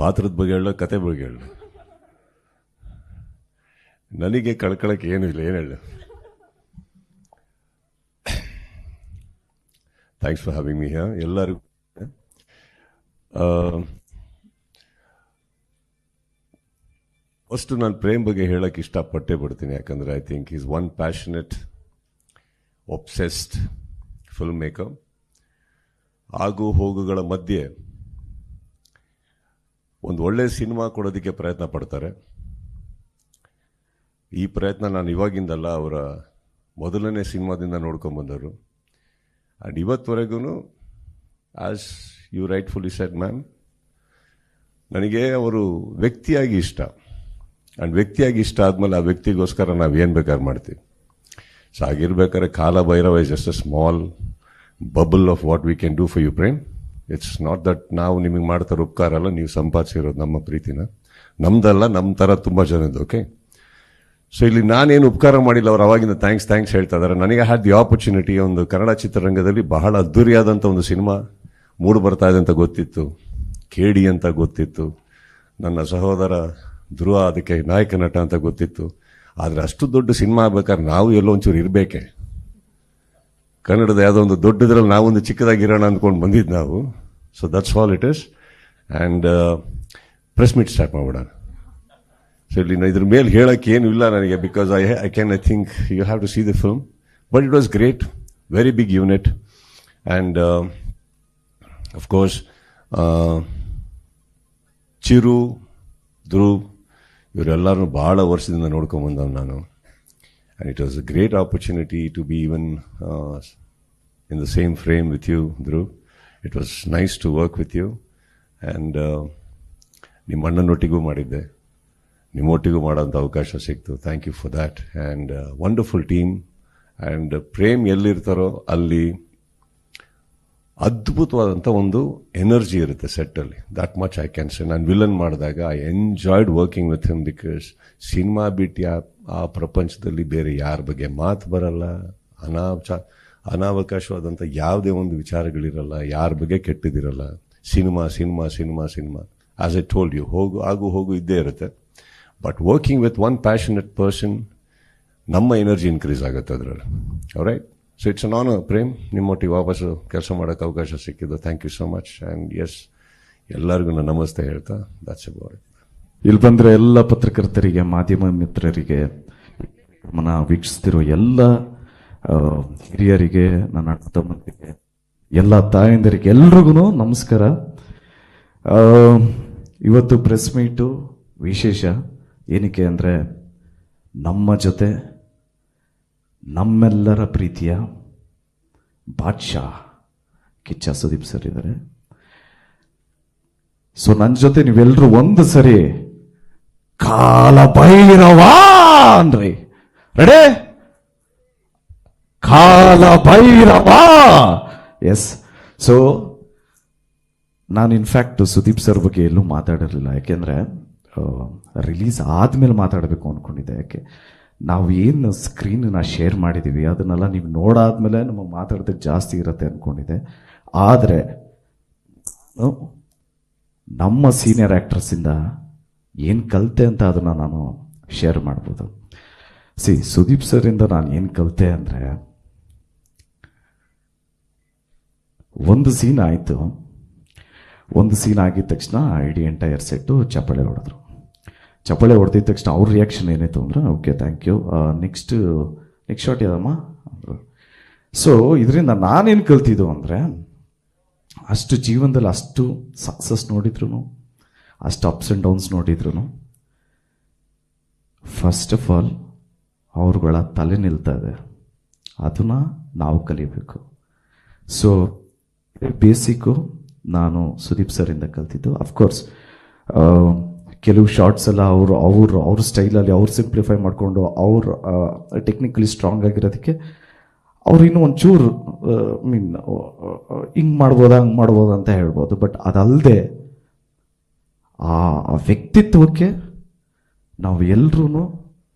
ಪಾತ್ರದ ಬಗ್ಗೆ ಹೇಳ, ಕತೆ ಬಗ್ಗೆ ಹೇಳ, ನನಗೆ ಕಳ್ಕೊಳಕ್ಕೆ ಏನೂ ಇಲ್ಲ. ಏನು ಹೇಳ. Thanks for having me here ಎಲ್ಲರಿಗೂ. ಫಸ್ಟು ನಾನು ಪ್ರೇಮ್ ಬಗ್ಗೆ ಹೇಳಕ್ಕೆ ಇಷ್ಟಪಟ್ಟೇ ಬಿಡ್ತೀನಿ. ಯಾಕಂದರೆ I think is one passionate obsessed film maker. ಆಗು ಹೋಗುಗಳ ಮಧ್ಯೆ ಒಂದು ಒಳ್ಳೆ ಸಿನಿಮಾ ಕೊಡೋದಕ್ಕೆ ಪ್ರಯತ್ನ ಪಡ್ತಾರೆ. ಈ ಪ್ರಯತ್ನ ನಾನು ಇವಾಗಿಂದಲ್ಲ, ಅವರ ಮೊದಲನೇ ಸಿನಿಮಾದಿಂದ ನೋಡ್ಕೊಂಬಂದವರು. ಆ್ಯಂಡ್ ಇವತ್ತುವರೆಗೂ as you rightfully said ma'am, ನನಗೆ ಅವರು ವ್ಯಕ್ತಿಯಾಗಿ ಇಷ್ಟ. ಆ್ಯಂಡ್ ವ್ಯಕ್ತಿಯಾಗಿ ಇಷ್ಟ ಆದಮೇಲೆ ಆ ವ್ಯಕ್ತಿಗೋಸ್ಕರ ನಾವು ಏನು ಬೇಕಾದ್ರೆ ಮಾಡ್ತೀವಿ. ಸೊ ಆಗಿರ್ಬೇಕಾದ್ರೆ Kala Bhairava is just a small bubble of what we can do for you Prem. It's not that ನಾವು ನಿಮಗೆ ಮಾಡ್ತಾರೆ ಉಪಕಾರ ಅಲ್ಲ, ನೀವು ಸಂಪಾದಿಸಿರೋದು ನಮ್ಮ ಪ್ರೀತಿನ, ನಮ್ದಲ್ಲ, ನಮ್ಮ ಥರ ತುಂಬ ಜನದ್ದು. ಓಕೆ, ಸೊ ಇಲ್ಲಿ ನಾನೇನು ಉಪಕಾರ ಮಾಡಿಲ್ಲ, ಅವ್ರು ಅವಾಗಿಂದ ಥ್ಯಾಂಕ್ಸ್ ಹೇಳ್ತಾ ಇದ್ದಾರೆ. ನನಗೆ ಹ್ಯಾಡ್ ದಿ ಆಪರ್ಚುನಿಟಿ. ಒಂದು ಕನ್ನಡ ಚಿತ್ರರಂಗದಲ್ಲಿ ಬಹಳ ಅದ್ದೂರಿಯಾದಂಥ ಒಂದು ಸಿನಿಮಾ ಮೂಡು ಬರ್ತಾ ಇದೆ ಅಂತ ಗೊತ್ತಿತ್ತು, ಕೇಡಿ ಅಂತ ಗೊತ್ತಿತ್ತು, ನನ್ನ ಸಹೋದರ ಧ್ರುವ ಅದಕ್ಕೆ ನಾಯಕ ನಟ ಅಂತ ಗೊತ್ತಿತ್ತು. ಆದರೆ ಅಷ್ಟು ದೊಡ್ಡ ಸಿನಿಮಾ ಆಗ್ಬೇಕಾದ್ರೆ ನಾವು ಎಲ್ಲೋ ಒಂಚೂರು ಇರಬೇಕೆ. ಕನ್ನಡದ ಯಾವುದೋ ಒಂದು ದೊಡ್ಡದ್ರಲ್ಲಿ ನಾವೊಂದು ಚಿಕ್ಕದಾಗಿರೋಣ ಅಂದ್ಕೊಂಡು ಬಂದಿದ್ದು ನಾವು. So that's all it is. And press meet start ಮಾಡ್ಬಿಡೋಣ. ಸೊ ಇಲ್ಲಿ ಇದ್ರ ಮೇಲೆ ಹೇಳೋಕ್ಕೆ ಏನೂ ಇಲ್ಲ ನನಗೆ, because I think you have to see the film. But it was great, very big unit. And of course Chiru, Dhruv ಇವರೆಲ್ಲರೂ ಭಾಳ ವರ್ಷದಿಂದ ನೋಡ್ಕೊಂಬಂದವ್ ನಾನು. And it was a great opportunity to be even in the same frame with you, Dhruv. It was nice to work with you. And ನಿಮ್ಮ ಅಣ್ಣನೊಟ್ಟಿಗೂ ಮಾಡಿದ್ದೆ, ನಿಮ್ಮೊಟ್ಟಿಗೂ ಮಾಡೋಂಥ ಅವಕಾಶ ಸಿಕ್ತು. Thank you for that. And wonderful team. And Prem ಎಲ್ಲಿರ್ತಾರೋ ಅಲ್ಲಿ ಅದ್ಭುತವಾದಂಥ ಒಂದು energy ಇರುತ್ತೆ ಸೆಟ್ಟಲ್ಲಿ. That much I can say. ನಾನು ವಿಲನ್ ಮಾಡಿದಾಗ I enjoyed working with him, because cinema ಬಿಟ್ಟು ಆ ಪ್ರಪಂಚದಲ್ಲಿ ಬೇರೆ ಯಾರ ಬಗ್ಗೆ ಮಾತು ಬರಲ್ಲ, ಅನಾವಕಾಶವಾದಂಥ ಯಾವುದೇ ಒಂದು ವಿಚಾರಗಳಿರಲ್ಲ, ಯಾರ ಬಗ್ಗೆ ಕೆಟ್ಟದಿರಲ್ಲ. Cinema cinema cinema cinema as I told you, ಹೋಗು ಇದ್ದೇ ಇರುತ್ತೆ. But working with one passionate person, ನಮ್ಮ ಎನರ್ಜಿ ಇನ್ಕ್ರೀಸ್ ಆಗುತ್ತೆ ಅದರಲ್ಲಿ. Right. So it's an honour Prem, ನಿಮ್ಮೊಟ್ಟಿಗೆ ವಾಪಸ್ಸು ಕೆಲಸ ಮಾಡೋಕ್ಕೆ ಅವಕಾಶ ಸಿಕ್ಕಿದ್ದು. Thank you so much. And yes, ಎಲ್ಲರಿಗೂ ನಾನು ನಮಸ್ತೆ ಹೇಳ್ತಾ ದಾಟ್ಸ್ ಅಬೌಟ್ ಇಟ್. ಇಲ್ಲಿ ಬಂದರೆ ಎಲ್ಲ ಪತ್ರಕರ್ತರಿಗೆ, ಮಾಧ್ಯಮ ಮಿತ್ರರಿಗೆ, ಮನ ವೀಕ್ಷಿಸ್ತಿರೋ ಎಲ್ಲ ಹಿರಿಯರಿಗೆ, ನನ್ನ ಅಣ್ಣ ತಮ್ಮಂದಿರಿಗೆ, ಎಲ್ಲ ತಾಯಂದಿರಿಗೆ ಎಲ್ರಿಗೂ ನಮಸ್ಕಾರ. ಇವತ್ತು ಪ್ರೆಸ್ ಮೀಟು ವಿಶೇಷ ಏನಕ್ಕೆ ಅಂದರೆ, ನಮ್ಮ ಜೊತೆ ನಮ್ಮೆಲ್ಲರ ಪ್ರೀತಿಯ ಬಾದ್ಶಾ ಕಿಚ್ಚ ಸುದೀಪ್ ಸರ್ ಇದ್ದಾರೆ. ಸೊ ನನ್ನ ಜೊತೆ ನೀವೆಲ್ಲರೂ ಒಂದು ಸರಿ ಕಾಲ ಭೈರವ ಅನ್ರಿ. ರೆಡಿ? ಕಾಲ ಭೈರವ. ಎಸ್. ಸೊ ನಾನು ಇನ್ಫ್ಯಾಕ್ಟ್ ಸುದೀಪ್ ಸರ್ ಬಗ್ಗೆ ಎಲ್ಲೂ ಮಾತಾಡಿರಲಿಲ್ಲ, ಯಾಕೆಂದರೆ ರಿಲೀಸ್ ಆದಮೇಲೆ ಮಾತಾಡಬೇಕು ಅಂದ್ಕೊಂಡಿದ್ದೆ. ಯಾಕೆ ನಾವು ಏನು ಸ್ಕ್ರೀನನ್ನ ಶೇರ್ ಮಾಡಿದ್ದೀವಿ ಅದನ್ನೆಲ್ಲ ನೀವು ನೋಡಾದ್ಮೇಲೆ ನಮಗೆ ಮಾತಾಡೋದಕ್ಕೆ ಜಾಸ್ತಿ ಇರುತ್ತೆ ಅಂದ್ಕೊಂಡಿದ್ದೆ. ಆದರೆ ನಮ್ಮ ಸೀನಿಯರ್ ಆ್ಯಕ್ಟ್ರಸ್ಸಿಂದ ಏನು ಕಲಿತೆ ಅಂತ ಅದನ್ನು ನಾನು ಶೇರ್ ಮಾಡ್ಬೋದು. ಸುದೀಪ್ ಸರಿಂದ ನಾನು ಏನು ಕಲಿತೆ ಅಂದರೆ, ಒಂದು ಸೀನ್ ಆಯಿತು, ಒಂದು ಸೀನ್ ಆಗಿದ ತಕ್ಷಣ ಇಡೀ ಎಂಟೈರ್ ಸೆಟ್ಟು ಚಪ್ಪಾಳೆ ಹೊಡೆದ್ರು. ಚಪ್ಪಾಳೆ ಹೊಡೆದಿದ್ದ ತಕ್ಷಣ ಅವ್ರ ರಿಯಾಕ್ಷನ್ ಏನಾಯಿತು ಅಂದರೆ, okay thank you, next shot ಯಾದಮ್ಮ ಅಂದರು. ಸೊ ಇದರಿಂದ ನಾನೇನು ಕಲ್ತಿದ್ದು ಅಂದರೆ, ಅಷ್ಟು ಜೀವನದಲ್ಲಿ ಅಷ್ಟು ಸಕ್ಸಸ್ ನೋಡಿದ್ರು, ಅಷ್ಟು ಅಪ್ಸ್ ಆ್ಯಂಡ್ ಡೌನ್ಸ್ ನೋಡಿದ್ರು, ಫಸ್ಟ್ ಆಫ್ ಆಲ್ ಅವ್ರುಗಳ ತಲೆ ನಿಲ್ತಾ ಇದೆ, ಅದನ್ನು ನಾವು ಕಲಿಬೇಕು. ಸೊ ಬೇಸಿಕ್ಕು ನಾನು ಸುದೀಪ್ ಸರಿಂದ ಕಲ್ತಿದ್ದು. ಅಫ್ಕೋರ್ಸ್ ಕೆಲವು ಶಾರ್ಟ್ಸ್ ಎಲ್ಲ ಅವ್ರ ಸ್ಟೈಲಲ್ಲಿ ಅವ್ರು ಸಿಂಪ್ಲಿಫೈ ಮಾಡಿಕೊಂಡು ಅವ್ರು ಟೆಕ್ನಿಕಲಿ ಸ್ಟ್ರಾಂಗ್ ಆಗಿರೋದಕ್ಕೆ ಅವ್ರು ಇನ್ನೂ ಒಂಚೂರು ಹಿಂಗೆ ಮಾಡ್ಬೋದಾ ಹಂಗೆ ಮಾಡ್ಬೋದಾ ಅಂತ ಹೇಳ್ಬೋದು. ಬಟ್ ಅದಲ್ಲದೆ ಆ ವ್ಯಕ್ತಿತ್ವಕ್ಕೆ ನಾವು ಎಲ್ಲರೂ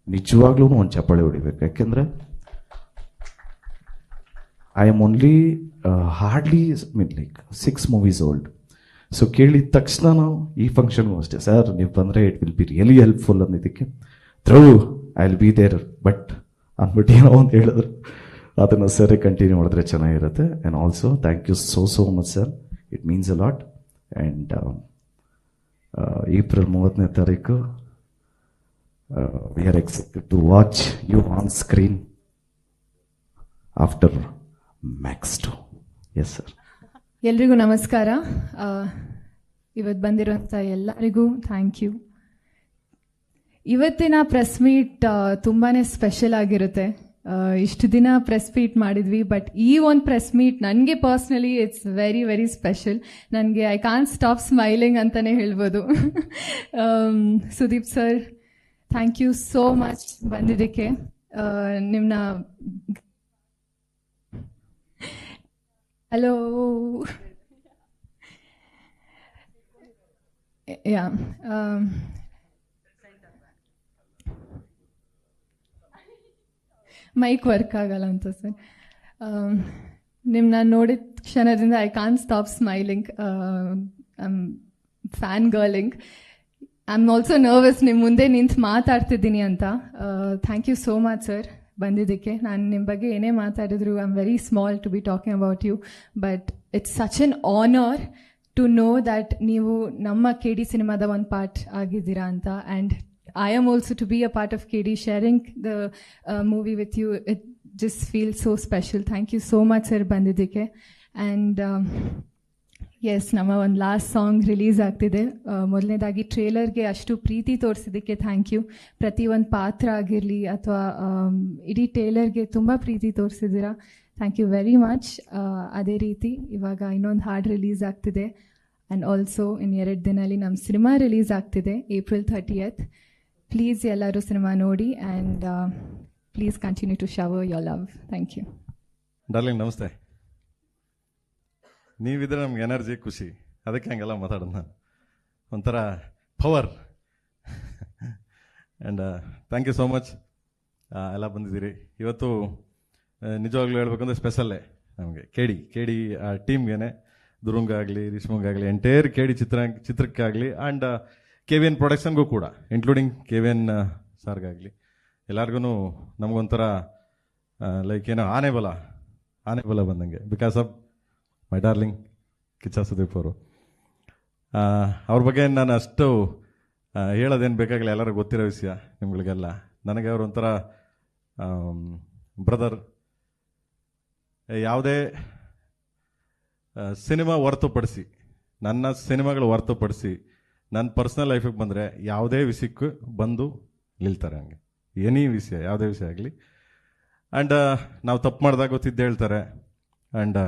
ನಿಜವಾಗ್ಲೂ ಒಂದು ಚಪ್ಪಾಳೆ ಹೊಡಿಬೇಕು. ಯಾಕೆಂದರೆ I am only hardly like 6 movies old. So ಕೇಳಿದ ತಕ್ಷಣ ನಾವು ಈ ಫಂಕ್ಷನ್ಗೂ ಅಷ್ಟೇ, ಸರ್ ನೀವು ಬಂದರೆ it will be really helpful ಅಂದಿದ್ದಕ್ಕೆ through I will be there but ಅಂದ್ಬಿಟ್ಟು ಏನೋ ಅಂತ ಹೇಳಿದ್ರು. ಅದನ್ನು ಸರಿ ಕಂಟಿನ್ಯೂ ಮಾಡಿದ್ರೆ ಚೆನ್ನಾಗಿರುತ್ತೆ. And also thank you so much sir, it means a lot. And April 30ನೇ ತಾರೀಕು we are excited to watch you on screen after Max 2. Yes sir. ಎಲ್ರಿಗೂ ನಮಸ್ಕಾರ. ಇವತ್ತು ಬಂದಿರೋಂಥ ಎಲ್ಲರಿಗೂ ಥ್ಯಾಂಕ್ ಯು. ಇವತ್ತಿನ ಪ್ರೆಸ್ ಮೀಟ್ ತುಂಬಾ ಸ್ಪೆಷಲ್ ಆಗಿರುತ್ತೆ. ಇಷ್ಟು ದಿನ ಪ್ರೆಸ್ ಮೀಟ್ ಮಾಡಿದ್ವಿ, ಬಟ್ ಈ ಒಂದು ಪ್ರೆಸ್ ಮೀಟ್ ನನಗೆ personally it's very very special. ನನಗೆ ಐ ಕಾಂಟ್ ಸ್ಟಾಪ್ ಸ್ಮೈಲಿಂಗ್ ಅಂತಲೇ ಹೇಳ್ಬೋದು. Sudeep sir, thank you so much ಬಂದಿದ್ದಕ್ಕೆ. ನಿಮ್ಮನ್ನ ಹಲೋ ಯಾ ಮೈಕ್ ವರ್ಕ್ ಆಗಲ್ಲ ಅಂತ ಸರ್. ನಿಮ್ಮನ್ನ ನೋಡಿದ ಕ್ಷಣದಿಂದ I can't stop smiling. Fan girling. I am also nervous ನಿಮ್ಮ ಮುಂದೆ ನಿಂತು ಮಾತಾಡ್ತಿದ್ದೀನಿ ಅಂತ. Thank you so much sir ಬಂದಿದ್ದಕ್ಕೆ. ನಾನು ನಿಮ್ಮ ಬಗ್ಗೆ ಏನೇ ಮಾತಾಡಿದ್ರು I am very small to be talking about you, but it's such an honour to know that ನೀವು ನಮ್ಮ KD ಸಿನಿಮಾದ ಒಂದು ಪಾರ್ಟ್ ಆಗಿದ್ದೀರಾ ಅಂತ. And I am also to be a part of KD, sharing the movie with you. It just feels so special. Thank you so much sir ಬಂದಿದ್ದಕ್ಕೆ. And S, ನಮ್ಮ ಒಂದು last song release ಆಗ್ತಿದೆ. ಮೊದಲನೇದಾಗಿ ಟ್ರೇಲರ್ಗೆ ಅಷ್ಟು ಪ್ರೀತಿ ತೋರಿಸಿದ್ದಕ್ಕೆ thank you. ಪ್ರತಿ ಒಂದು ಪಾತ್ರ ಆಗಿರಲಿ ಅಥವಾ ಇಡೀ ಟ್ರೇಲರ್ಗೆ ತುಂಬ ಪ್ರೀತಿ ತೋರಿಸಿದ್ದೀರಾ. Thank you very much. ಅದೇ ರೀತಿ ಇವಾಗ ಇನ್ನೊಂದು ಹಾಡು ರಿಲೀಸ್ ಆಗ್ತಿದೆ. ಆ್ಯಂಡ್ ಆಲ್ಸೋ ಇನ್ನು 2 ದಿನದಲ್ಲಿ ನಮ್ಮ ಸಿನಿಮಾ ರಿಲೀಸ್ ಆಗ್ತಿದೆ, April 30th. ಪ್ಲೀಸ್ ಎಲ್ಲರೂ ಸಿನಿಮಾ ನೋಡಿ and please continue to shower your love. Thank you. Darling ನಮಸ್ತೆ. ನೀವಿದ್ರೆ ನಮ್ಗೆ ಎನರ್ಜಿ, ಖುಷಿ, ಅದಕ್ಕೆ ಹಂಗೆಲ್ಲ ಮಾತಾಡೋದು ನಾನು. ಒಂಥರ power. And thank you so much ಎಲ್ಲ ಬಂದಿದ್ದೀರಿ ಇವತ್ತು. ನಿಜವಾಗ್ಲೂ ಹೇಳ್ಬೇಕಂದ್ರೆ ಸ್ಪೆಷಲ್ಲೇ ನಮಗೆ KD ಟೀಮ್ಗೆ, ದುರುಂಗ ಆಗಲಿ, ರಿಷ್ಮಂಗಾಗಲಿ, ಎಂಟೈರ್ KD ಚಿತ್ರಕ್ಕಾಗಲಿ, ಆ್ಯಂಡ್ KVN ಪ್ರೊಡಕ್ಷನ್ಗೂ ಕೂಡ, ಇನ್ಕ್ಲೂಡಿಂಗ್ KVN ಸಾರ್ಗಾಗಲಿ, ಎಲ್ಲರಿಗೂ ನಮಗೊಂಥರ ಲೈಕ್ ಏನೋ ಆನೆ ಬಲ ಬಂದಂಗೆ, because of my darling Kiccha Sudeep ಅವರು. ಅವ್ರ ಬಗ್ಗೆ ನಾನು ಅಷ್ಟು ಹೇಳೋದೇನು ಬೇಕಾಗಲ್ಲ, ಎಲ್ಲರೂ ಗೊತ್ತಿರೋ ವಿಷಯ ನಿಮ್ಗಳಿಗೆಲ್ಲ. ನನಗೆ ಅವರು ಒಂಥರ ಬ್ರದರ್. ಯಾವುದೇ ಸಿನಿಮಾ ಹೊರತುಪಡಿಸಿ, ನನ್ನ ಸಿನಿಮಾಗಳು ಹೊರತುಪಡಿಸಿ ನನ್ನ ಪರ್ಸ್ನಲ್ ಲೈಫಿಗೆ ಬಂದರೆ ಯಾವುದೇ ವಿಷಯಕ್ಕೂ ಬಂದು ನಿಲ್ತಾರೆ. ಹಂಗೆ ಎನಿ ವಿಷಯ, ಯಾವುದೇ ವಿಷಯ ಆಗಲಿ. ಆ್ಯಂಡ್ ನಾವು ತಪ್ಪು ಮಾಡಿದಾಗ ಗೊತ್ತಿದ್ದು ಹೇಳ್ತಾರೆ. ಆ್ಯಂಡ್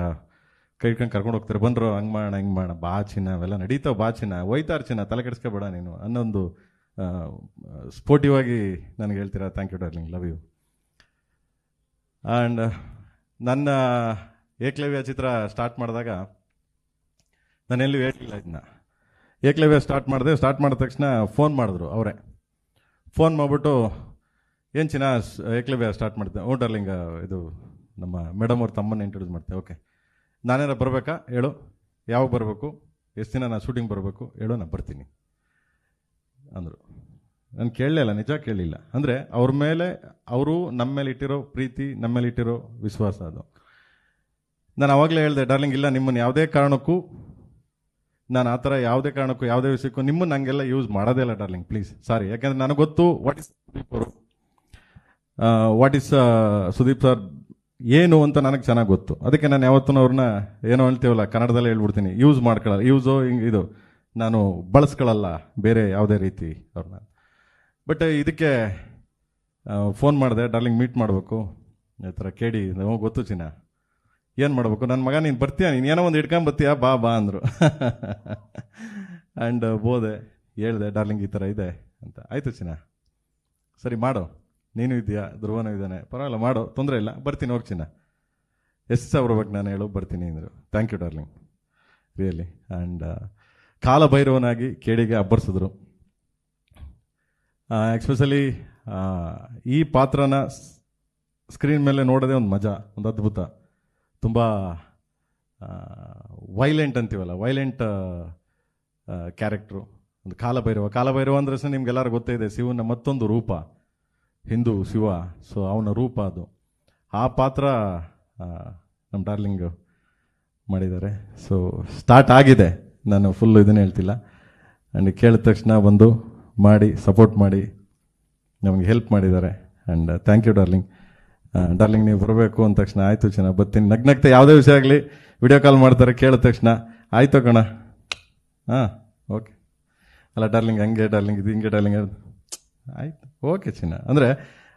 ಕೈ ಹಿಡ್ಕೊಂಡು ಕರ್ಕೊಂಡು ಹೋಗ್ತಾರೆ, ಬಂದರು ಹಂಗೆ ಮಾಡೋಣ ಹಿಂಗೆ ಮಾಡೋಣ, ಬಾ ಚಿನ್ನ ಅವೆಲ್ಲ ನಡೀತಾವೆ, ಬಾ ಚಿನ್ನ ಹೋಯ್ತಾರ ಚಿನ್ನ, ತಲೆ ಕೆಡಿಸ್ಕೊಬೇಡ ನೀನು ಅನ್ನೊಂದು ಸ್ಪೋರ್ಟಿವ್ ಆಗಿ ನನಗೆ ಹೇಳ್ತೀರಾ. Thank you darling, love you. And ನನ್ನ ಏಕಲವ್ಯ ಚಿತ್ರ ಸ್ಟಾರ್ಟ್ ಮಾಡಿದಾಗ ನಾನೆಲ್ಲೂ ಹೇಳಿಲ್ಲ ಇದನ್ನ. ಏಕಲವ್ಯ ಸ್ಟಾರ್ಟ್ ಮಾಡಿದ ತಕ್ಷಣ ಫೋನ್ ಮಾಡಿದ್ರು ಅವರೇ. ಫೋನ್ ಮಾಡಿಬಿಟ್ಟು ಏನು ಚಿನ್ನ ಏಕಲವ್ಯ ಸ್ಟಾರ್ಟ್ ಮಾಡ್ತೇನೆ. ಓ ಡಾರ್ಲಿಂಗ್, ಇದು ನಮ್ಮ ಮೇಡಮ್ ಅವ್ರ ತಮ್ಮನ್ನ ಇಂಟ್ರೊಡ್ಯೂಸ್ ಮಾಡ್ತೇವೆ. ಓಕೆ, ನಾನೇನ ಬರಬೇಕಾ ಹೇಳು, ಯಾವಾಗ ಬರಬೇಕು, ಎಷ್ಟು ದಿನ ನಾನು ಶೂಟಿಂಗ್ ಬರಬೇಕು ಹೇಳು, ನಾನು ಬರ್ತೀನಿ ಅಂದರು. ನಾನು ಕೇಳಲಿಲ್ಲ, ನಿಜ ಕೇಳಲಿಲ್ಲ. ಅಂದರೆ ಅವ್ರ ಮೇಲೆ, ಅವರು ನಮ್ಮ ಮೇಲೆ ಇಟ್ಟಿರೋ ಪ್ರೀತಿ, ನಮ್ಮ ಮೇಲೆ ಇಟ್ಟಿರೋ ವಿಶ್ವಾಸ ಅದು. ನಾನು ಆವಾಗಲೇ ಹೇಳಿದೆ, ಡಾರ್ಲಿಂಗ್ ಇಲ್ಲ, ನಿಮ್ಮನ್ನು ಯಾವುದೇ ಕಾರಣಕ್ಕೂ ನಾನು ಆ ಥರ ಯಾವುದೇ ಕಾರಣಕ್ಕೂ ಯಾವುದೇ ವಿಷಯಕ್ಕೂ ನಿಮ್ಮನ್ನು ಹಂಗೆಲ್ಲ ಯೂಸ್ ಮಾಡೋದೇ ಇಲ್ಲ ಡಾರ್ಲಿಂಗ್, ಪ್ಲೀಸ್, ಸಾರಿ. ಯಾಕೆಂದರೆ ನನಗೆ ಗೊತ್ತು ವಾಟ್ ಇಸ್ ಸುದೀಪ್ ಅವರು, ವಾಟ್ ಇಸ್ ಸುದೀಪ್ ಸರ್ ಏನು ಅಂತ ನನಗೆ ಚೆನ್ನಾಗಿ ಗೊತ್ತು. ಅದಕ್ಕೆ ನಾನು ಯಾವತ್ತೂ ಅವ್ರನ್ನ ಏನೋ ಹೇಳ್ತೀವಲ್ಲ ಕನ್ನಡದಲ್ಲೇ ಹೇಳ್ಬಿಡ್ತೀನಿ, ಯೂಸ್ ಮಾಡ್ಕೊಳ್ಳಲ್ಲ, ಹಿಂಗೆ ಇದು ನಾನು ಬಳಸ್ಕೊಳ್ಳಲ್ಲ ಬೇರೆ ಯಾವುದೇ ರೀತಿ ಅವ್ರನ್ನ. ಬಟ್ ಇದಕ್ಕೆ ಫೋನ್ ಮಾಡಿದೆ, ಡಾರ್ಲಿಂಗ್ ಮೀಟ್ ಮಾಡಬೇಕು ಈ ಥರ KD ಗೊತ್ತು ಚಿನ್ನ, ಏನು ಮಾಡಬೇಕು, ನನ್ನ ಮಗ ನೀನು ಬರ್ತೀಯ, ನೀನು ಏನೋ ಒಂದು ಹಿಡ್ಕೊಂಬರ್ತೀಯ, ಬಾ ಬಾ ಅಂದರು. ಆ್ಯಂಡ್ ಬೋದೆ, ಹೇಳಿದೆ ಡಾರ್ಲಿಂಗ್ ಈ ಥರ ಇದೆ ಅಂತ. ಆಯಿತು ಚಿನ್ನ, ಸರಿ ಮಾಡು, ನೀನು ಇದೆಯಾ, ಧ್ರುವನೂ ಇದ್ದಾನೆ, ಪರವಾಗಿಲ್ಲ ಮಾಡು, ತೊಂದರೆ ಇಲ್ಲ, ಬರ್ತೀನಿ, ಹೋಗಿ ಚಿನ್ನ, ಎಷ್ಟು ಸಾವಿರ ಬರ್ಬೇಕು ನಾನು ಹೇಳು, ಬರ್ತೀನಿ ಅಂದರು. Thank you darling, really. And ಕಾಲಭೈರವನಾಗಿ KDಗೆ ಅಬ್ಬರಿಸಿದ್ರು. ಎಕ್ಸ್ಪೆಷಲಿ ಈ ಪಾತ್ರನ ಸ್ಕ್ರೀನ್ ಮೇಲೆ ನೋಡೋದೇ ಒಂದು ಮಜಾ, ಒಂದು ಅದ್ಭುತ. ತುಂಬ ವೈಲೆಂಟ್ ಅಂತೀವಲ್ಲ, ವೈಲೆಂಟ್ ಕ್ಯಾರೆಕ್ಟ್ರು. ಒಂದು ಕಾಲಭೈರವ ಅಂದರೆ ಸಹ ನಿಮ್ಗೆಲ್ಲರೂ ಗೊತ್ತೇ ಇದೆ, ಶಿವನ ಮತ್ತೊಂದು ರೂಪ, ಹಿಂದೂ ಶಿವ. ಸೊ ಅವನ ರೂಪ ಅದು. ಆ ಪಾತ್ರ ನಮ್ಮ ಡಾರ್ಲಿಂಗ್ ಮಾಡಿದ್ದಾರೆ. ಸೊ ಸ್ಟಾರ್ಟ್ ಆಗಿದೆ, ನಾನು ಫುಲ್ಲು ಇದನ್ನೇ ಹೇಳ್ತಿಲ್ಲ. ಆ್ಯಂಡ್ ಕೇಳಿದ ತಕ್ಷಣ ಬಂದು ಮಾಡಿ ಸಪೋರ್ಟ್ ಮಾಡಿ ನಮಗೆ ಹೆಲ್ಪ್ ಮಾಡಿದ್ದಾರೆ. And thank you darling. Darling ನೀವು ಬರಬೇಕು ಅಂದ ತಕ್ಷಣ ಆಯಿತು ಚೆನ್ನಾಗಿ ಬರ್ತೀನಿ. ನಗ್ನಗ್ತಾ ಯಾವುದೇ ವಿಷಯ ಆಗಲಿ ವಿಡಿಯೋ ಕಾಲ್ ಮಾಡ್ತಾರೆ, ಕೇಳಿದ ತಕ್ಷಣ ಆಯಿತು ಕಣ, ಹಾಂ ಓಕೆ, ಅಲ್ಲ ಡಾರ್ಲಿಂಗ್ ಹಂಗೆ ಡಾರ್ಲಿಂಗ್ ಇದು ಹಿಂಗೆ ಡಾರ್ಲಿಂಗ್ ಆಯಿತು ಓಕೆ ಚಿನ್ನ ಅಂದರೆ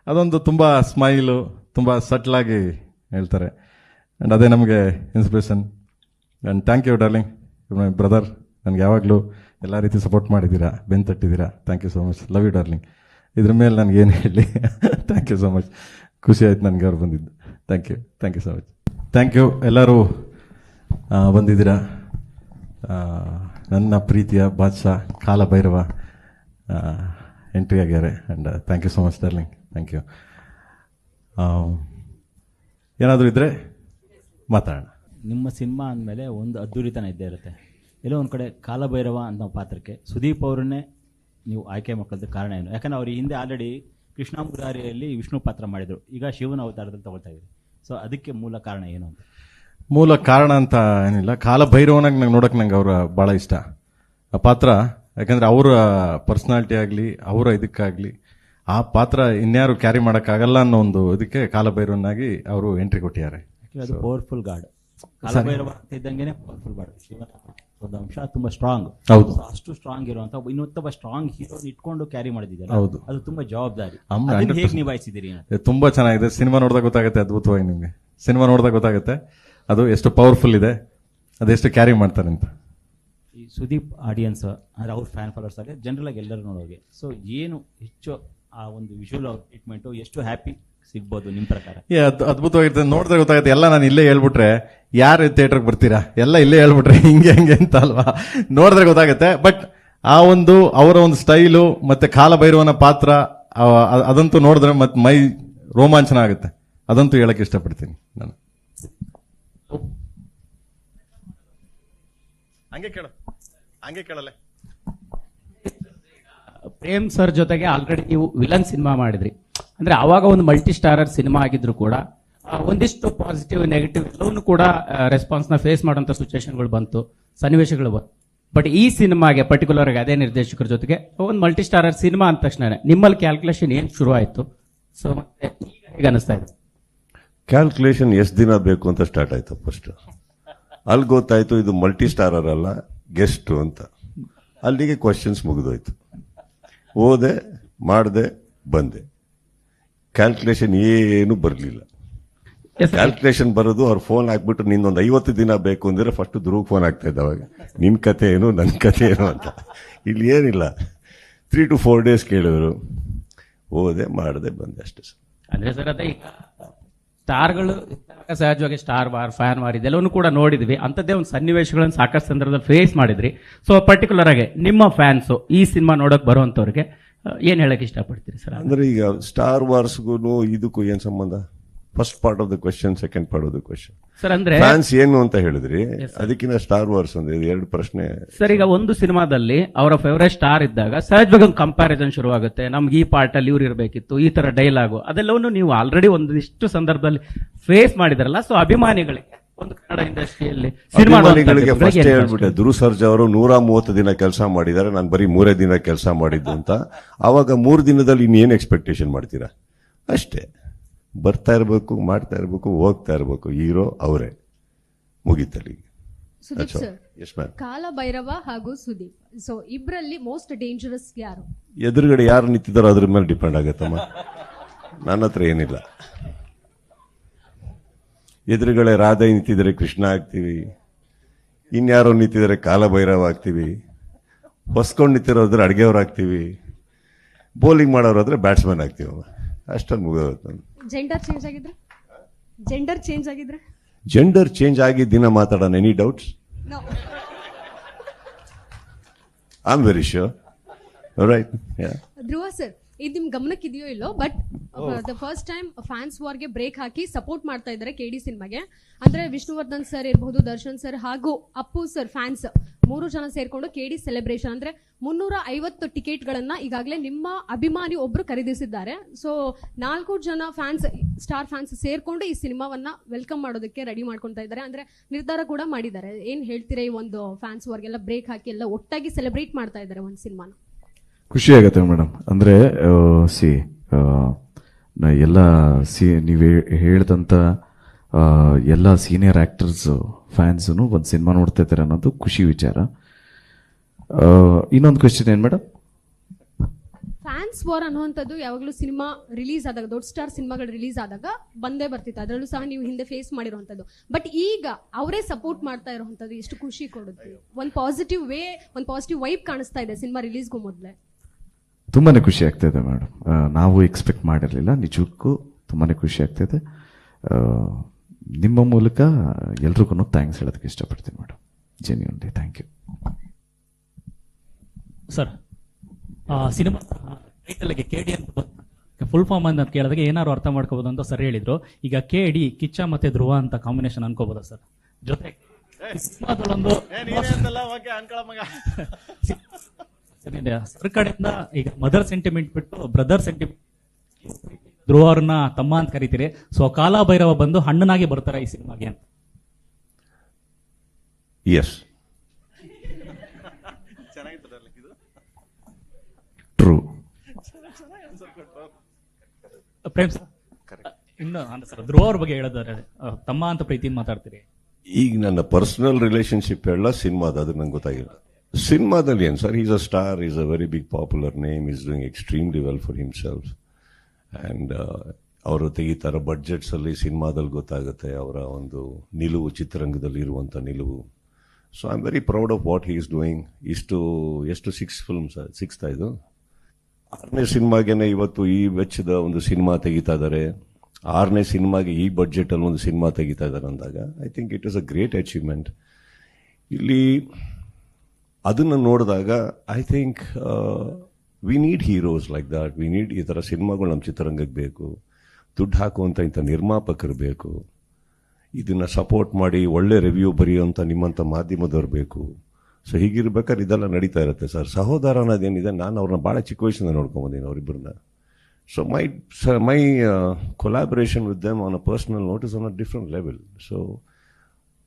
ಅದೊಂದು ತುಂಬ ಸ್ಮೈಲು, ತುಂಬ ಸಟ್ಲಾಗಿ ಹೇಳ್ತಾರೆ. ಆ್ಯಂಡ್ ಅದೇ ನಮಗೆ inspiration. And thank you darling, my brother. ನನಗೆ ಯಾವಾಗಲೂ ಎಲ್ಲ ರೀತಿ ಸಪೋರ್ಟ್ ಮಾಡಿದ್ದೀರಾ, ಬೆನ್ನು ತಟ್ಟಿದ್ದೀರಾ. Thank you so much, love you darling. ಇದ್ರ ಮೇಲೆ ನನಗೇನು ಹೇಳಿ. ಥ್ಯಾಂಕ್ ಯು ಸೋ ಮಚ್, ಖುಷಿ ಆಯ್ತು ನನಗೆ ಅವ್ರು ಬಂದಿದ್ದು. Thank you so much. Thank you ಎಲ್ಲರೂ ಬಂದಿದ್ದೀರಾ. ನನ್ನ ಪ್ರೀತಿಯ ಬಾದ್ಶಾ ಕಾಲಭೈರವ ಎಂಟ್ರಿ ಆಗ್ಯಾರೆ. And thank you so much darling, thank you. ಏನಾದರೂ ಇದ್ದರೆ ಮಾತಾಡೋಣ. ನಿಮ್ಮ ಸಿನಿಮಾ ಅಂದಮೇಲೆ ಒಂದು ಅದ್ಧೂರಿತನ ಇದ್ದೇ ಇರುತ್ತೆ. ಎಲ್ಲೋ ಒಂದು ಕಡೆ ಕಾಲಭೈರವ ಅನ್ನೋ ಪಾತ್ರಕ್ಕೆ ಸುದೀಪ್ ಅವರನ್ನೇ ನೀವು ಆಯ್ಕೆ ಮಾಡ್ಕೊಳ್ಳೋದು ಕಾರಣ ಏನು? ಯಾಕಂದರೆ ಅವ್ರು ಹಿಂದೆ ಆಲ್ರೆಡಿ ಕೃಷ್ಣ ಮುರಾರಿಯಲ್ಲಿ ವಿಷ್ಣು ಪಾತ್ರ ಮಾಡಿದರು, ಈಗ ಶಿವನ ಅವತಾರದಲ್ಲಿ ತಗೊಳ್ತಾ ಇದ್ರು. ಸೊ ಅದಕ್ಕೆ ಮೂಲ ಕಾರಣ ಏನು ಅಂತ? ಮೂಲ ಕಾರಣ ಅಂತ ಏನಿಲ್ಲ, ಕಾಲಭೈರವನಾಗಿ ನಂಗೆ ನೋಡೋಕೆ ನಂಗೆ ಅವ್ರ ಭಾಳ ಇಷ್ಟ ಆ ಪಾತ್ರ. ಯಾಕಂದರೆ ಅವರ ಪರ್ಸ್ನಾಲಿಟಿ ಆಗಲಿ, ಅವರ ಇದಕ್ಕಾಗಲಿ ಆ ಪಾತ್ರ ಇನ್ಯಾರು ಕ್ಯಾರಿ ಮಾಡೋಕ್ಕಾಗಲ್ಲ ಅನ್ನೋ ಒಂದು ಇದಕ್ಕೆ ಕಾಲಭೈರವನಾಗಿ ಅವರು ಎಂಟ್ರಿ ಕೊಟ್ಟಿದ್ದಾರೆ. ಅದು ಪವರ್ಫುಲ್ ಗಾಡ್. ಕಾಲಭೈರವ ಅಂತ ಇದ್ದಂಗೆ ಪವರ್ಫುಲ್ ಗಾಡ್. ಶಿವನ ಒಂದು ಅಂಶ ತುಂಬಾ ಸ್ಟ್ರಾಂಗ್. ಹೌದು, ಅಷ್ಟು ಸ್ಟ್ರಾಂಗ್ ಇರುವಂತ ಇನ್ನೊಬ್ಬ ಸ್ಟ್ರಾಂಗ್ ಹೀರೋ ಇಟ್ಕೊಂಡು ಕ್ಯಾರಿ ಮಾಡಿದ್ದೀರಾ. ಹೌದು, ಅದು ತುಂಬಾ ಜವಾಬ್ದಾರಿ. ಅದನ್ನ ಹೇಗೆ ನಿಭಾಯಿಸಿದಿರಿ? ತುಂಬಾ ಚೆನ್ನಾಗಿದೆ. ಸಿನಿಮಾ ನೋಡಿದಾಗ ಗೊತ್ತಾಗುತ್ತೆ, ಅದ್ಭುತವಾಗಿ ನಿಮಗೆ ಸಿನಿಮಾ ನೋಡಿದಾಗ ಗೊತ್ತಾಗುತ್ತೆ ಅದು ಎಷ್ಟು ಪವರ್ಫುಲ್ ಇದೆ, ಅದೆಷ್ಟು ಕ್ಯಾರಿ ಮಾಡ್ತಾರೆ ಅಂತ. ಈ ಸುದೀಪ್ ಆಡಿಯನ್ಸ್ ಅಂದ್ರೆ ಅವ್ರ ಫ್ಯಾನ್ ಫಾಲೋವರ್ಸ್ ಆಗಿ ಜನರಲ್ ಆಗಿ ಎಲ್ಲರೂ ನೋಡೋಗೆ, ಸೊ ಏನು ಹೆಚ್ಚು ಆ ಒಂದು ವಿಜುವಲ್ ಟ್ರೀಟ್ಮೆಂಟ್ ಎಷ್ಟು ಹ್ಯಾಪಿ ಸಿಗ್ಬೋದು ನಿಮ್ಮ ಪ್ರಕಾರ? ಅದ್ಭುತವಾಗಿರ್ತದೆ, ನೋಡಿದ್ರೆ ಗೊತ್ತಾಗುತ್ತೆ. ಎಲ್ಲ ನಾನು ಇಲ್ಲೇ ಹೇಳ್ಬಿಟ್ರೆ ಯಾರು ಥಿಯೇಟರ್ಗೆ ಬರ್ತೀರಾ, ಎಲ್ಲ ಇಲ್ಲೇ ಹೇಳ್ಬಿಟ್ರೆ ಹಿಂಗೆ ಹಂಗೆ ಅಂತ ಅಲ್ವಾ, ನೋಡಿದ್ರೆ ಗೊತ್ತಾಗುತ್ತೆ. ಬಟ್ ಆ ಒಂದು ಅವರ ಒಂದು ಸ್ಟೈಲು ಮತ್ತೆ ಕಾಲಭೈರವನ ಪಾತ್ರ ಅದಂತೂ ನೋಡಿದ್ರೆ ಮತ್ತೆ ಮೈ ರೋಮಾಂಚನ ಆಗುತ್ತೆ. ಅದಂತೂ ಹೇಳಕ್ ಇಷ್ಟಪಡ್ತೀನಿ ನಾನು. ಹಂಗೆ ಕೇಳಲ್ಲ. ಪ್ರೇಮ್ ಸರ್ ಜೊತೆಗೆ ಆಲ್ರೆಡಿ ನೀವು ವಿಲನ್ ಸಿನಿಮಾ ಮಾಡಿದ್ರಿ. ಅಂದ್ರೆ ಅವಾಗ ಒಂದು ಮಲ್ಟಿ ಸ್ಟಾರರ್ ಸಿನಿಮಾ ಆಗಿದ್ರು ಕೂಡ ಒಂದಿಷ್ಟು ಪಾಸಿಟಿವ್ ನೆಗೆಟಿವ್ ಎಲ್ಲವನ್ನೂ ಕೂಡ ರೆಸ್ಪಾನ್ಸ್ ನ ಫೇಸ್ ಮಾಡುವಂತ ಸಿಚುವೇಶನ್ಗಳು ಬಂತು, ಸನ್ನಿವೇಶಗಳು ಬಂತು. ಬಟ್ ಈ ಸಿನಿಮಾಗೆ ಪರ್ಟಿಕ್ಯುಲರ್ ಆಗಿ ಅದೇ ನಿರ್ದೇಶಕರ ಜೊತೆಗೆ ಒಂದು ಮಲ್ಟಿ ಸ್ಟಾರರ್ ಸಿನಿಮಾ ಅಂದ ತಕ್ಷಣ ನಿಮ್ಮಲ್ಲಿ ಕ್ಯಾಲ್ಕುಲೇಷನ್ ಏನ್ ಶುರು ಆಯ್ತು? ಸೊ ಮತ್ತೆ ಈಗ ಹೇಗೆ ಅನಿಸ್ತಾ ಇದೆ? ಕ್ಯಾಲ್ಕುಲೇಷನ್ ಎಷ್ಟು ದಿನ ಬೇಕು ಅಂತ ಸ್ಟಾರ್ಟ್ ಆಯ್ತು. ಫಸ್ಟ್ ಅಲ್ಲಿ ಗೊತ್ತಾಯ್ತು ಇದು ಮಲ್ಟಿ ಸ್ಟಾರರ್ ಅಲ್ಲ, ಗೆಸ್ಟ್ ಅಂತ. ಅಲ್ಲಿಗೆ ಕ್ವಶನ್ಸ್ ಮುಗಿದೋಯ್ತು. ಹೋದೆ, ಮಾಡಿದೆ, ಬಂದೆ. ಕ್ಯಾಲ್ಕುಲೇಷನ್ ಏನು ಬರಲಿಲ್ಲ. ಕ್ಯಾಲ್ಕುಲೇಷನ್ ಬರೋದು ಅವ್ರು ಫೋನ್ ಹಾಕ್ಬಿಟ್ಟು ನಿನ್ನೊಂದು 50 ದಿನ ಬೇಕು ಅಂದ್ರೆ ಫಸ್ಟ್ ಧ್ರುವ್ ಫೋನ್ ಆಗ್ತಾ ಇದ್ದ. ಅವಾಗ ನಿನ್ನ ಕತೆ ಏನು, ನನ್ನ ಕತೆ ಏನು ಅಂತ. ಇಲ್ಲಿ ಏನಿಲ್ಲ, 3 to 4 days ಕೇಳಿದ್ರು, ಹೋದೆ, ಮಾಡಿದೆ, ಬಂದೆ, ಅಷ್ಟೇ ಸರ್. ಅಂದ್ರೆ ಸರ್ ಅದೇ ಸ್ಟಾರ್ಗಳು ಸಹಜವಾಗಿ ಸ್ಟಾರ್ ವಾರ್, ಫ್ಯಾನ್ ವಾರ್ ಇದೆಲ್ಲವನ್ನೂ ಕೂಡ ನೋಡಿದ್ವಿ. ಅಂಥದ್ದೇ ಒಂದು ಸನ್ನಿವೇಶಗಳನ್ನು ಸಾಕಷ್ಟು ಸಂದರ್ಭದಲ್ಲಿ ಫೇಸ್ ಮಾಡಿದ್ರಿ. ಸೊ ಪರ್ಟಿಕ್ಯುಲರ್ ಆಗಿ ನಿಮ್ಮ ಫ್ಯಾನ್ಸು ಈ ಸಿನಿಮಾ ನೋಡಕ್ ಬರುವಂತವ್ರಿಗೆ ಏನ್ ಹೇಳಕ್ ಇಷ್ಟಪಡ್ತೀರಿ ಸರ್? ಅಂದ್ರೆ ಈಗ ಸ್ಟಾರ್ ವಾರ್ಸ್ಗೂ ಇದಕ್ಕೂ ಏನ್ ಸಂಬಂಧ? First part of the question, second part of the question. Sir ಅಂದ್ರೆ ಫ್ಯಾನ್ಸ್ ಏನು ಅಂತ ಹೇಳಿದ್ರಿ, ಅದಕ್ಕಿಂತ ಸ್ಟಾರ್ ವಾರ್ಸ್ ಅಂದ್ರೆ ಎರಡು ಪ್ರಶ್ನೆ. ಸರ್ ಈಗ ಒಂದು ಸಿನಿಮಾದಲ್ಲಿ ಅವರ ಫೇವರೇಟ್ ಸ್ಟಾರ್ ಇದ್ದಾಗ ಸಹಜವಾಗಿ ಒಂದು ಕಂಪ್ಯಾರಿಸನ್ ಶುರುವಾಗುತ್ತೆ. ನಮ್ಗೆ ಈ ಪಾರ್ಟ್ ಅಲ್ಲಿ ಇವ್ರು ಇರಬೇಕಿತ್ತು, ಈ ತರ ಡೈಲಾಗು, ಅದೆಲ್ಲವನ್ನು ನೀವು ಆಲ್ರೆಡಿ ಒಂದಿಷ್ಟು ಸಂದರ್ಭದಲ್ಲಿ ಫೇಸ್ ಮಾಡಿದ್ರಲ್ಲ. ಸೊ ಅಭಿಮಾನಿಗಳಿಗೆ ಒಂದು ಕನ್ನಡ ಇಂಡಸ್ಟ್ರಿಯಲ್ಲಿ ಅಭಿಮಾನಿಗಳಿಗೆ ಫಸ್ಟ್ ಹೇಳ್ಬಿಟ್ಟೆ, ಧ್ರುವ್ ಸರ್ಜಾ ಅವರು 130 ದಿನ ಕೆಲಸ ಮಾಡಿದ್ದಾರೆ, ನಾನು ಬರೀ 3 ದಿನ ಕೆಲಸ ಮಾಡಿದ್ದು ಅಂತ. ಅವಾಗ 3 ದಿನದಲ್ಲಿ ಇನ್ನೇನು ಎಕ್ಸ್ಪೆಕ್ಟೇಷನ್ ಮಾಡ್ತೀರಾ? ಅಷ್ಟೇ, ಬರ್ತಾ ಇರಬೇಕು, ಮಾಡ್ತಾ ಇರಬೇಕು, ಹೋಗ್ತಾ ಇರಬೇಕು. ಹೀರೋ ಅವರೇ, ಮುಗೀತಲ್ಲಿ. ಸುದೀಪ್ ಸರ್, ಕಾಲಭೈರವ ಹಾಗೂ ಸುದೀಪ್, ಸೊ ಇಬ್ಬರಲ್ಲಿ ಮೋಸ್ಟ್ ಡೇಂಜರಸ್ ಯಾರು? ಎದುರುಗಡೆ ಯಾರು ನಿಂತಿದ್ದಾರೋ ಅದ್ರ ಮೇಲೆ ಡಿಪೆಂಡ್ ಆಗತ್ತಮ್ಮ. ನನ್ನ ಹತ್ರ ಏನಿಲ್ಲ. ಎದುರುಗಡೆ ರಾಧಾ ನಿಂತಿದ್ರೆ ಕೃಷ್ಣ ಆಗ್ತೀವಿ, ಇನ್ಯಾರೋ ನಿಂತಿದ್ರೆ ಕಾಲಭೈರವ ಆಗ್ತೀವಿ, ಹೊಸ್ಕೊಂಡು ನಿಂತಿರೋದ್ರೆ ಅಡುಗೆಯವ್ರು ಆಗ್ತೀವಿ, ಬೌಲಿಂಗ್ ಮಾಡೋರಾದ್ರೆ ಬ್ಯಾಟ್ಸ್ಮನ್ ಆಗ್ತೀವಿ. ಅಷ್ಟೊಂದು ಮುಗಿದೋಗುತ್ತೆ. ಜೆಂಡರ್ ಚೇಂಜ್ ಆಗಿದ್ರೆ? ಜೆಂಡರ್ ಚೇಂಜ್ ಆಗಿದ್ರೆ? ಜೆಂಡರ್ ಚೇಂಜ್ ಆಗಿ ದಿನ ಮಾತಾಡೋಣ. Any doubts? I am very sure. Right. Dhruva sir, ಇದು ನಿಮ್ ಗಮನಕ್ಕಿದೆಯೋ ಇಲ್ಲೋ, but the first time fans ವಾರ್ಗೆ ಬ್ರೇಕ್ ಹಾಕಿ ಸಪೋರ್ಟ್ ಮಾಡ್ತಾ ಇದ್ದಾರೆ KD ಸಿನಿಮಾಗೆ. ಅಂದ್ರೆ ವಿಷ್ಣುವರ್ಧನ್ ಸರ್ ಇರಬಹುದು, ದರ್ಶನ್ ಸರ್ ಹಾಗೂ ಅಪ್ಪು ಸರ್ ಫ್ಯಾನ್ಸ್ 3 ಜನ ಸೇರ್ಕೊಂಡು KD ಸೆಲೆಬ್ರೇಷನ್ ಅಂದ್ರೆ 350 ಟಿಕೆಟ್ಗಳನ್ನ ಈಗಾಗಲೇ ನಿಮ್ಮ ಅಭಿಮಾನಿ ಒಬ್ರು ಖರೀದಿಸಿದ್ದಾರೆ. ಸೊ 4 ಜನ ಫ್ಯಾನ್ಸ್, ಸ್ಟಾರ್ ಫ್ಯಾನ್ಸ್ ಸೇರ್ಕೊಂಡು ಈ ಸಿನಿಮಾವನ್ನ ವೆಲ್ಕಮ್ ಮಾಡೋದಕ್ಕೆ ರೆಡಿ ಮಾಡ್ಕೊಂತಾ ಇದ್ದಾರೆ, ಅಂದ್ರೆ ನಿರ್ಧಾರ ಕೂಡ ಮಾಡಿದ್ದಾರೆ. ಏನ್ ಹೇಳ್ತೀರಾ ಈ ಒಂದು ಫ್ಯಾನ್ಸ್ ವಾರ್ಗೆಲ್ಲ ಬ್ರೇಕ್ ಹಾಕಿ ಎಲ್ಲ ಒಟ್ಟಾಗಿ ಸೆಲೆಬ್ರೇಟ್ ಮಾಡ್ತಾ ಇದ್ದಾರೆ ಒಂದು ಸಿನಿಮಾನ? ಖುಷಿ ಆಗುತ್ತೆ ಮೇಡಮ್. ಅಂದರೆ ಎಲ್ಲ ನೀವು ಹೇಳ್ದಂಥ ಎಲ್ಲ ಸೀನಿಯರ್ ಆ್ಯಕ್ಟರ್ಸ್ ಫ್ಯಾನ್ಸು ಒಂದು ಸಿನಿಮಾ ನೋಡ್ತಾ ಇದ್ದಾರೆ ಅನ್ನೋದು ಖುಷಿ ವಿಚಾರ. ಇನ್ನೊಂದು ಕ್ವೆಶ್ಚನ್ ಏನು ಮೇಡಮ್? ಫ್ಯಾನ್ಸ್ ವಾರ್ ಅನ್ನುವಂಥದ್ದು ಯಾವಾಗಲೂ ಸಿನಿಮಾ ರಿಲೀಸ್ ಆದಾಗ, ದೊಡ್ಡ ಸ್ಟಾರ್ ಸಿನಿಮಾಗಳು ರಿಲೀಸ್ ಆದಾಗ ಬಂದೇ ಬರ್ತಿತ್ತು, ಅದರಲ್ಲೂ ಸಹ ನೀವು ಹಿಂದೆ ಫೇಸ್ ಮಾಡಿರುವಂಥದ್ದು. ಬಟ್ ಈಗ ಅವರೇ ಸಪೋರ್ಟ್ ಮಾಡ್ತಾ ಇರುವಂಥದ್ದು ಎಷ್ಟು ಖುಷಿ ಕೊಡುತ್ತೆ. ಒಂದು ಪಾಸಿಟಿವ್ ವೈಬ್ ಕಾಣಿಸ್ತಾ ಇದೆ ಸಿನಿಮಾ ರಿಲೀಸ್ಗೂ ಮೊದಲೇ. ತುಂಬಾ ಖುಷಿ ಆಗ್ತಾಯಿದೆ ಮೇಡಮ್. ನಾವು ಎಕ್ಸ್ಪೆಕ್ಟ್ ಮಾಡಿರಲಿಲ್ಲ, ನಿಜಕ್ಕೂ ತುಂಬಾ ಖುಷಿ ಆಗ್ತಾಯಿದೆ. ನಿಮ್ಮ ಮೂಲಕ ಎಲ್ರಿಗೂ ಥ್ಯಾಂಕ್ಸ್ ಹೇಳೋದಕ್ಕೆ ಇಷ್ಟಪಡ್ತೀನಿ madam. Genuinely thank you sir. Cinema ಟೈಟಲ್ಗೆ KD ಅಂತ ಫುಲ್ ಫಾರ್ಮ್ ಅಂತ ಕೇಳಿದಾಗ ಏನಾದ್ರು ಅರ್ಥ ಮಾಡ್ಕೋಬಹುದು ಅಂತ ಸರ್ ಹೇಳಿದ್ರು. ಈಗ KD ಕಿಚ್ಚ ಮತ್ತೆ ಧ್ರುವ ಅಂತ ಕಾಂಬಿನೇಷನ್ ಅನ್ಕೋಬೋದಾ ಸರ್? ಜೊತೆ ಸಿನಿಮಾದಲ್ಲೊಂದು ಸರ್ ಕಡೆಯಿಂದ ಈಗ ಮದರ್ ಸೆಂಟಿಮೆಂಟ್ ಬಿಟ್ಟು ಬ್ರದರ್ ಸೆಂಟಿಮೆಂಟ್, ಧ್ರುವ ಅವ್ರನ್ನ ತಮ್ಮ ಅಂತ ಕರಿತೀರಿ. ಸೊ ಕಾಲಭೈರವ ಬಂದು ಹಣ್ಣನಾಗಿ ಬರ್ತಾರೆ ಈ ಸಿನಿಮಾಗೆ ಅಂತ. Yes, true. ಪ್ರೇಮ್ ಸರ್, ಇನ್ನು ಸರ್ ಧ್ರುವ ಅವ್ರ ಬಗ್ಗೆ ಹೇಳಿದ್ರೆ ತಮ್ಮ ಅಂತ ಪ್ರೀತಿ ಮಾತಾಡ್ತೀರಿ. ಈಗ ನನ್ನ ಪರ್ಸನಲ್ ರಿಲೇಶನ್ಶಿಪ್ ಎಲ್ಲ ಸಿನಿಮಾದ, ಅದು ನಂಗೆ ಗೊತ್ತಾಗಿಲ್ಲ. ಸಿನಿಮಾದಲ್ಲಿ ಏನು sir, is a star, is a very big popular name, is doing extremely well for himself. And ಅವರು ತೆಗಿತಾರ ಬಡ್ಜೆಟ್ಸಲ್ಲಿ ಸಿನಿಮಾದಲ್ಲಿ ಗೊತ್ತಾಗುತ್ತೆ ಅವರ ಒಂದು ನಿಲುವು, ಚಿತ್ರರಂಗದಲ್ಲಿ ಇರುವಂಥ ನಿಲುವು. So I am very proud of what he is doing. ಎಷ್ಟು 6 ಫಿಲ್ಮ್ಸ್, 6th ಇದು 6ನೇ ಸಿನಿಮಾಗೇನೆ ಇವತ್ತು ಈ ವೆಚ್ಚದ ಒಂದು ಸಿನಿಮಾ ತೆಗಿತಾ ಇದ್ದಾರೆ. 6ನೇ ಸಿನಿಮಾಗೆ ಈ ಬಡ್ಜೆಟಲ್ಲಿ ಒಂದು ಸಿನಿಮಾ ತೆಗಿತಾ ಇದ್ದಾರೆ ಅಂದಾಗ I think it is a great achievement. ಇಲ್ಲಿ ಅದನ್ನು ನೋಡಿದಾಗ I think we need heroes like that. We need ಈ ಥರ ಸಿನಿಮಾಗಳು ನಮ್ಮ ಚಿತ್ರರಂಗಕ್ಕೆ ಬೇಕು. ದುಡ್ಡು ಹಾಕುವಂಥ ಇಂಥ ನಿರ್ಮಾಪಕರು ಬೇಕು. ಇದನ್ನು ಸಪೋರ್ಟ್ ಮಾಡಿ ಒಳ್ಳೆ ರಿವ್ಯೂ ಬರೆಯುವಂಥ ನಿಮ್ಮಂಥ ಮಾಧ್ಯಮದವ್ರು ಬೇಕು. ಸೊ ಹೀಗಿರ್ಬೇಕಾದ್ರೆ ಇದೆಲ್ಲ ನಡೀತಾ ಇರುತ್ತೆ ಸರ್. ಸಹೋದರ ಅನ್ನೋದೇನಿದೆ, ನಾನು ಅವ್ರನ್ನ ಭಾಳ ಚಿಕ್ಕ ವಯಸ್ಸಿಂದ ನೋಡ್ಕೊಂಬಂದೀನಿ ಅವರಿಬ್ಬರನ್ನ. So my collaboration with them on a personal note is on a different level. So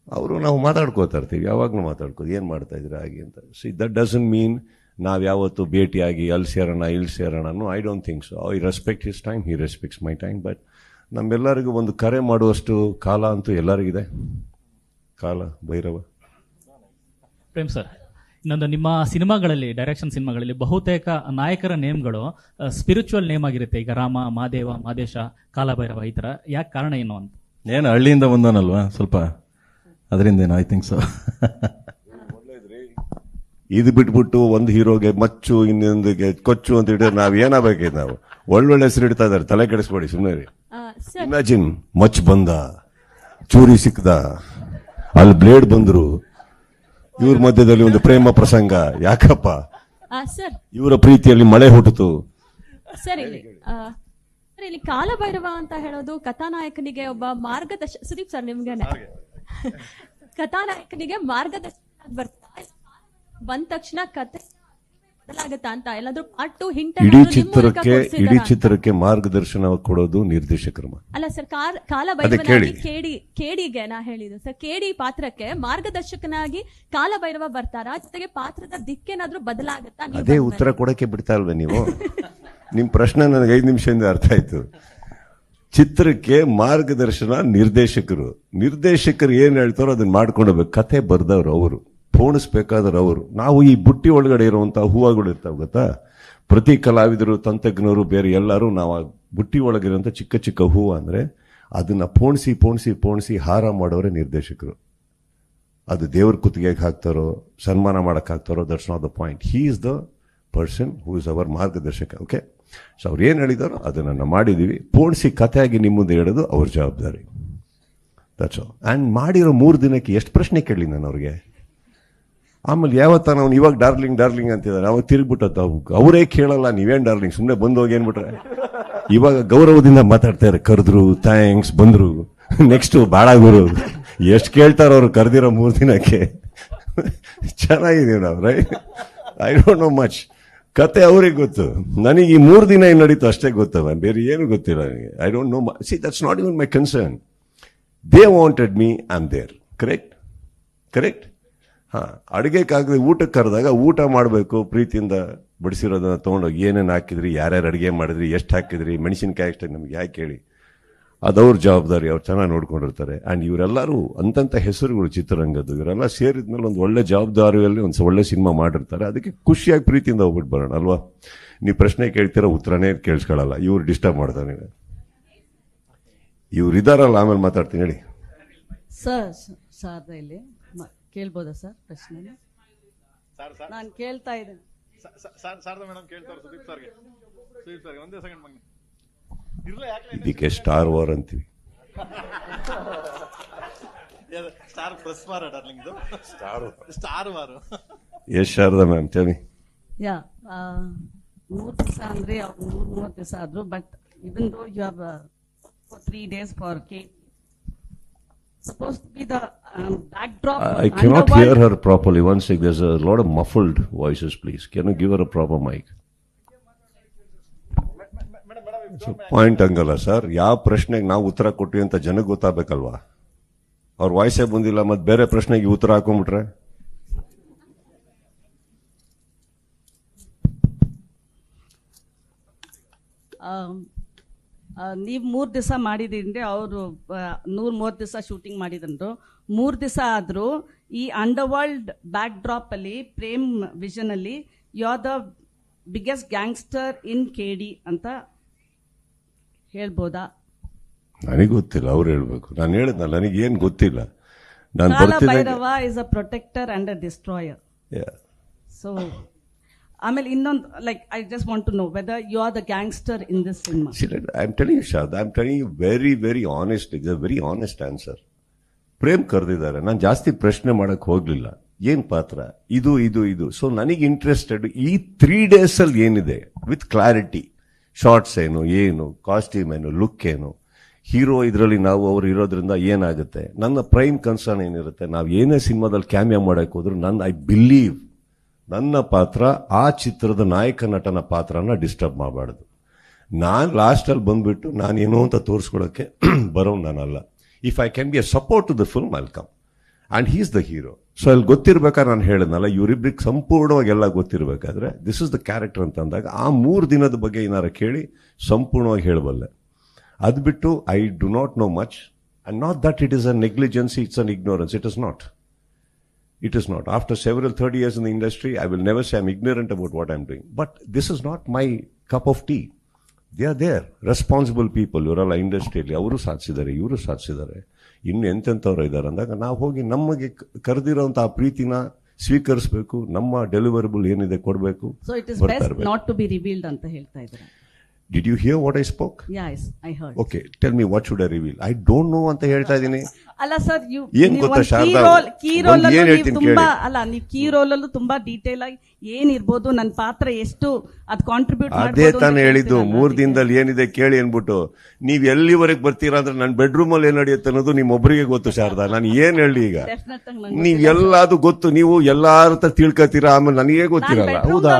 ಅವರು ನಾವು ಮಾತಾಡ್ಕೋತಾ ಇರ್ತೀವಿ, ಯಾವಾಗಲೂ ಮಾತಾಡ್ಕೋದು ಏನು ಮಾಡ್ತಾ ಇದ್ದೀರಾ ಹಾಗೆ ಅಂತ. ಸೊ ದಟ್ ಡಸಂಟ್ ಮೀನ್ ನಾವು ಯಾವತ್ತು ಭೇಟಿಯಾಗಿ ಅಲ್ಲಿ ಸೇರೋಣ ಇಲ್ಲಿ ಸೇರೋಣ. No, I don't think so. I respect his time, he respects my time. But ನಮ್ಮೆಲ್ಲರಿಗೂ ಒಂದು ಕರೆ ಮಾಡುವಷ್ಟು ಕಾಲ ಅಂತೂ ಎಲ್ಲರಿಗಿದೆ. ಕಾಲ ಭೈರವ. ಪ್ರೇಮ್ ಸರ್, ಇನ್ನೊಂದು ನಿಮ್ಮ ಸಿನಿಮಾಗಳಲ್ಲಿ, ಡೈರೆಕ್ಷನ್ ಸಿನಿಮಾಗಳಲ್ಲಿ ಬಹುತೇಕ ನಾಯಕರ ನೇಮ್ಗಳು ಸ್ಪಿರಿಚುವಲ್ ನೇಮ್ ಆಗಿರುತ್ತೆ. ಈಗ ರಾಮ, ಮಾದೇವ, ಮಾದೇಶ, ಕಾಲಭೈರವ, ಈ ಥರ. ಯಾಕೆ ಕಾರಣ ಏನು ಅಂತ? ಏನು ಹಳ್ಳಿಯಿಂದ ಬಂದನಲ್ವಾ ಸ್ವಲ್ಪ, ಅದರಿಂದೇನು ಐ ಥಿಂಕ್ ಸೊ. ಇದು ಬಿಟ್ಬಿಟ್ಟು ಒಂದು ಹೀರೋಗೆ ಮಚ್ಚು, ಇನ್ನೊಂದಿಗೆ ಕೊಚ್ಚು ಅಂತ ಇಟ್ಟರೆ ನಾವು ಏನಾಗಬೇಕಿದೆ? ನಾವು ಒಳ್ಳೊಳ್ಳೆ ಹೆಸರು ಇಡ್ತಾ ಇದ್ದಾರೆ, ತಲೆ ಕೆಡಿಸ್ಬೇಡಿ ಸುಮ್ಮನೆ ರೀ. ಇಮ್ಯಾಜಿನ್, ಮಚ್ ಬಂದ, ಚೂರಿ ಸಿಕ್ಕದ, ಅಲ್ಲಿ ಬ್ಲೇಡ್ ಬಂದ್ರು, ಇವ್ರ ಮಧ್ಯದಲ್ಲಿ ಒಂದು ಪ್ರೇಮ ಪ್ರಸಂಗ. ಯಾಕಪ್ಪ? ಇವರ ಪ್ರೀತಿಯಲ್ಲಿ ಮಳೆ ಹುಟ್ಟಿತು. ಸರ್ ಇಲ್ಲಿ ಕಾಲಭೈರವ ಅಂತ ಹೇಳೋದು ಕಥಾನಾಯಕನಿಗೆ ಒಬ್ಬ ಸುದೀಪ್ ಸರ್ ನಿಮ್ಗೆ ಕಥಾನಾಯಕನಿಗೆ ಮಾರ್ಗದರ್ಶನ ಬರ್ತಾ ಬಂದ ತಕ್ಷಣ ಕಥೆ ಬದಲಾಗುತ್ತಾ ಅಂತ ಎಲ್ಲಾದ್ರೂ ಪಾರ್ಟ್ 2 ಹಿಂಟ್ ಇಡೀ ಚಿತ್ರಕ್ಕೆ ಮಾರ್ಗದರ್ಶನ ಕೊಡೋದು ನಿರ್ದೇಶಕರು. ಅಲ್ಲ ಸರ್, ಕಾಲಭೈರವನಾಗಿ ಕೇಡಿಗೆ ನಾ ಹೇಳಿದ್ದು ಸರ್, ಕೇಡಿ ಪಾತ್ರಕ್ಕೆ ಮಾರ್ಗದರ್ಶಕನಾಗಿ ಕಾಲಭೈರವ ಬರ್ತಾರ, ಜೊತೆಗೆ ಪಾತ್ರದ ದಿಕ್ಕೇನಾದ್ರೂ ಬದಲಾಗುತ್ತಾ? ಅದೇ ಉತ್ತರ ಕೊಡಕ್ಕೆ ಬಿಡ್ತಾ ಇಲ್ವೇ ನೀವು? ನಿಮ್ ಪ್ರಶ್ನೆ ನನಗೆ 5 ನಿಮಿಷದಿಂದ ಅರ್ಥ ಆಯ್ತು. ಚಿತ್ರಕ್ಕೆ ಮಾರ್ಗದರ್ಶನ ನಿರ್ದೇಶಕರು ಏನ್ ಹೇಳ್ತಾರೋ ಅದನ್ನ ಮಾಡ್ಕೊಂಡೋಗ್ಬೇಕು. ಕಥೆ ಬರ್ದವ್ರು ಅವರು, ಪೋಣಿಸ್ಬೇಕಾದ್ರೆ ಅವರು. ನಾವು ಈ ಬುಟ್ಟಿ ಒಳಗಡೆ ಇರುವಂತ ಹೂವುಗಳು ಇರ್ತಾವ ಗೊತ್ತಾ, ಪ್ರತಿ ಕಲಾವಿದರು, ತಂತ್ರಜ್ಞರು, ಬೇರೆ ಎಲ್ಲರೂ ನಾವು ಆ ಬುಟ್ಟಿ ಒಳಗಿರುವಂತ ಚಿಕ್ಕ ಚಿಕ್ಕ ಹೂವು ಅಂದ್ರೆ ಅದನ್ನ ಪೋಣಿಸಿ ಹಾರ ಮಾಡೋರೆ ನಿರ್ದೇಶಕರು. ಅದು ದೇವ್ರ ಕುತ್ತಿಗೆಗೆ ಹಾಕ್ತಾರೋ, ಸನ್ಮಾನ ಮಾಡಕ್ ಹಾಕ್ತಾರೋ, that's not the point. He is the person who is our ಮಾರ್ಗದರ್ಶಕ. ಓಕೆ, ಸೊ ಅವ್ರು ಏನು ಹೇಳಿದಾರೋ ಅದನ್ನು ಮಾಡಿದೀವಿ. ಪೋಣಿಸಿ ಕಥೆಯಾಗಿ ನಿಮ್ಮ ಮುಂದೆ ಹೇಳೋದು ಅವ್ರ ಜವಾಬ್ದಾರಿ. That's all. ಆ್ಯಂಡ್ ಮಾಡಿರೋ 3 ದಿನಕ್ಕೆ ಎಷ್ಟು ಪ್ರಶ್ನೆ ಕೇಳಲಿ ನಾನು ಅವ್ರಿಗೆ. ಆಮೇಲೆ ಯಾವತ್ತ ನಾವು ಇವಾಗ ಡಾರ್ಲಿಂಗ್ ಅಂತಿದ್ದಾರೆ, ಅವಾಗ ತಿರುಗ್ಬಿಟ್ಟತ್ತ ಅವರೇ ಕೇಳಲ್ಲ, ನೀವೇನು ಡಾರ್ಲಿಂಗ್ ಸುಮ್ಮನೆ ಬಂದು ಹೋಗಿ ಏನ್ಬಿಟ್ರೆ ಇವಾಗ ಗೌರವದಿಂದ ಮಾತಾಡ್ತಾರೆ, ಕರೆದ್ರು, ಥ್ಯಾಂಕ್ಸ್, ಬಂದ್ರು, ನೆಕ್ಸ್ಟ್ ಬಾಳ ಗುರು, ಎಷ್ಟು ಕೇಳ್ತಾರ ಅವ್ರು ಕರೆದಿರೋ 3 ದಿನಕ್ಕೆ. ಚೆನ್ನಾಗಿದೀವಿ ನಾವು, right? I don't know much. ಕತೆ ಅವ್ರಿಗೆ ಗೊತ್ತು, ನನಗೆ ಈ 3 ದಿನ ಏನು ನಡೀತು ಅಷ್ಟೇ ಗೊತ್ತವ, ಬೇರೆ ಏನು ಗೊತ್ತಿಲ್ಲ ನನಗೆ. I don't know. See, that's not even my concern. They wanted me, I am there. Correct. ಅಡುಗೆಕ್ಕಾಗದೆ ಊಟಕ್ಕೆ ಕರೆದಾಗ ಊಟ ಮಾಡಬೇಕು, ಪ್ರೀತಿಯಿಂದ ಬಡಿಸಿರೋದನ್ನ ತೊಗೊಂಡೋಗಿ ಏನೇನು ಹಾಕಿದ್ರಿ, ಯಾರ್ಯಾರು ಅಡುಗೆ ಮಾಡಿದ್ರಿ, ಎಷ್ಟು ಹಾಕಿದ್ರಿ, ಮೆಣಸಿನ್ಕಾಯಿ ಅಷ್ಟೇ ನಮ್ಗೆ ಯಾಕೆ ಹೇಳಿ, ಅದವ್ರ ಜವಾಬ್ದಾರಿ, ಅವ್ರು ಚೆನ್ನಾಗಿ ನೋಡ್ಕೊಂಡಿರ್ತಾರೆ. ಆ್ಯಂಡ್ ಇವರೆಲ್ಲರೂ ಅಂತಂಥ ಹೆಸರುಗಳು ಚಿತ್ರರಂಗದ್ದು, ಇವರೆಲ್ಲ ಸೇರಿದ್ಮೇಲೆ ಒಂದು ಒಳ್ಳೆ ಜವಾಬ್ದಾರಿಯಲ್ಲಿ ಒಂದು ಒಳ್ಳೆ ಸಿನಿಮಾ ಮಾಡಿರ್ತಾರೆ. ಅದಕ್ಕೆ ಖುಷಿಯಾಗಿ ಪ್ರೀತಿಯಿಂದ ಹೋಗ್ಬಿಟ್ಟು ಬರೋಣ ಅಲ್ವಾ? ನೀವು ಪ್ರಶ್ನೆ ಕೇಳ್ತೀರ, ಉತ್ತರನೇ ಕೇಳಿಸ್ಕೊಳ್ಳಲ್ಲ, ಇವ್ರು ಡಿಸ್ಟರ್ಬ್ ಮಾಡ್ತಾರೆ. ಇವ್ರು ಇದಾರಲ್ಲ, ಆಮೇಲೆ ಮಾತಾಡ್ತೀನಿ ಹೇಳಿ. ಸರ್ ಇಲ್ಲಿ ಕೇಳ್ಬೋದಾ ಸರ್ ಪ್ರಶ್ನೆ? ನಾನು ಕೇಳ್ತಾ ಇದ್ದೇನೆ. ಇದಕ್ಕೆ ಸ್ಟಾರ್ ವಾರ್ ಅಂತೀವಿ. Yes Sharada ma'am, tell ya 3 ದಿವಸ ಅಂದ್ರೆ 3 ದಿವಸ ಆದ್ರು, but even though you have 3 days for K. Supposed to be the backdrop. I cannot hear her properly. One sec, there's a lot of muffled voices, please. Can you give her a proper mic? Point ಹಂಗಲ್ಲ sir, ಯಾವ ಪ್ರಶ್ನೆಗೆ ನಾವು ಉತ್ತರ ಕೊಟ್ವಿ ಅಂತ ಜನಕ್ಕೆ ಗೊತ್ತಾಗಬೇಕಲ್ವಾ? ಅವ್ರ ವಾಯ್ಸೇ ಬಂದಿಲ್ಲ, ಮತ್ತೆ ಬೇರೆ ಪ್ರಶ್ನೆಗೆ ಉತ್ತರ ಹಾಕೊಂಡ್ಬಿಟ್ರೆ ನೀವು 3 ದಿವಸ ಮಾಡಿದ್ರೆ ಅವರು 130 ದಿವಸ ಶೂಟಿಂಗ್ ಮಾಡಿದ್ರು. 3 ದಿವಸ ಆದ್ರೂ ಈ ಅಂಡರ್ ವರ್ಲ್ಡ್ ಬ್ಯಾಕ್ ಡ್ರಾಪ್ ಅಲ್ಲಿ ಪ್ರೇಮ್ ವಿಷನ್ ಅಲ್ಲಿ you are the biggest gangster in KD ಅಂತ ಹೇಳ್ಬೋದಾ? ನನಗೆ ಗೊತ್ತಿಲ್ಲ, ಅವ್ರು ಹೇಳ್ಬೇಕು. ನಾನು ಹೇಳಿದ್ನಲ್ಲ, ನನಗೇನು ಗೊತ್ತಿಲ್ಲ. ನಾನು Bhairava is a protector and a destroyer. So ಆಮೇಲೆ ಇನ್ನೊಂದು, like I just want to know whether you are the gangster in this cinema. I am telling you Sharada, I am telling you very honest. It's a very honest answer. Prem ಕರೆದಿದ್ದಾರೆ, ನಾನು ಜಾಸ್ತಿ ಪ್ರಶ್ನೆ ಮಾಡಕ್ ಹೋಗ್ಲಿಲ್ಲ. ಏನ್ ಪಾತ್ರ ಇದು. ಸೊ ನನಗೆ ಇಂಟ್ರೆಸ್ಟೆಡ್ ಈ 3 days ಅಲ್ಲಿ ಏನಿದೆ ವಿತ್ ಕ್ಲಾರಿಟಿ. ಶಾರ್ಟ್ಸ್ ಏನು, ಕಾಸ್ಟ್ಯೂಮ್ ಏನು, ಲುಕ್ ಏನು, ಹೀರೋ ಇದರಲ್ಲಿ ನಾವು ಅವ್ರು ಇರೋದ್ರಿಂದ ಏನಾಗುತ್ತೆ. ನನ್ನ ಪ್ರೈಮ್ ಕನ್ಸರ್ನ್ ಏನಿರುತ್ತೆ, ನಾವು ಏನೇ ಸಿನಿಮಾದಲ್ಲಿ ಕ್ಯಾಮಿಯಾ ಮಾಡಕ್ ಹೋದ್ರು ಐ ಬಿಲೀವ್ ನನ್ನ ಪಾತ್ರ ಆ ಚಿತ್ರದ ನಾಯಕ ನಟನ ಪಾತ್ರನ ಡಿಸ್ಟರ್ಬ್ ಮಾಡಬಾರ್ದು. ನಾನು ಲಾಸ್ಟಲ್ಲಿ ಬಂದ್ಬಿಟ್ಟು ನಾನೇನೋ ಅಂತ ತೋರಿಸ್ಕೊಳಕ್ಕೆ ಬರೋ ನಾನಲ್ಲ. If I can be a support to the film, I will come. And he is the hero. So ಅಲ್ಲಿ ಗೊತ್ತಿರ್ಬೇಕಾದ್ರೆ ನಾನು ಹೇಳಿದ್ನಲ್ಲ, ಇವರಿಬ್ರಿಗೆ ಸಂಪೂರ್ಣವಾಗಿ ಎಲ್ಲ ಗೊತ್ತಿರಬೇಕಾದ್ರೆ ದಿಸ್ ಇಸ್ ದ ಕ್ಯಾರೆಕ್ಟರ್ ಅಂತ ಅಂದಾಗ ಆ 3 ದಿನದ ಬಗ್ಗೆ ಏನಾರ ಕೇಳಿ ಸಂಪೂರ್ಣವಾಗಿ ಹೇಳಬಲ್ಲೆ. ಅದು ಬಿಟ್ಟು I do not know much. And not that it is a negligency, it's an ignorance. It is not. After several 30 years in the industry, I will never say I'm ignorant about what I'm doing. But this is not my cup of tea. They are there. Responsible people. ಇವರೆಲ್ಲ ಇಂಡಸ್ಟ್ರಿಯಲ್ಲಿ ಅವರು ಸಾಧಿಸಿದ್ದಾರೆ, ಇವರು ಸಾಧಿಸಿದ್ದಾರೆ, ಇನ್ನು ಎಂತೆಂಥವ್ರು ಇದ್ದಾರೆ ಅಂದಾಗ ನಾವು ಹೋಗಿ ನಮಗೆ ಕರೆದಿರೋಂಥ ಆ ಪ್ರೀತಿನ ಸ್ವೀಕರಿಸಬೇಕು. ನಮ್ಮ ಡೆಲಿವರಬಲ್ ಏನಿದೆ ಕೊಡಬೇಕು. So it is best not to be revealed ಅಂತ ಹೇಳ್ತಾ ಇದ್ದಾರೆ. Did you hear what I spoke? Yes, I heard. Okay, tell me what should I reveal? I don't know ಅಂತ ಹೇಳ್ತಾ ಇದ್ದೀನಿ. ಅಲ್ಲ ಸರ್, ಏನ್ ಗೊತ್ತಾ ಶಾರದಾ, ಕೀ ರೋಲ್ ಅಲ್ಲೂ ತುಂಬಾ ಡೀಟೇಲ್ ಆಗಿ ಏನಿರ್ಬೋದು, ನನ್ನ ಪಾತ್ರ ಎಷ್ಟು ಅದು ಕಾಂಟ್ರಿಬ್ಯೂಟ್ ಅದೇ ತಾನೇ ಹೇಳಿದ್ದು. 3 ದಿನದಲ್ಲಿ ಏನಿದೆ ಕೇಳಿ ಅನ್ಬಿಟ್ಟು ನೀವ್ ಎಲ್ಲಿವರೆಗೆ ಬರ್ತೀರಾ ಅಂದ್ರೆ ನನ್ನ ಬೆಡ್ರೂಮ್ ಅಲ್ಲಿ ಏನ್ ನಡೆಯುತ್ತೆ ಅನ್ನೋದು ನಿಮ್ಮೊಬ್ಬರಿಗೆ ಗೊತ್ತು ಶಾರದಾ. ನಾನು ಏನ್ ಹೇಳಿ ಈಗ, ನೀವ್ ಎಲ್ಲಾದು ಗೊತ್ತು, ನೀವು ಎಲ್ಲಾರ ಹತ್ರ ತಿಳ್ಕೊತೀರಾ, ಆಮೇಲೆ ನನಗೆ ಗೊತ್ತಿರಲ್ಲ. ಹೌದಾ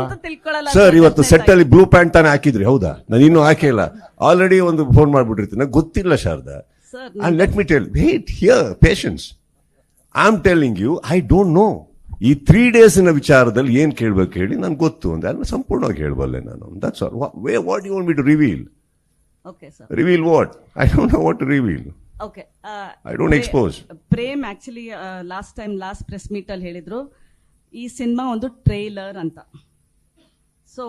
ಸರ್? ಇವತ್ತು ಸೆಟ್ ಅಲ್ಲಿ ಬ್ಲೂ ಪ್ಯಾಂಟ್ ತಾನೇ ಹಾಕಿದ್ರಿ, ಹೌದಾ? ನಾನು ಇನ್ನೂ ಹಾಕಿಲ್ಲ, ಆಲ್ರೆಡಿ ಒಂದು ಫೋನ್ ಮಾಡ್ಬಿಟ್ಟಿರ್ತೀನಿ. ನಂಗೆ ಗೊತ್ತಿಲ್ಲ Sharada. And let me tell, wait here, patience. I'm telling you, I don't know. ಈ 3 days ವಿಚಾರದಲ್ಲಿ ಏನ್ ಕೇಳ್ಬೇಕು ಹೇಳಿ, ನನ್ಗೆ ಗೊತ್ತು ಅಂದ್ರೆ ಅದನ್ನ ಸಂಪೂರ್ಣವಾಗಿ ಹೇಳ್ಬಲ್ಲೆ ನಾನು. That's all. What do you want me to reveal? Okay, sir. Reveal what? I don't know what to reveal. Okay. I don't expose. Prem actually last press meet ಅಲ್ಲಿ ಹೇಳಿದ್ರು ಈ ಸಿನಿಮಾ ಒಂದು ಟ್ರೈಲರ್ ಅಂತ. So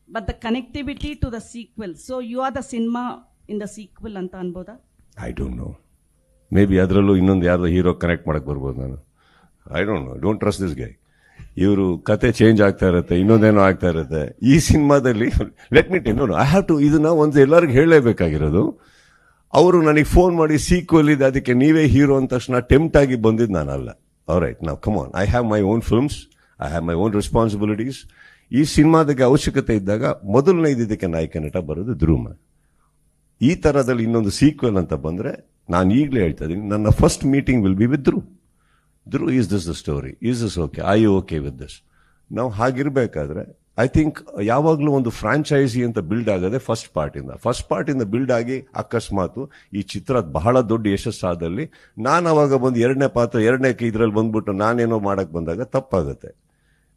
but the connectivity to the sequel, so you are the cinema in the sequel ಅಂತ ಅನ್ಬೋದಾ? I don't know. Maybe ಬಿ ಅದರಲ್ಲೂ ಇನ್ನೊಂದು ಯಾರ್ದೋ ಹೀರೋ ಕನೆಕ್ಟ್ ಮಾಡಕ್ ಬರ್ಬೋದು ನಾನು. I don't know. Don't trust this guy. ಇವರು ಕತೆ ಚೇಂಜ್ ಆಗ್ತಾ ಇರುತ್ತೆ, ಇನ್ನೊಂದೇನೋ ಆಗ್ತಾ ಇರುತ್ತೆ. ಈ ಸಿನಿಮಾದಲ್ಲಿ let me tell, I have to, ಇದನ್ನ ಒಂದು ಎಲ್ಲರಿಗೂ ಹೇಳಲೇಬೇಕಾಗಿರೋದು. ಅವರು ನನಗೆ ಫೋನ್ ಮಾಡಿ ಸೀಕ್ವೆಲ್ ಇದೆ ಅದಕ್ಕೆ ನೀವೇ ಹೀರೋ ಅಂದ ತಕ್ಷಣ ಟೆಂಪ್ಟ್ ಆಗಿ ಬಂದಿದ್ದು ನಾನಲ್ಲ. ಆಲ್ರೈಟ್, ನಾವು come on, I have my own films, I have my own responsibilities. ಈ ಸಿನಿಮಾದಕ್ಕೆ ಅವಶ್ಯಕತೆ ಇದ್ದಾಗ ಮೊದಲನೇ ಇದಕ್ಕೆ ನಾಯಕ ನಟ ಬರೋದು ಧ್ರುವ. ಈ ಥರದಲ್ಲಿ ಇನ್ನೊಂದು ಸೀಕ್ವೆಲ್ ಅಂತ ಬಂದರೆ ನಾನು ಈಗಲೇ ಹೇಳ್ತಾ ಇದ್ದೀನಿ, ನನ್ನ first meeting will be with Dhruva is this the story, is this okay, I you okay with this. ನಾವು ಹಾಗಿರ್ಬೇಕಾದ್ರೆ ಐ ಥಿಂಕ್ ಯಾವಾಗಲೂ ಒಂದು ಫ್ರಾಂಚೈಸಿ ಅಂತ ಬಿಲ್ಡ್ ಆಗದೆ ಫಸ್ಟ್ ಪಾರ್ಟಿಂದ ಬಿಲ್ಡ್ ಆಗಿ ಅಕಸ್ಮಾತ್ ಈ ಚಿತ್ರ ಬಹಳ ದೊಡ್ಡ ಯಶಸ್ಸಾದಲ್ಲಿ ನಾನು ಅವಾಗ ಬಂದು ಎರಡನೇ ಇದರಲ್ಲಿ ಬಂದ್ಬಿಟ್ಟು ನಾನೇನೋ ಮಾಡಕ್ಕೆ ಬಂದಾಗ ತಪ್ಪಾಗುತ್ತೆ.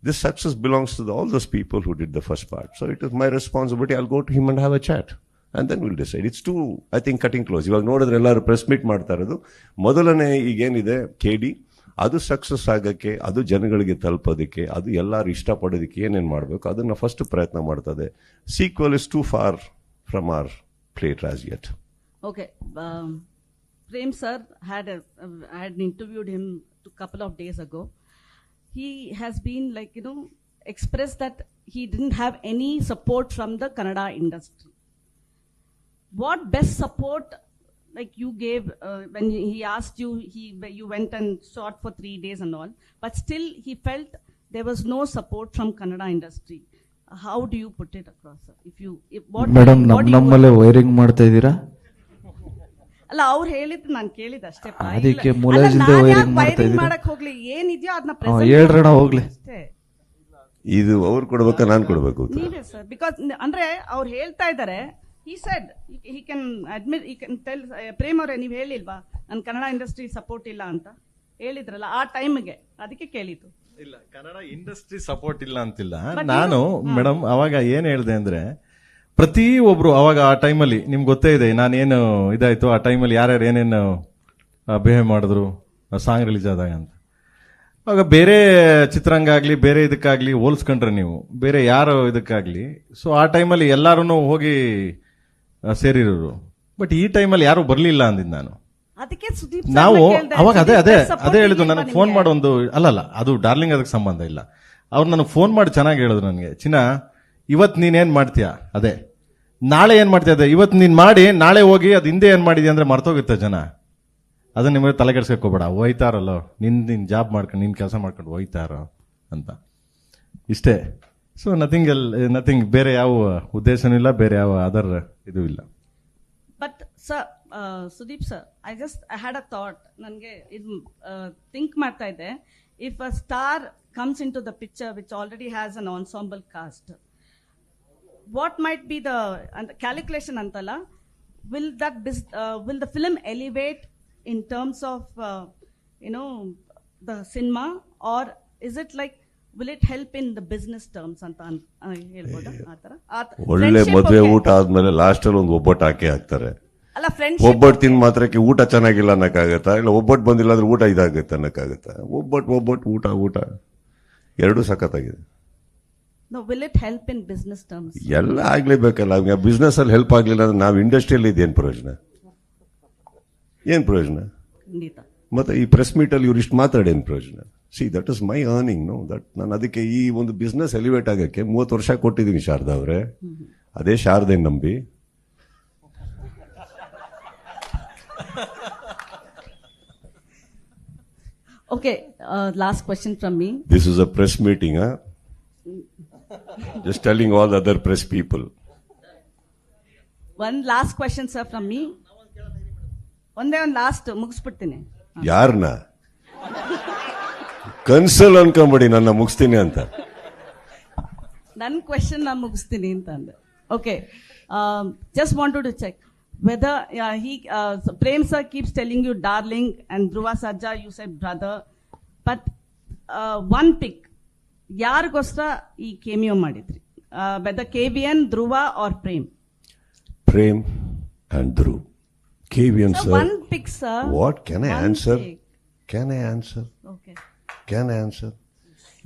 This success belongs to all those people who did the first part. So it is my responsibility. I'll go to him and have a chat and then we'll decide. It's too, I think, cutting close. ಇವಾಗ ನೋಡಿದ್ರೆ ಎಲ್ಲರೂ press meet ಮಾಡ್ತಾ ಇರೋದು ಮೊದಲನೇ ಈಗೇನಿದೆ KD, ಅದು success ಆಗಕ್ಕೆ, ಅದು ಜನಗಳಿಗೆ ತಲುಪೋದಕ್ಕೆ, ಅದು ಎಲ್ಲರೂ ಇಷ್ಟಪಡೋದಕ್ಕೆ ಏನೇನು ಮಾಡಬೇಕು ಅದನ್ನು ಫಸ್ಟ್ ಪ್ರಯತ್ನ ಮಾಡ್ತದೆ. Sequel is too far from our plate as yet. Okay. Prem sir had interviewed him a couple of days ago. He has been expressed that he didn't have any support from the Kannada industry. What best support you gave when he asked you, you went and shot for 3 days and all, but still he felt there was no support from Kannada industry. How do you put it across, sir? Madam ನಮ್ಮಲ್ಲೇ wiring ಮಾಡ್ತಾ ಇದ್ದೀರಾ? ಅಲ್ಲ, ಅವ್ರು ಹೇಳಿದ್ದು ನಾನು ಕೇಳಿದ ಅಷ್ಟೇ. ಅದಕ್ಕೆ ಮುಲಾಜಿಂದ ವೈರಿಂಗ್ ಮಾಡ್ತಾ ಇದ್ದೀರಾ? ಮಾಡಕ್ ಹೋಗ್ಲಿ, ಏನಿದೆಯೋ ಅದನ್ನ ಹೇಳ್ರಣ ಹೋಗ್ಲಿ. ಇದು ಅವ್ರು ಕೊಡ್ಬೇಕಾ ನಾನು ಕೊಡ್ಬೇಕು? ನೀವೇ ಸರ್, ಬಿಕಾಸ್ ಅಂದ್ರೆ ಅವ್ರು ಹೇಳ್ತಾ ಇದ್ದಾರೆ. He said he can admit, he can tell. Prem ಅವರೇ, ನೀವು ಹೇಳಿಲ್ವಾ ನನ್ನ ಕನ್ನಡ ಇಂಡಸ್ಟ್ರಿ ಸಪೋರ್ಟ್ ಇಲ್ಲ ಅಂತ ಹೇಳಿದ್ರಲ್ಲ ಆ ಟೈಮ್ಗೆ, ಅದಕ್ಕೆ ಕೇಳಿದ್ದು. ಇಲ್ಲ, ಕನ್ನಡ ಇಂಡಸ್ಟ್ರಿ ಸಪೋರ್ಟ್ ಇಲ್ಲ ಅಂತಿಲ್ಲ ನಾನು. ಮೇಡಮ್ ಅವಾಗ ಏನ್ ಹೇಳಿದೆ ಅಂದ್ರೆ, ಪ್ರತಿ ಒಬ್ರು ಅವಾಗ ಆ ಟೈಮಲ್ಲಿ ನಿಮ್ಗೆ ಗೊತ್ತೇ ಇದೆ ನಾನೇನು ಇದಾಯ್ತು ಆ ಟೈಮಲ್ಲಿ ಯಾರ್ಯಾರು ಏನೇನು ಬಿಹೇವ್ ಮಾಡಿದ್ರು ಸಾಂಗ್ ರಿಲೀಸ್ ಆದಾಗ ಅಂತ. ಅವಾಗ ಬೇರೆ ಚಿತ್ರಂಗ ಆಗ್ಲಿ ಬೇರೆ ಇದಕ್ಕಾಗ್ಲಿ ಹೋಲ್ಸ್ಕೊಂಡ್ರೆ ನೀವು ಬೇರೆ ಯಾರು ಇದಕ್ಕಾಗ್ಲಿ, ಸೊ ಆ ಟೈಮಲ್ಲಿ ಎಲ್ಲಾರು ಹೋಗಿ ಸೇರಿರೋರು. ಬಟ್ ಈ ಟೈಮಲ್ಲಿ ಯಾರು ಬರ್ಲಿಲ್ಲ ಅಂದಿದ್ದು ನಾನು. ನಾವು ಅವಾಗ ಅದೇ ಹೇಳಿದ್ದು, ನನಗೆ ಫೋನ್ ಮಾಡಿ ಒಂದು ಅಲ್ಲಲ್ಲ ಅದು ಡಾರ್ಲಿಂಗ್ ಅದಕ್ಕೆ ಸಂಬಂಧ ಇಲ್ಲ. ಅವ್ರು ನನಗೆ ಫೋನ್ ಮಾಡಿ ಚೆನ್ನಾಗಿ ಹೇಳಿದ್ರು ನನಗೆ, ಚಿನ್ನ ಇವತ್ತು ನೀನೇನ್ ಮಾಡ್ತೀಯಾ ಅದೇ, ನಾಳೆ ಏನ್ ಮಾಡ್ತೀಯ ಅದೇ, ಇವತ್ತು ನೀನ್ ಮಾಡಿ ನಾಳೆ ಹೋಗಿ ಅದು ಹಿಂದೆ ಏನ್ ಮಾಡಿದ್ಯಾ ಅಂದ್ರೆ ಮರ್ತೋಗುತ್ತೆ ಜನ. ಅದನ್ನ ನಿಮಗೆ ತಲೆಗೆಡ್ಸ್ಕೋಬೇಡ, ಹೋಯ್ತಾರಲ್ಲೋ ನಿನ್ ಜಾಬ್ ಮಾಡ್ಕೊಂಡು ನಿನ್ ಕೆಲಸ ಮಾಡ್ಕೊಂಡು ಹೋಯ್ತಾರೋ ಅಂತ ಇಷ್ಟೇ. ಸೊ ನಥಿಂಗ್ ಬೇರೆ ಯಾವ ಉದ್ದೇಶನೂ ಇಲ್ಲ, ಬೇರೆ ಯಾವ ಅದರ್ ಇದು ಇಲ್ಲ. But sir, Sudeep sir, I had a thought. ನನಗೆ ಇದು ಥಿಂಕ್ ಮಾಡ್ತಾ ಇದ್ದೆ, if a star comes in to the picture which already has an ensemble cast, what might be the calculation ಅಂತಲ್ಲ, will the film elevate in terms of the cinema, or is it will it help in the business terms anta helboda? ಒಳ್ಳೆ ಮದುವೆ ಊಟ ಆದ್ಮೇಲೆ last ಅಲ್ಲಿ ಒಂದು ಒಬ್ಬಟ್ಟು ಹಾಕ್ತಾರೆ. ಅಲ್ಲ, ಫ್ರೆಂಡ್ಶಿಪ್ ಒಬ್ಬಟ್ಟು ತಿಂದ ಮಾತ್ರಕ್ಕೆ ಊಟ ಚೆನ್ನಾಗಿಲ್ಲ ಅನ್ನಕ್ಕಾಗತ್ತಾ? ಇಲ್ಲ ಒಬ್ಬಟ್ಟು ಬಂದಿಲ್ಲ ಅಂದ್ರೆ ಊಟ ಇದಾಗುತ್ತೆ ಅನ್ನಕ್ಕಾಗತ್ತಾ? ಒಬ್ಬಟ್ಟು ಊಟ ಎರಡೂ ಸಖತ್ತಾಗಿದೆ. No, will it help in business terms? ಎಲ್ಲ ಆಗ್ಲೇಬೇಕಲ್ಲ. ಬಿಸ್ನೆಸ್ ಅಲ್ಲಿ ಹೆಲ್ಪ್ ಆಗ್ಲಿಲ್ಲ ಅಂದ್ರೆ ನಾವು ಇಂಡಸ್ಟ್ರಿಯಲ್ಲಿ ಇದೇನು ಪ್ರಯೋಜನ? ಏನ್ ಪ್ರಯೋಜನ? ಮತ್ತೆ ಈ ಪ್ರೆಸ್ ಮೀಟ್ ಅಲ್ಲಿ ಇವ್ರು ಇಷ್ಟು ಮಾತಾಡೇನು ಪ್ರಯೋಜನ? C, that is my earning. No that ನಾನು ಅದಕ್ಕೆ ಈ ಒಂದು ಬಿಸ್ನೆಸ್ ಎಲಿವೇಟ್ ಆಗಕ್ಕೆ 30 ವರ್ಷ ಕೊಟ್ಟಿದ್ದೀನಿ ಶಾರದಾ ಅವರೇ. ಅದೇ ಶಾರದೆ ನಂಬಿ Okay, last question from me. This is a press meeting, huh? Just telling all the other press people. One last question, sir, from me. ಒಂದೇ ಒಂದು ಲಾಸ್ಟ್ ಮುಗಿಸ್ಬಿಡ್ತೀನಿ. ಯಾರನ್ನ ಕನ್ಸಲ್ ಅನ್ಕೊಂಬಿಡಿ ನನ್ನ ಮುಗಿಸ್ತೀನಿ ಅಂತ. ನನ್ನ ಕ್ವೆಶನ್ ನಾನು ಮುಗಿಸ್ತೀನಿ ಅಂತ ಅಂದೆ. Okay, just wanted to check whether Prem sir keeps telling you darling and Dhruva Sarja you said brother, but one pick ಯಾರಿಗೋಸ್ಕರ ಈ ಕೇಮಿಯೋ ಮಾಡಿದ್ರಿ? Whether KVN, Dhruva or Prem? Prem and Dhruva. KVN, sir. One pick, sir. What? Can I answer? Can I answer? Okay. Can I answer?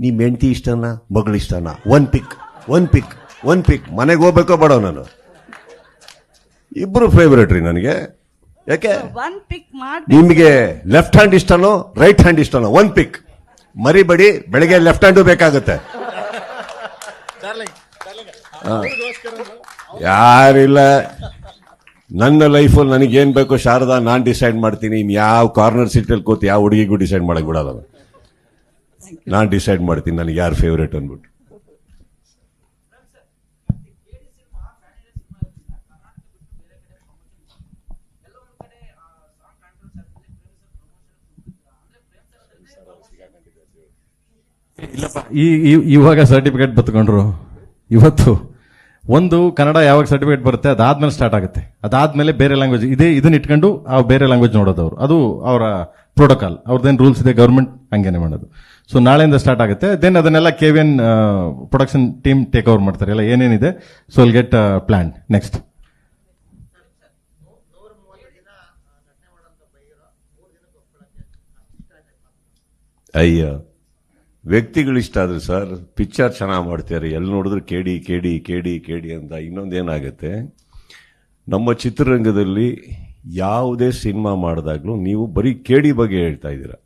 ನಿಮ್ಮ ಹೆಂಡತಿ ಇಷ್ಟನಾ ಮಗಳು ಇಷ್ಟನಾ? One ಪಿಕ್. ಮನೆಗೆ ಹೋಗ್ಬೇಕೋ ಬೇಡ? ನಾನು ಇಬ್ರು ಫೇವರೇಟ್ ರೀ ನನಗೆ. ಯಾಕೆ? ಒನ್ ಪಿಕ್ ಮಾಡಿ. ನಿಮಗೆ ಲೆಫ್ಟ್ ಹ್ಯಾಂಡ್ ಇಷ್ಟನೋ ರೈಟ್ ಹ್ಯಾಂಡ್ ಇಷ್ಟನೋ? One pick. ಮರಿಬೇಡಿ, ಬೆಳಗ್ಗೆ ಲೆಫ್ಟ್ ಹ್ಯಾಂಡು ಬೇಕಾಗುತ್ತೆ. ಯಾರಿಲ್ಲ, ನನ್ನ ಲೈಫಲ್ಲಿ ನನಗೇನು ಬೇಕೋ ಶಾರದಾ ನಾನು ಡಿಸೈಡ್ ಮಾಡ್ತೀನಿ. ಇನ್ನು ಯಾವ ಕಾರ್ನರ್ ಸೀಟಲ್ಲಿ ಕೂತು ಯಾವ ಹುಡುಗಿಗೂ ಡಿಸೈಡ್ ಮಾಡಕ್ ಬಿಡಲ್ಲ. ನಾನು ಡಿಸೈಡ್ ಮಾಡ್ತೀನಿ ನನಗೆ ಯಾರು ಫೇವ್ರೇಟ್ ಅಂದ್ಬಿಟ್ಟು. ಇಲ್ಲಪ್ಪ ಇವಾಗ ಸರ್ಟಿಫಿಕೇಟ್ ಬತ್ಕೊಂಡ್ರು. ಇವತ್ತು ಒಂದು ಕನ್ನಡ ಯಾವಾಗ ಸರ್ಟಿಫಿಕೇಟ್ ಬರುತ್ತೆ ಅದಾದ್ಮೇಲೆ ಸ್ಟಾರ್ಟ್ ಆಗುತ್ತೆ. ಅದಾದ್ಮೇಲೆ ಬೇರೆ ಲ್ಯಾಂಗ್ವೇಜ್ ಇದನ್ನ ಇಟ್ಕೊಂಡು ಬೇರೆ ಲ್ಯಾಂಗ್ವೇಜ್ ನೋಡೋದು ಅದು ಅವರ ಪ್ರೋಟೋಕಾಲ್, ಅವ್ರದ್ದೇನು ರೂಲ್ಸ್ ಇದೆ ಗೌರ್ಮೆಂಟ್ ಹಂಗೇನೆ ಮಾಡೋದು. ಸೊ ನಾಳೆಯಿಂದ ಸ್ಟಾರ್ಟ್ ಆಗುತ್ತೆ. ದೆನ್ ಅದನ್ನೆಲ್ಲ KVN production team take over ಮಾಡ್ತಾರೆ. ಎಲ್ಲ ಏನೇನಿದೆ so will get plan next. ಅಯ್ಯ, ವ್ಯಕ್ತಿಗಳಿಷ್ಟ ಆದ್ರೆ ಸರ್ ಪಿಕ್ಚರ್ ಚೆನ್ನಾಗಿ ಮಾಡ್ತಾರೆ, ಎಲ್ಲಿ ನೋಡಿದ್ರು ಕೇಡಿ ಕೇಡಿ ಕೇಡಿ ಕೇಡಿ ಅಂತ. ಇನ್ನೊಂದೇನಾಗುತ್ತೆ, ನಮ್ಮ ಚಿತ್ರರಂಗದಲ್ಲಿ ಯಾವುದೇ ಸಿನಿಮಾ ಮಾಡಿದಾಗ್ಲೂ ನೀವು ಬರೀ ಕೇಡಿ ಬಗ್ಗೆ ಹೇಳ್ತಾ ಇದ್ದೀರಾ.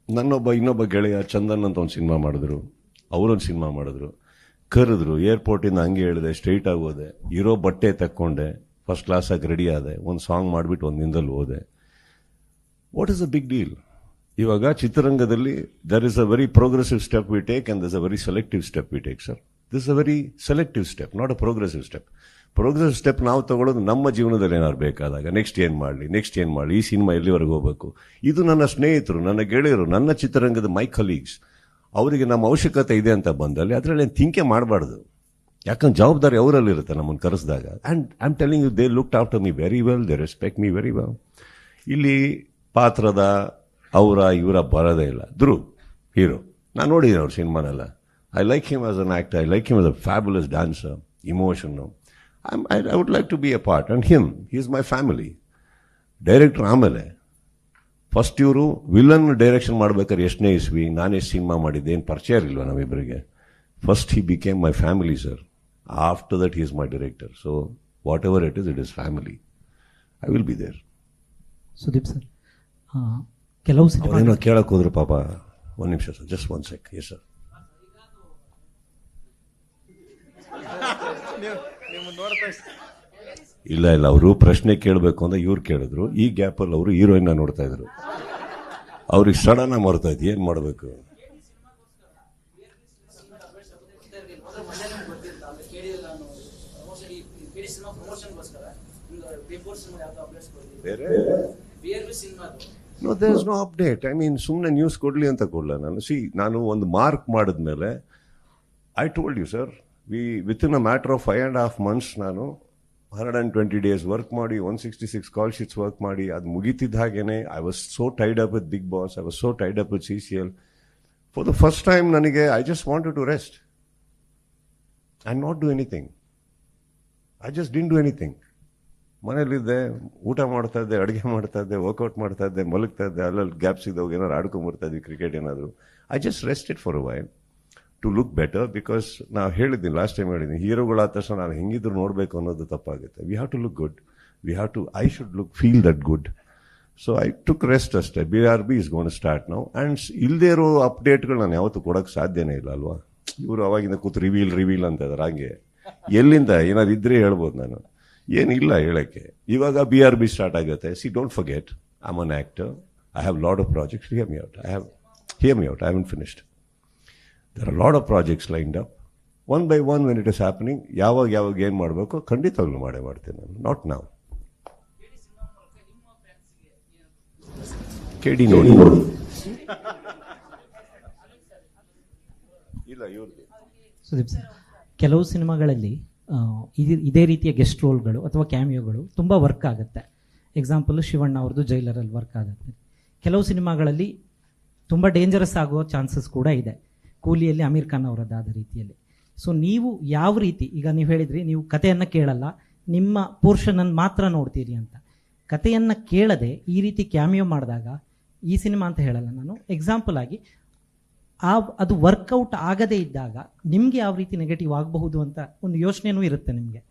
ಇನ್ನೊಬ್ಬ ಗೆಳೆಯ ಚಂದನ್ ಅಂತ ಒಂದು ಸಿನಿಮಾ ಮಾಡಿದ್ರು, ಅವರೊಂದು ಸಿನಿಮಾ ಮಾಡಿದ್ರು, ಕರೆದ್ರು, ಏರ್ಪೋರ್ಟಿಂದ ಹಂಗೆ ಹೇಳಿದೆ, ಸ್ಟ್ರೈಟ್ ಆಗಿ ಹೋದೆ, ಇರೋ ಬಟ್ಟೆ ತಕ್ಕೊಂಡೆ, ಫಸ್ಟ್ ಕ್ಲಾಸಾಗಿ ರೆಡಿ ಆದೆ, ಒಂದು ಸಾಂಗ್ ಮಾಡಿಬಿಟ್ಟು ಒಂದು ದಿನದಲ್ಲಿ ಹೋದೆ. What is a big deal? ಇವಾಗ ಚಿತ್ರರಂಗದಲ್ಲಿ there is a very progressive step we take and there is a very selective step we take sir. This a very selective step, not a progressive step. Progressive step ನಾವು ತಗೊಳ್ಳೋದು ನಮ್ಮ ಜೀವನದಲ್ಲಿ ಏನಾದ್ರು ಬೇಕಾದಾಗ, next ಏನು ಮಾಡಲಿ, ಈ ಸಿನಿಮಾ ಎಲ್ಲಿವರೆಗೆ ಹೋಗಬೇಕು. ಇದು ನನ್ನ ಸ್ನೇಹಿತರು, ನನ್ನ ಗೆಳೆಯರು, ನನ್ನ ಚಿತ್ರರಂಗದ ಮೈ ಕಲೀಗ್ಸ್, ಅವರಿಗೆ ನಮ್ಮ ಅವಶ್ಯಕತೆ ಇದೆ ಅಂತ ಬಂದಲ್ಲಿ ಅದರಲ್ಲಿ ಥಿಂಕೆ ಮಾಡಬಾರ್ದು. ಯಾಕಂದ್ರೆ ಜವಾಬ್ದಾರಿ ಅವರಲ್ಲಿರುತ್ತೆ ನಮ್ಮನ್ನು ಕರೆಸಿದಾಗ. And I am telling you, they looked after me very well, they respect me very well. ಇಲ್ಲಿ ಪಾತ್ರದ ಇವರ ಬರೋದೇ ಇಲ್ಲ. ಧ್ರುವ್ ಹೀರೋ, ನಾನು ನೋಡಿದ್ದೀನಿ ಅವ್ರ ಸಿನಿಮಾನೆಲ್ಲ. I like him as an actor, I like him as a fabulous dancer, ಇಮೋಷನ್ನು. I would like to be a part. And he is my family. Director ಆಮೇಲೆ ಫಸ್ಟ್ ಇವರು ವಿಲನ್ ಡೈರೆಕ್ಷನ್ ಮಾಡ್ಬೇಕಾದ್ರೆ ಎಷ್ಟನೇ ಇಸ್ವಿ, ನಾನು ಎಷ್ಟು ಸಿನಿಮಾ ಮಾಡಿದ್ದೆ, ಏನು ಪರಿಚಯ ಇರಲಿಲ್ವ ನಮ್ಮಿಬ್ಬರಿಗೆ. First he became my family sir. After that he is my director. So whatever it is family. I will be there. Sudeep sir, ಕೆಲವು ಅವರೇನೋ ಕೇಳಕ್ಕೆ ಹೋದ್ರು ಪಾಪ. ಒಂದು ನಿಮಿಷ sir, just one sec. Yes sir. ಇಲ್ಲ ಅವರು ಪ್ರಶ್ನೆ ಕೇಳಬೇಕು ಅಂತ ಇವ್ರು ಕೇಳಿದ್ರು. ಈ ಗ್ಯಾಪಲ್ಲಿ ಅವರು ಹೀರೋಯಿನ್ ನೋಡ್ತಾ ಇದ್ರು. ಅವ್ರಿಗೆ ಸಡನ್ ಆಗಿ ಮರ್ತಾ ಇದ್ದು ಏನ್ ಮಾಡಬೇಕು. No, there is no update. I mean ಸುಮ್ಮನೆ ನ್ಯೂಸ್ ಕೊಡ್ಲಿ ಅಂತ ಕೊಡ್ಲ ನಾನು. ನಾನು ಒಂದು ಮಾರ್ಕ್ ಮಾಡಿದ್ಮೇಲೆ I told you sir, within a matter of 5.5 months ನಾನು 120 days ವರ್ಕ್ ಮಾಡಿ 166 ಕಾಲ್ ಶೀಟ್ಸ್ ವರ್ಕ್ ಮಾಡಿ ಅದು ಮುಗಿತಿದ್ದ ಹಾಗೇನೆ I was so tied up with Bigg Boss, I was so tied up with CCL. For the first time ನನಗೆ I just wanted to rest and not do anything. I just didn't do anything. ಮನೇಲಿದ್ದೆ, ಊಟ ಮಾಡ್ತಾ ಇದ್ದೆ, ಅಡುಗೆ ಮಾಡ್ತಾ ಇದ್ದೆ, workout ಮಾಡ್ತಾ ಇದ್ದೆ, ಮಲಗ್ತಾ ಇದ್ದೆ, ಅಲ್ಲಲ್ಲಿ ಗ್ಯಾಪ್ಸ್ ಇದ್ದವಾಗ ಏನಾದ್ರು ಆಡ್ಕೊಂಬರ್ತಾ ಇದ್ವಿ, ಕ್ರಿಕೆಟ್ ಏನಾದರೂ. I just rested for a while to look better. Because ನಾವು ಹೇಳಿದ್ದೀನಿ, ಲಾಸ್ಟ್ ಟೈಮ್ ಹೇಳಿದ್ದೀನಿ, ಹೀರೋಗಳಾದ ತಕ್ಷಣ ನಾವು ಹೆಂಗಿದ್ರು ನೋಡಬೇಕು ಅನ್ನೋದು ತಪ್ಪಾಗುತ್ತೆ. We have to look good, I should feel that good. So I took rest ಅಷ್ಟೇ. BRB ಇಸ್ ಗೋನ್ ಸ್ಟಾರ್ಟ್ ನಾವು. ಆ್ಯಂಡ್ ಇಲ್ಲದೇ ಇರೋ ಅಪ್ಡೇಟ್ಗಳು ನಾನು ಯಾವತ್ತೂ ಕೊಡೋಕ್ಕೆ ಸಾಧ್ಯನೇ ಇಲ್ಲ ಅಲ್ವಾ. ಇವರು ಅವಾಗಿಂದ ಕೂತು ರಿವೀಲ್ ಅಂತ ಇದ್ದಾರೆ. ಹಾಗೆ ಎಲ್ಲಿಂದ ಏನಾದ್ರು ಇದ್ರೆ ಹೇಳ್ಬೋದು, ನಾನು ಏನಿಲ್ಲ ಹೇಳೋಕ್ಕೆ. ಇವಾಗ BRB ಸ್ಟಾರ್ಟ್ ಆಗುತ್ತೆ. Don't forget, I am an actor, I have lot of projects. Here me out, I haven finished. There are a lot of projects lined up. One by one when it is happening, ಯಾವಾಗ ಏನು ಮಾಡಬೇಕು ಖಂಡಿತವಾಗ್ಲೂ ಮಾಡ್ತೀನಿ ನಾನು. Not ನಾವು. ಕೇಳಿ ನೋಡಿ ಇಲ್ಲ ಇವ್ರದ್ದು. ಸುದೀಪ್ ಸರ್, ಕೆಲವು ಸಿನಿಮಾಗಳಲ್ಲಿ ಇದೇ ರೀತಿಯ ಗೆಸ್ಟ್ ರೋಲ್ಗಳು ಅಥವಾ ಕ್ಯಾಮಿಯೋಗಳು ತುಂಬ ವರ್ಕ್ ಆಗುತ್ತೆ. ಎಕ್ಸಾಂಪಲ್ ಶಿವಣ್ಣ ಅವ್ರದ್ದು ಜೈಲರಲ್ಲಿ ವರ್ಕ್ ಆಗುತ್ತೆ. ಕೆಲವು ಸಿನಿಮಾಗಳಲ್ಲಿ ತುಂಬ ಡೇಂಜರಸ್ ಆಗೋ ಚಾನ್ಸಸ್ ಕೂಡ ಇದೆ. ಕೂಲಿಯಲ್ಲಿ ಅಮೀರ್ ಖಾನ್ ಅವರದ್ದಾದ ರೀತಿಯಲ್ಲಿ. ಸೊ ನೀವು ಯಾವ ರೀತಿ, ಈಗ ನೀವು ಹೇಳಿದ್ರಿ ನೀವು ಕಥೆಯನ್ನು ಕೇಳಲ್ಲ, ನಿಮ್ಮ ಪೋರ್ಷನನ್ನು ಮಾತ್ರ ನೋಡ್ತೀರಿ ಅಂತ. ಕಥೆಯನ್ನು ಕೇಳದೆ ಈ ರೀತಿ ಕ್ಯಾಮಿಯೋ ಮಾಡಿದಾಗ, ಈ ಸಿನಿಮಾ ಅಂತ ಹೇಳಲ್ಲ ನಾನು, ಎಕ್ಸಾಂಪಲ್ ಆಗಿ ಅದು ವರ್ಕೌಟ್ ಆಗದೇ ಇದ್ದಾಗ ನಿಮಗೆ ಯಾವ ರೀತಿ ನೆಗೆಟಿವ್ ಆಗಬಹುದು ಅಂತ ಒಂದು ಯೋಚನೆನೂ ಇರುತ್ತೆ ನಿಮಗೆ.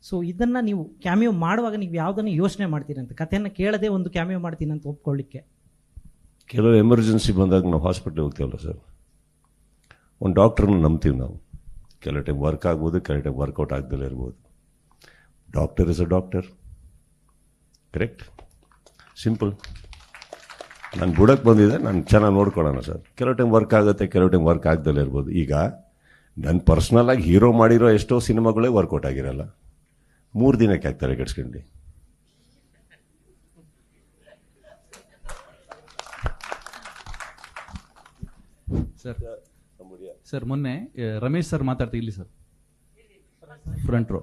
ಸೊ ಇದನ್ನು ನೀವು ಕ್ಯಾಮಿಯೋ ಮಾಡುವಾಗ ನೀವು ಯಾವುದನ್ನು ಯೋಚನೆ ಮಾಡ್ತೀರಿ ಅಂತ, ಕಥೆಯನ್ನು ಕೇಳದೆ ಒಂದು ಕ್ಯಾಮಿಯೋ ಮಾಡ್ತೀನಿ ಅಂತ ಒಪ್ಕೊಳ್ಳಿಕ್ಕೆ. ಕೆಲವು ಎಮರ್ಜೆನ್ಸಿ ಬಂದಾಗ ನಾವು ಹಾಸ್ಪಿಟ್ಲಿಗೆ ಹೋಗ್ತೀವಲ್ಲ ಸರ್, ಒಂದು ಡಾಕ್ಟ್ರನ್ನ ನಂಬ್ತೀವಿ ನಾವು. ಕೆಲವು ಟೈಮ್ ವರ್ಕ್ ಆಗ್ಬೋದು, ಕೆಲವು ಟೈಮ್ ವರ್ಕೌಟ್ ಆಗ್ದಲೇ ಇರ್ಬೋದು. Doctor is a doctor, correct, simple. ನಾನು ಬುಡಕ್ಕೆ ಬಂದಿದ್ದೆ, ನಾನು ಚೆನ್ನಾಗಿ ನೋಡ್ಕೊಳ್ಳೋಣ ಸರ್. ಕೆಲವು ಟೈಮ್ ವರ್ಕ್ ಆಗುತ್ತೆ, ಕೆಲವು ಟೈಮ್ ವರ್ಕ್ ಆಗ್ದಲೇ ಇರ್ಬೋದು. ಈಗ ನನ್ನ ಪರ್ಸ್ನಲ್ ಆಗಿ ಹೀರೋ ಮಾಡಿರೋ ಎಷ್ಟೋ ಸಿನಿಮಾಗಳೇ ವರ್ಕೌಟ್ ಆಗಿರಲ್ಲ. 3 ದಿನಕ್ಕೆ ಆಗ್ತಾರೆ ಕೆಡ್ಸ್ಕೊಂಡು. ಸರ್ ಮೊನ್ನೆ ರಮೇಶ್ ಸರ್ ಮಾತಾಡ್ತಾ ಇಲ್ಲಿ sir front row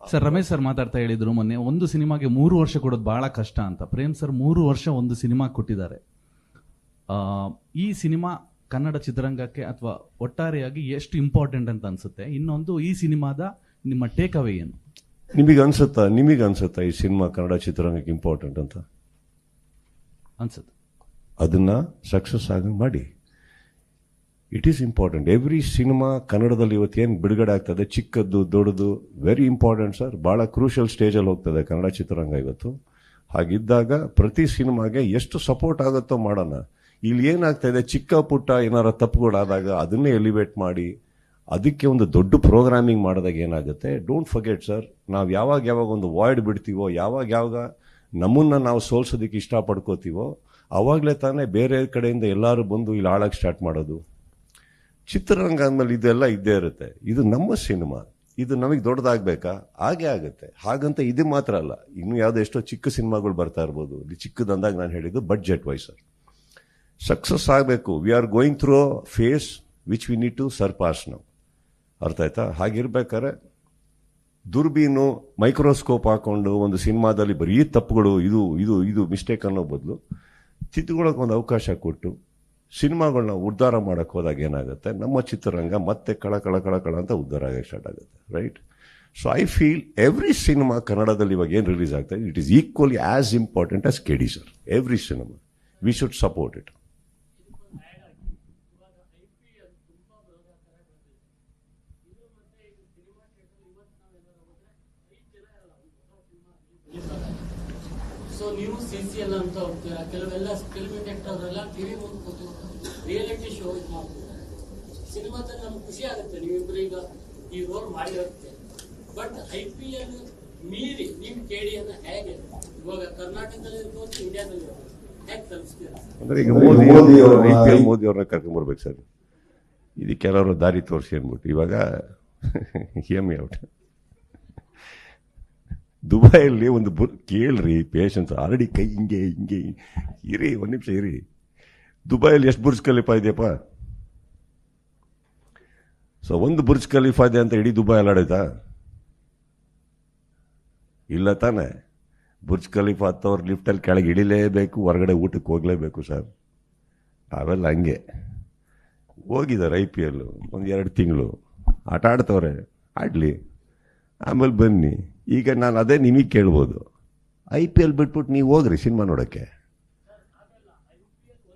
sir Ramesh sir ಮಾತಾಡ್ತಾ ಹೇಳಿದ್ರು ಮೊನ್ನೆ ಒಂದು ಸಿನಿಮಾಗೆ 3 ವರ್ಷ ಕೊಡೋದು ಬಹಳ ಕಷ್ಟ ಅಂತ. ಪ್ರೇಮ್ ಸರ್ 3 ವರ್ಷ ಒಂದು ಸಿನಿಮಾ ಕೊಟ್ಟಿದ್ದಾರೆ. ಈ ಸಿನಿಮಾ ಕನ್ನಡ ಚಿತ್ರರಂಗಕ್ಕೆ ಅಥವಾ ಒಟ್ಟಾರೆಯಾಗಿ ಎಷ್ಟು ಇಂಪಾರ್ಟೆಂಟ್ ಅಂತ ಅನ್ಸುತ್ತೆ? ಇನ್ನೊಂದು, ಈ ಸಿನಿಮಾದ ನಿಮ್ಮ ಟೇಕ್ ಅವೇ ಏನು? ನಿಮಗೆ ಅನ್ಸುತ್ತಾ ಈ ಸಿನಿಮಾ ಕನ್ನಡ ಚಿತ್ರರಂಗಕ್ಕೆ ಇಂಪಾರ್ಟೆಂಟ್ ಅಂತ ಅನ್ಸುತ್ತೆ? ಅದನ್ನ ಸಕ್ಸಸ್ ಆಗಿ ಮಾಡಿ. It is important. Every cinema ಕನ್ನಡದಲ್ಲಿ ಇವತ್ತು ಏನು ಬಿಡುಗಡೆ ಆಗ್ತದೆ, ಚಿಕ್ಕದ್ದು ದೊಡ್ಡದು, ವೆರಿ ಇಂಪಾರ್ಟೆಂಟ್ ಸರ್. ಭಾಳ ಕ್ರೂಷಿಯಲ್ ಸ್ಟೇಜಲ್ಲಿ ಹೋಗ್ತದೆ ಕನ್ನಡ ಚಿತ್ರರಂಗ ಇವತ್ತು. ಹಾಗಿದ್ದಾಗ ಪ್ರತಿ ಸಿನಿಮಾಗೆ ಎಷ್ಟು ಸಪೋರ್ಟ್ ಆಗುತ್ತೋ ಮಾಡೋಣ. ಇಲ್ಲಿ ಏನಾಗ್ತಾ ಇದೆ, ಚಿಕ್ಕ ಪುಟ್ಟ ಏನಾರ ತಪ್ಪುಗಳಾದಾಗ ಅದನ್ನೇ ಎಲಿವೇಟ್ ಮಾಡಿ ಅದಕ್ಕೆ ಒಂದು ದೊಡ್ಡ ಪ್ರೋಗ್ರಾಮಿಂಗ್ ಮಾಡಿದಾಗ ಏನಾಗುತ್ತೆ, ಡೋಂಟ್ ಫರ್ಗೆಟ್ ಸರ್, ನಾವು ಯಾವಾಗ ಒಂದು ವಾಯ್ಡ್ ಬಿಡ್ತೀವೋ, ಯಾವಾಗ ನಮ್ಮನ್ನ ನಾವು ಸೋಲ್ಸೋದಕ್ಕೆ ಇಷ್ಟಪಡ್ಕೋತೀವೋ ಅವಾಗಲೇ ತಾನೇ ಬೇರೆ ಕಡೆಯಿಂದ ಎಲ್ಲರೂ ಬಂದು ಇಲ್ಲಿ ಆಳಕ್ಕೆ ಸ್ಟಾರ್ಟ್ ಮಾಡೋದು. ಚಿತ್ರರಂಗ ಅಂದಮೇಲೆ ಇದೆಲ್ಲ ಇದ್ದೇ ಇರುತ್ತೆ. ಇದು ನಮ್ಮ ಸಿನಿಮಾ, ಇದು ನಮಗೆ ದೊಡ್ಡದಾಗಬೇಕಾ? ಹಾಗೆ ಆಗುತ್ತೆ. ಹಾಗಂತ ಇದು ಮಾತ್ರ ಅಲ್ಲ, ಇನ್ನು ಯಾವುದೋ ಎಷ್ಟೋ ಚಿಕ್ಕ ಸಿನಿಮಾಗಳು ಬರ್ತಾ ಇರ್ಬೋದು. ಇಲ್ಲಿ ಚಿಕ್ಕದಂದಾಗ ನಾನು ಹೇಳಿದ್ದು ಬಡ್ಜೆಟ್ ವೈಸ್ ಸರ್. ಸಕ್ಸಸ್ ಆಗಬೇಕು. We are going through a phase which we need to surpass ನಾವು. ಅರ್ಥ ಆಯ್ತಾ? ಹಾಗಿರ್ಬೇಕಾದ್ರೆ ದುರ್ಬೀನು ಮೈಕ್ರೋಸ್ಕೋಪ್ ಹಾಕೊಂಡು ಒಂದು ಸಿನಿಮಾದಲ್ಲಿ ಬರೀ ತಪ್ಪುಗಳು, ಇದು ಇದು ಇದು ಮಿಸ್ಟೇಕ್ ಅನ್ನೋ ಬದಲು ತಿದ್ದುಕೊಳ್ಳೋಕೆ ಒಂದು ಅವಕಾಶ ಕೊಟ್ಟು ಸಿನಿಮಾಗಳನ್ನ ಉದ್ಧಾರ ಮಾಡೋಕ್ಕೆ ಹೋದಾಗ ಏನಾಗುತ್ತೆ, ನಮ್ಮ ಚಿತ್ರರಂಗ ಮತ್ತೆ ಕಳ ಅಂತ ಉದ್ಧಾರ ಆಗಕ್ಕೆ ಸ್ಟಾರ್ಟ್ ಆಗುತ್ತೆ. Right? So I feel every cinema ಕನ್ನಡದಲ್ಲಿ ಇವಾಗ ಏನು ರಿಲೀಸ್ ಆಗ್ತಾ ಇದೆ, it is equally as important as KD sir. Every cinema we should support it. So ನೀವು CCL ಅಂತ ಹೋಗ್ತೀರಾ, ಕೆಲವೆಲ್ಲ ಫಿಲ್ಮ್ ಇಂಡಸ್ಟ್ರಿ ಅವರೆಲ್ಲ ಟಿವಿ ಮುಂದೆ ಕೂತು ರಿಯಾಲಿಟಿ ಶೋ ಮಾಡ್ತಾರೆ. ಸಿನಿಮಾದಲ್ಲಿ ನಮ್ಗೆ ಖುಷಿ ಆಗುತ್ತೆ ನೀವಿಬ್ರು ಈಗ ಈ ರೋಲ್ ಮಾಡಿರುತ್ತೆ. ಬಟ್ IPL ಮೀರಿ ನೀವು KD ಹೇಗೆ ಇವಾಗ ಕರ್ನಾಟಕದಲ್ಲಿ ಇರ್ಬೋದು, ಇಂಡಿಯಾದಲ್ಲಿ ಹೇಗೆ ತಲುಪಿಸ್ತೀರಾ? ಅಂದ್ರೆ ಈಗ ಮೋದಿ ಅವ್ರನ್ನ ಕರ್ಕೊಂಡ್ಬರ್ಬೇಕು ಸರ್. ಇದಕ್ಕೆ ಕೆಲವರು ದಾರಿ ತೋರಿಸಿ ಅಂದ್ಬಿಟ್ಟು ಇವಾಗ ಹೆಮ್ಮೆ ಔಟ್. ದುಬೈಯಲ್ಲಿ ಒಂದು ಕೇಳ್ರಿ, ಪೇಷನ್ಸ್ ಆಲ್ರೆಡಿ ಕೈ ಹಿಂಗೆ ಇರಿ, ಒಂದು ನಿಮಿಷ ಇರಿ. ದುಬೈಯಲ್ಲಿ ಎಷ್ಟು ಬುರ್ಜ್ ಖಲೀಫಾ ಇದೆಯಪ್ಪ? ಸೊ ಒಂದು ಬುರ್ಜ್ ಖಲೀಫಾ ಇದೆ ಅಂತ ಇಡೀ ದುಬೈ ಅಲ್ಲಾಡೈತಾ? ಇಲ್ಲ ತಾನೆ. ಬುರ್ಜ್ ಖಲೀಫಾ ಹತ್ತವ್ರು ಲಿಫ್ಟಲ್ಲಿ ಕೆಳಗೆ ಇಳಿಲೇಬೇಕು, ಹೊರಗಡೆ ಊಟಕ್ಕೆ ಹೋಗಲೇಬೇಕು ಸರ್. ಅವೆಲ್ಲ ಹಂಗೆ ಹೋಗಿದ್ದಾರೆ. IPL 1-2 ತಿಂಗಳು ಆಟ ಆಡ್ತವ್ರೆ, ಆಡಲಿ, ಆಮೇಲೆ ಬನ್ನಿ. ಈಗ ನಾನು ಅದೇ ನಿಮಗೆ ಕೇಳ್ಬೋದು, IPL ಬಿಟ್ಬಿಟ್ಟು ನೀವು ಹೋಗ್ರಿ ಸಿನಿಮಾ ನೋಡೋಕ್ಕೆ.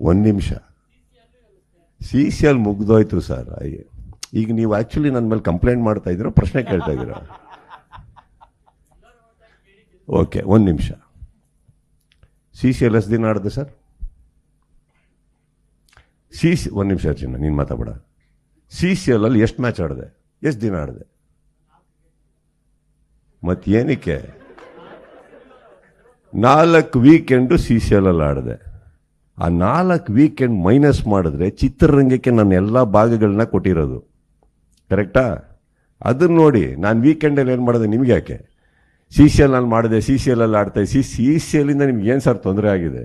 ಒಂದು ನಿಮಿಷ, CCL ಮುಗ್ದೋಯ್ತು ಸರ್. ಈಗ ನೀವು ಆ್ಯಕ್ಚುಲಿ ನನ್ನ ಮೇಲೆ ಕಂಪ್ಲೇಂಟ್ ಮಾಡ್ತಾ ಇದ್ದೀರಾ, ಪ್ರಶ್ನೆ ಕೇಳ್ತಾ ಇದ್ದೀರಾ? ಓಕೆ, ಒಂದು ನಿಮಿಷ. CCL ಎಷ್ಟು ದಿನ ಆಡಿದೆ ಸರ್? ಒಂದು ನಿಮಿಷ ಚಿನ್ನ, ನೀನು ಮಾತಾಡ. CCL ಅಲ್ಲಿ ಎಷ್ಟು ಮ್ಯಾಚ್ ಆಡಿದೆ, ಎಷ್ಟು ದಿನ ಆಡಿದೆ? ಮತ್ತೇನಕ್ಕೆ 4 ವೀಕೆಂಡು CCL ಅಲ್ಲಿ ಆಡಿದೆ. ಆ 4 ವೀಕೆಂಡ್ ಮೈನಸ್ ಮಾಡಿದ್ರೆ ಚಿತ್ರರಂಗಕ್ಕೆ ನಾನು ಎಲ್ಲ ಭಾಗಗಳನ್ನ ಕೊಟ್ಟಿರೋದು, ಕರೆಕ್ಟಾ? ಅದನ್ನ ನೋಡಿ. ನಾನು ವೀಕೆಂಡಲ್ಲಿ ಏನು ಮಾಡಿದೆ ನಿಮ್ಗೆ ಯಾಕೆ? CCL ಅಲ್ಲಿ ಮಾಡಿದೆ, CCL ಅಲ್ಲಿ ಆಡ್ತಾ CCL ಇಂದ ನಿಮ್ಗೆ ಏನು ಸರ್ ತೊಂದರೆ ಆಗಿದೆ?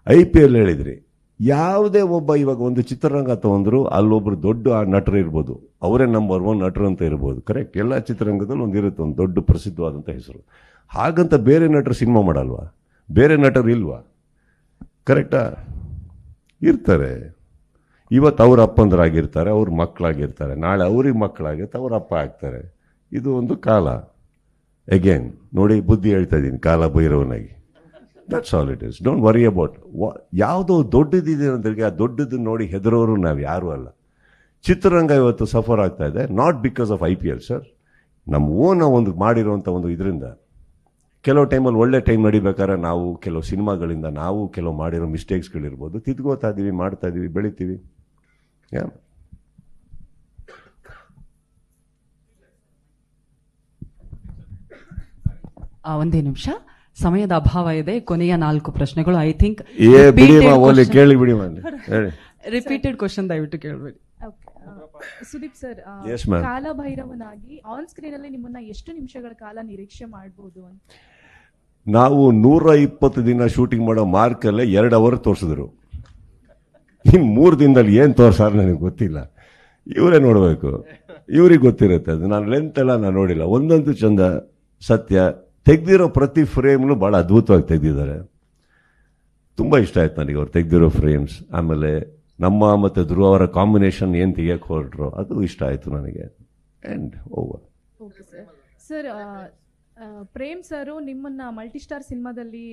IPL ಹೇಳಿದ್ರಿ. ಯಾವುದೇ ಒಬ್ಬ ಇವಾಗ ಒಂದು ಚಿತ್ರರಂಗ ತಗೊಂಡ್ರು ಅಲ್ಲೊಬ್ರು ದೊಡ್ಡ ನಟರು ಇರ್ಬೋದು, ಅವರೇ ನಂಬರ್ 1 ನಟರು ಅಂತ ಇರ್ಬೋದು, ಕರೆಕ್ಟ್? ಎಲ್ಲ ಚಿತ್ರರಂಗದಲ್ಲಿ ಒಂದಿರುತ್ತೆ ಒಂದು ದೊಡ್ಡ ಪ್ರಸಿದ್ಧವಾದಂಥ ಹೆಸರು. ಹಾಗಂತ ಬೇರೆ ನಟರು ಸಿನಿಮಾ ಮಾಡಲ್ವಾ? ಬೇರೆ ನಟರು ಇಲ್ವಾ? ಕರೆಕ್ಟಾ? ಇರ್ತಾರೆ. ಇವತ್ತು ಅವ್ರ ಅಪ್ಪಂದ್ರಾಗಿರ್ತಾರೆ, ಅವ್ರ ಮಕ್ಕಳಾಗಿರ್ತಾರೆ, ನಾಳೆ ಅವ್ರಿಗೆ ಮಕ್ಕಳಾಗಿರ್ತಾರೆ, ಅವ್ರ ಅಪ್ಪ ಆಗ್ತಾರೆ. ಇದು ಒಂದು ಕಾಲ. ಅಗೇನ್ ನೋಡಿ, ಬುದ್ಧಿ ಹೇಳ್ತಾ ಇದ್ದೀನಿ, ಕಾಲ ಭೈರವನಾಗಿ. That's all it is. Don't worry about ಯಾವುದೋ ದೊಡ್ಡದಿದೆ ಅಂದ್ರೆ ಆ ದೊಡ್ಡದನ್ನು ನೋಡಿ ಹೆದರೋರು ನಾವು ಯಾರೂ ಅಲ್ಲ. ಚಿತ್ರರಂಗ ಇವತ್ತು ಸಫರ್ ಆಗ್ತಾ ಇದೆ, not because of IPL sir. ನಮ್ಮ ಓನ ಒಂದು ಮಾಡಿರೋಂಥ ಒಂದು ಇದರಿಂದ ಕೆಲವು ಟೈಮಲ್ಲಿ ಒಳ್ಳೆ ಟೈಮ್ ನಡಿಬೇಕಾದ್ರೆ ನಾವು ಕೆಲವು ಸಿನಿಮಾಗಳಿಂದ ನಾವು ಕೆಲವು ಮಾಡಿರೋ ಮಿಸ್ಟೇಕ್ಸ್ಗಳಿರ್ಬೋದು, ತಿದ್ಕೋತಾ ಇದ್ದೀವಿ, ಮಾಡ್ತಾ ಇದ್ದೀವಿ, ಬೆಳಿತೀವಿ. ಒಂದೇ ನಿಮಿಷ, ಸಮಯದ ಅಭಾವ ಇದೆ. ಕೊನೆಯ 4 ಪ್ರಶ್ನೆಗಳು. ಐ ಥಿಂಕ್ ಕೇಳಿ ಬಿಡಿ, ರಿಪೀಟೆಡ್ ಕ್ವಶನ್ ದಯವಿಟ್ಟು ಕೇಳಬೇಡಿ. ಸುದೀಪ್ ಸರ್, ಕಾಲಭೈರವನಾಗಿ ಆನ್ ಸ್ಕ್ರೀನ್ ಅಲ್ಲಿ ನಿಮ್ಮನ್ನ ಎಷ್ಟು ನಿಮಿಷಗಳ ಕಾಲ ನಿರೀಕ್ಷೆ ಮಾಡಬಹುದು ಅಂತ? ನಾವು 120 ದಿನ ಶೂಟಿಂಗ್ ಮಾಡೋ ಮಾರ್ಕಲ್ಲೇ 2 ಅವರ್ ತೋರಿಸಿದ್ರು. ಇನ್ನು 3 ದಿನದಲ್ಲಿ ಏನು ತೋರ್ಸಾರ ನನಗೆ ಗೊತ್ತಿಲ್ಲ, ಇವರೇ ನೋಡಬೇಕು, ಇವ್ರಿಗೆ ಗೊತ್ತಿರುತ್ತೆ ಅದು. ನಾನು ಲೆಂತ್ ಎಲ್ಲ ನಾನು ನೋಡಿಲ್ಲ. ಒಂದಂತೂ ಚಂದ ಸತ್ಯ, ತೆಗ್ದಿರೋ ಪ್ರತಿ ಫ್ರೇಮ್ನು ಭಾಳ ಅದ್ಭುತವಾಗಿ ತೆಗೆದಿದ್ದಾರೆ. ತುಂಬ ಇಷ್ಟ ಆಯ್ತು ನನಗೆ ಅವ್ರು ತೆಗ್ದಿರೋ ಫ್ರೇಮ್ಸ್. ಆಮೇಲೆ ನಮ್ಮ ಮತ್ತು ಧ್ರುವ ಅವರ ಕಾಂಬಿನೇಷನ್ ಏನು ತೆಗಿಯಕ್ಕೆ ಹೊರಟ್ರು ಅದು ಇಷ್ಟ ಆಯಿತು ನನಗೆ. And over. Okay sir. Sir, Prem sir ನಿಮ್ಮನ್ನ ಮಲ್ಟಿ ಸ್ಟಾರ್ ಸಿನಿಮಾದಲ್ಲಿ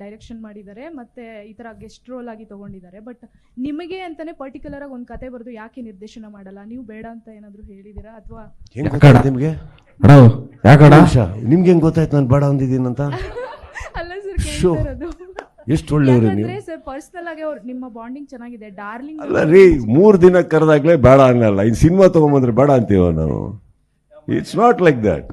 ಡೈರೆಕ್ಷನ್ ಮಾಡಿದ್ದಾರೆ, ಮತ್ತೆ ಈ ತರ ಗೆಸ್ಟ್ ರೋಲ್ ಆಗಿ ತಗೊಂಡಿದ್ದಾರೆ. ಬಟ್ ನಿಮಗೆ ಅಂತಾನೆ ಪರ್ಟಿಕ್ಯುಲರ್ ಆಗಿ ಒಂದು ಕತೆ ಬರೆದು ಯಾಕೆ ನಿರ್ದೇಶನ ಮಾಡಲ್ಲ, ನೀವು ಬೇಡ ಅಂತ ಏನಾದ್ರು ಹೇಳಿದಿರಾ ಅಥವಾ ನಿಮ್ಗೆ ನಿಮ್ಗೆ ಹೆಂಗ್ ಗೊತ್ತಾಯ್ತು ನಾನು ಬೇಡ ಅಂದಿದ್ದೀನಿ ಅಂತ? ಅಲ್ಲ ಸರ್, ಕೇಳ್ತಿರೋದು. ಎಷ್ಟು ಒಳ್ಳೆಯವರು ನೀವು. ಸರ್, ಪರ್ಸನಲ್ ಆಗಿ ಅವ್ರು ನಿಮ್ಮ ಬಾಂಡಿಂಗ್ ಚೆನ್ನಾಗಿದೆ, ಡಾರ್ಲಿಂಗ್. ಅಲ್ಲ ರೀ, 3 ದಿನ ಕರೆದಾಗ್ಲೇ ಬೇಡ ಅನ್ನಲ್ಲ. ಇನ್ನು ಸಿನಿಮಾ ತಗೊಂಬಂದ್ರೆ ಬೇಡ ಅಂತೀವ ನಾವು. It's not like that.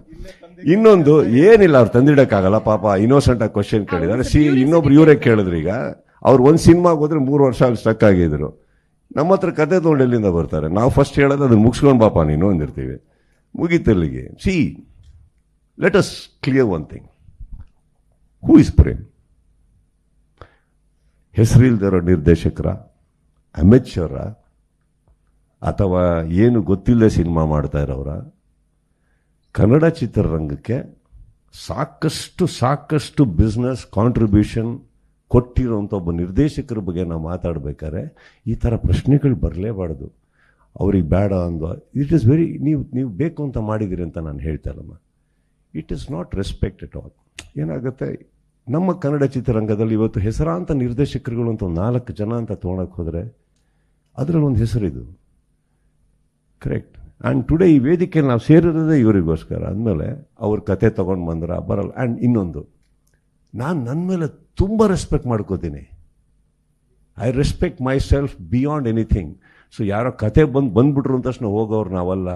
ಇನ್ನೊಂದು ಏನಿಲ್ಲ, ಅವ್ರು ತಂದಿಡಕ್ಕಾಗಲ್ಲ ಪಾಪ. ಇನ್ನೋಸೆಂಟ್ ಆಗಿ ಕ್ವಶನ್ ಕೇಳಿದಾರೆ. ಇನ್ನೊಬ್ರು ಇವರೇ ಕೇಳಿದ್ರು. ಈಗ ಅವ್ರು ಒಂದು ಸಿನಿಮಾಗೆ ಹೋದ್ರೆ 3 ವರ್ಷ ಅಲ್ಲಿ ಸ್ಟಕ್ ಆಗಿದ್ರು. ನಮ್ಮ ಹತ್ರ ಕತೆ ತೊಗೊಂಡು ಎಲ್ಲಿಂದ ಬರ್ತಾರೆ? ನಾವು ಫಸ್ಟ್ ಹೇಳೋದು ಅದನ್ನ ಮುಗಿಸ್ಕೊಂಡು ಪಾಪ ನೀನು ಅಂದಿರ್ತೀವಿ. ಮುಗೀತಲ್ಲಿಗೆ. Let us clear one thing. Who is Prem? ಹೆಸರಿಲ್ದಿರೋ ನಿರ್ದೇಶಕರ, ಅಮೆಚರ, ಅಥವಾ ಏನು ಗೊತ್ತಿಲ್ಲದೆ ಸಿನಿಮಾ ಮಾಡ್ತಾ ಇರೋರ? ಕನ್ನಡ ಚಿತ್ರರಂಗಕ್ಕೆ ಸಾಕಷ್ಟು ಬಿಸ್ನೆಸ್ ಕಾಂಟ್ರಿಬ್ಯೂಷನ್ ಕೊಟ್ಟಿರೋಂಥ ಒಬ್ಬ ನಿರ್ದೇಶಕರ ಬಗ್ಗೆ ನಾವು ಮಾತಾಡಬೇಕಾದ್ರೆ ಈ ಥರ ಪ್ರಶ್ನೆಗಳು ಬರಲೇಬಾರ್ದು. ಅವ್ರಿಗೆ ಬೇಡ ಅಂದ ಇಟ್ ಈಸ್ ವೆರಿ, ನೀವು ಬೇಕು ಅಂತ ಮಾಡಿದಿರಿ ಅಂತ ನಾನು ಹೇಳ್ತಾ ಇಲ್ಲಮ್ಮ. It is not respect at all. ಏನಾಗುತ್ತೆ, ನಮ್ಮ ಕನ್ನಡ ಚಿತ್ರರಂಗದಲ್ಲಿ ಇವತ್ತು ಹೆಸರಾಂತ ನಿರ್ದೇಶಕರುಗಳು ಅಂತ 4 ಜನ ಅಂತ ತೊಗೊಳಕ್ಕೆ ಹೋದರೆ ಅದರಲ್ಲಿ ಒಂದು ಹೆಸರಿದು. ಕರೆಕ್ಟ್. ಆ್ಯಂಡ್ ಟುಡೇ ಈ ವೇದಿಕೆಯಲ್ಲಿ ನಾವು ಸೇರಿರೋದೇ ಇವರಿಗೋಸ್ಕರ. ಅಂದಮೇಲೆ ಅವ್ರ ಕತೆ ತೊಗೊಂಡು ಬಂದ್ರೆ ಬರಲ್ಲ. ಆ್ಯಂಡ್ ಇನ್ನೊಂದು, ನಾನು ನನ್ನ ಮೇಲೆ ತುಂಬ ರೆಸ್ಪೆಕ್ಟ್ ಮಾಡ್ಕೋತೀನಿ. I respect my self beyond anything. So ಯಾರೋ ಕತೆ ಬಂದ್ಬಿಟ್ರು ಅಂತ ತಕ್ಷಣ ಹೋಗೋರು ನಾವಲ್ಲ,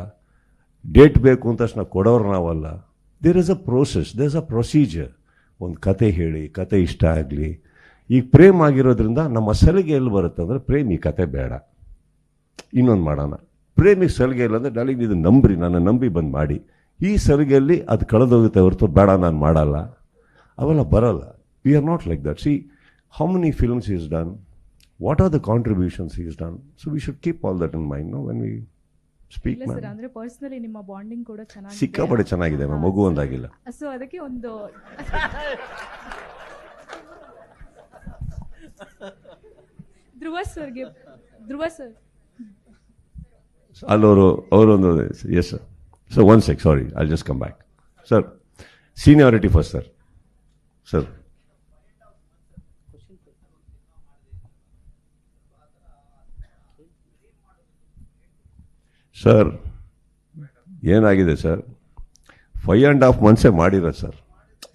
ಡೇಟ್ ಬೇಕು ಅಂತ ತಕ್ಷಣ ಕೊಡೋರು ನಾವಲ್ಲ. There is a process, there is a procedure. ಒಂದು ಕತೆ ಹೇಳಿ, ಕತೆ ಇಷ್ಟ ಆಗಲಿ. ಈಗ ಪ್ರೇಮ್ ಆಗಿರೋದ್ರಿಂದ ನಮ್ಮ ಸಲಿಗೆ ಎಲ್ಲಿ ಬರುತ್ತೆ ಅಂದರೆ, ಪ್ರೇಮ್ ಈ ಕತೆ ಬೇಡ, ಇನ್ನೊಂದು ಮಾಡೋಣ. ಪ್ರೇಮಿಗೆ ಸಲಿಗೆ ಇಲ್ಲ ಅಂದರೆ ಡಾರ್ಲಿಂಗ್ ಇದು ನಂಬ್ರಿ, ನನ್ನ ನಂಬಿ ಬಂದು ಮಾಡಿ. ಈ ಸಲಿಗೆಯಲ್ಲಿ ಅದು ಕಳೆದೋಗುತ್ತೆ ಹೊರತು ಬೇಡ ನಾನು ಮಾಡಲ್ಲ, ಅವೆಲ್ಲ ಬರಲ್ಲ. We are not like that. C how many films is done, what are the contributions is done. So we should keep all that in mind when we speak. ಅಂದ್ರೆ ಪರ್ಸನಲಿ ನಿಮ್ಮ ಬಾಂಡಿಂಗ್ ಕೂಡ ಚೆನ್ನಾಗಿದೆ, ಸಿಕ್ಕಾಪಟ್ಟೆ ಚೆನ್ನಾಗಿದೆ. ಮಗು ಒಂದಾಗಿಲ್ಲ. ಸೊ ಅದಕ್ಕೆ ಒಂದು ಧ್ರುವ sir ಅವರೊಂದು yes sir. So 1 sec, sorry, I just come back. Sir, seniority first sir. Sir ಏನಾಗಿದೆ ಸರ್, 5.5 months ಮಾಡಿರೋ ಸರ್.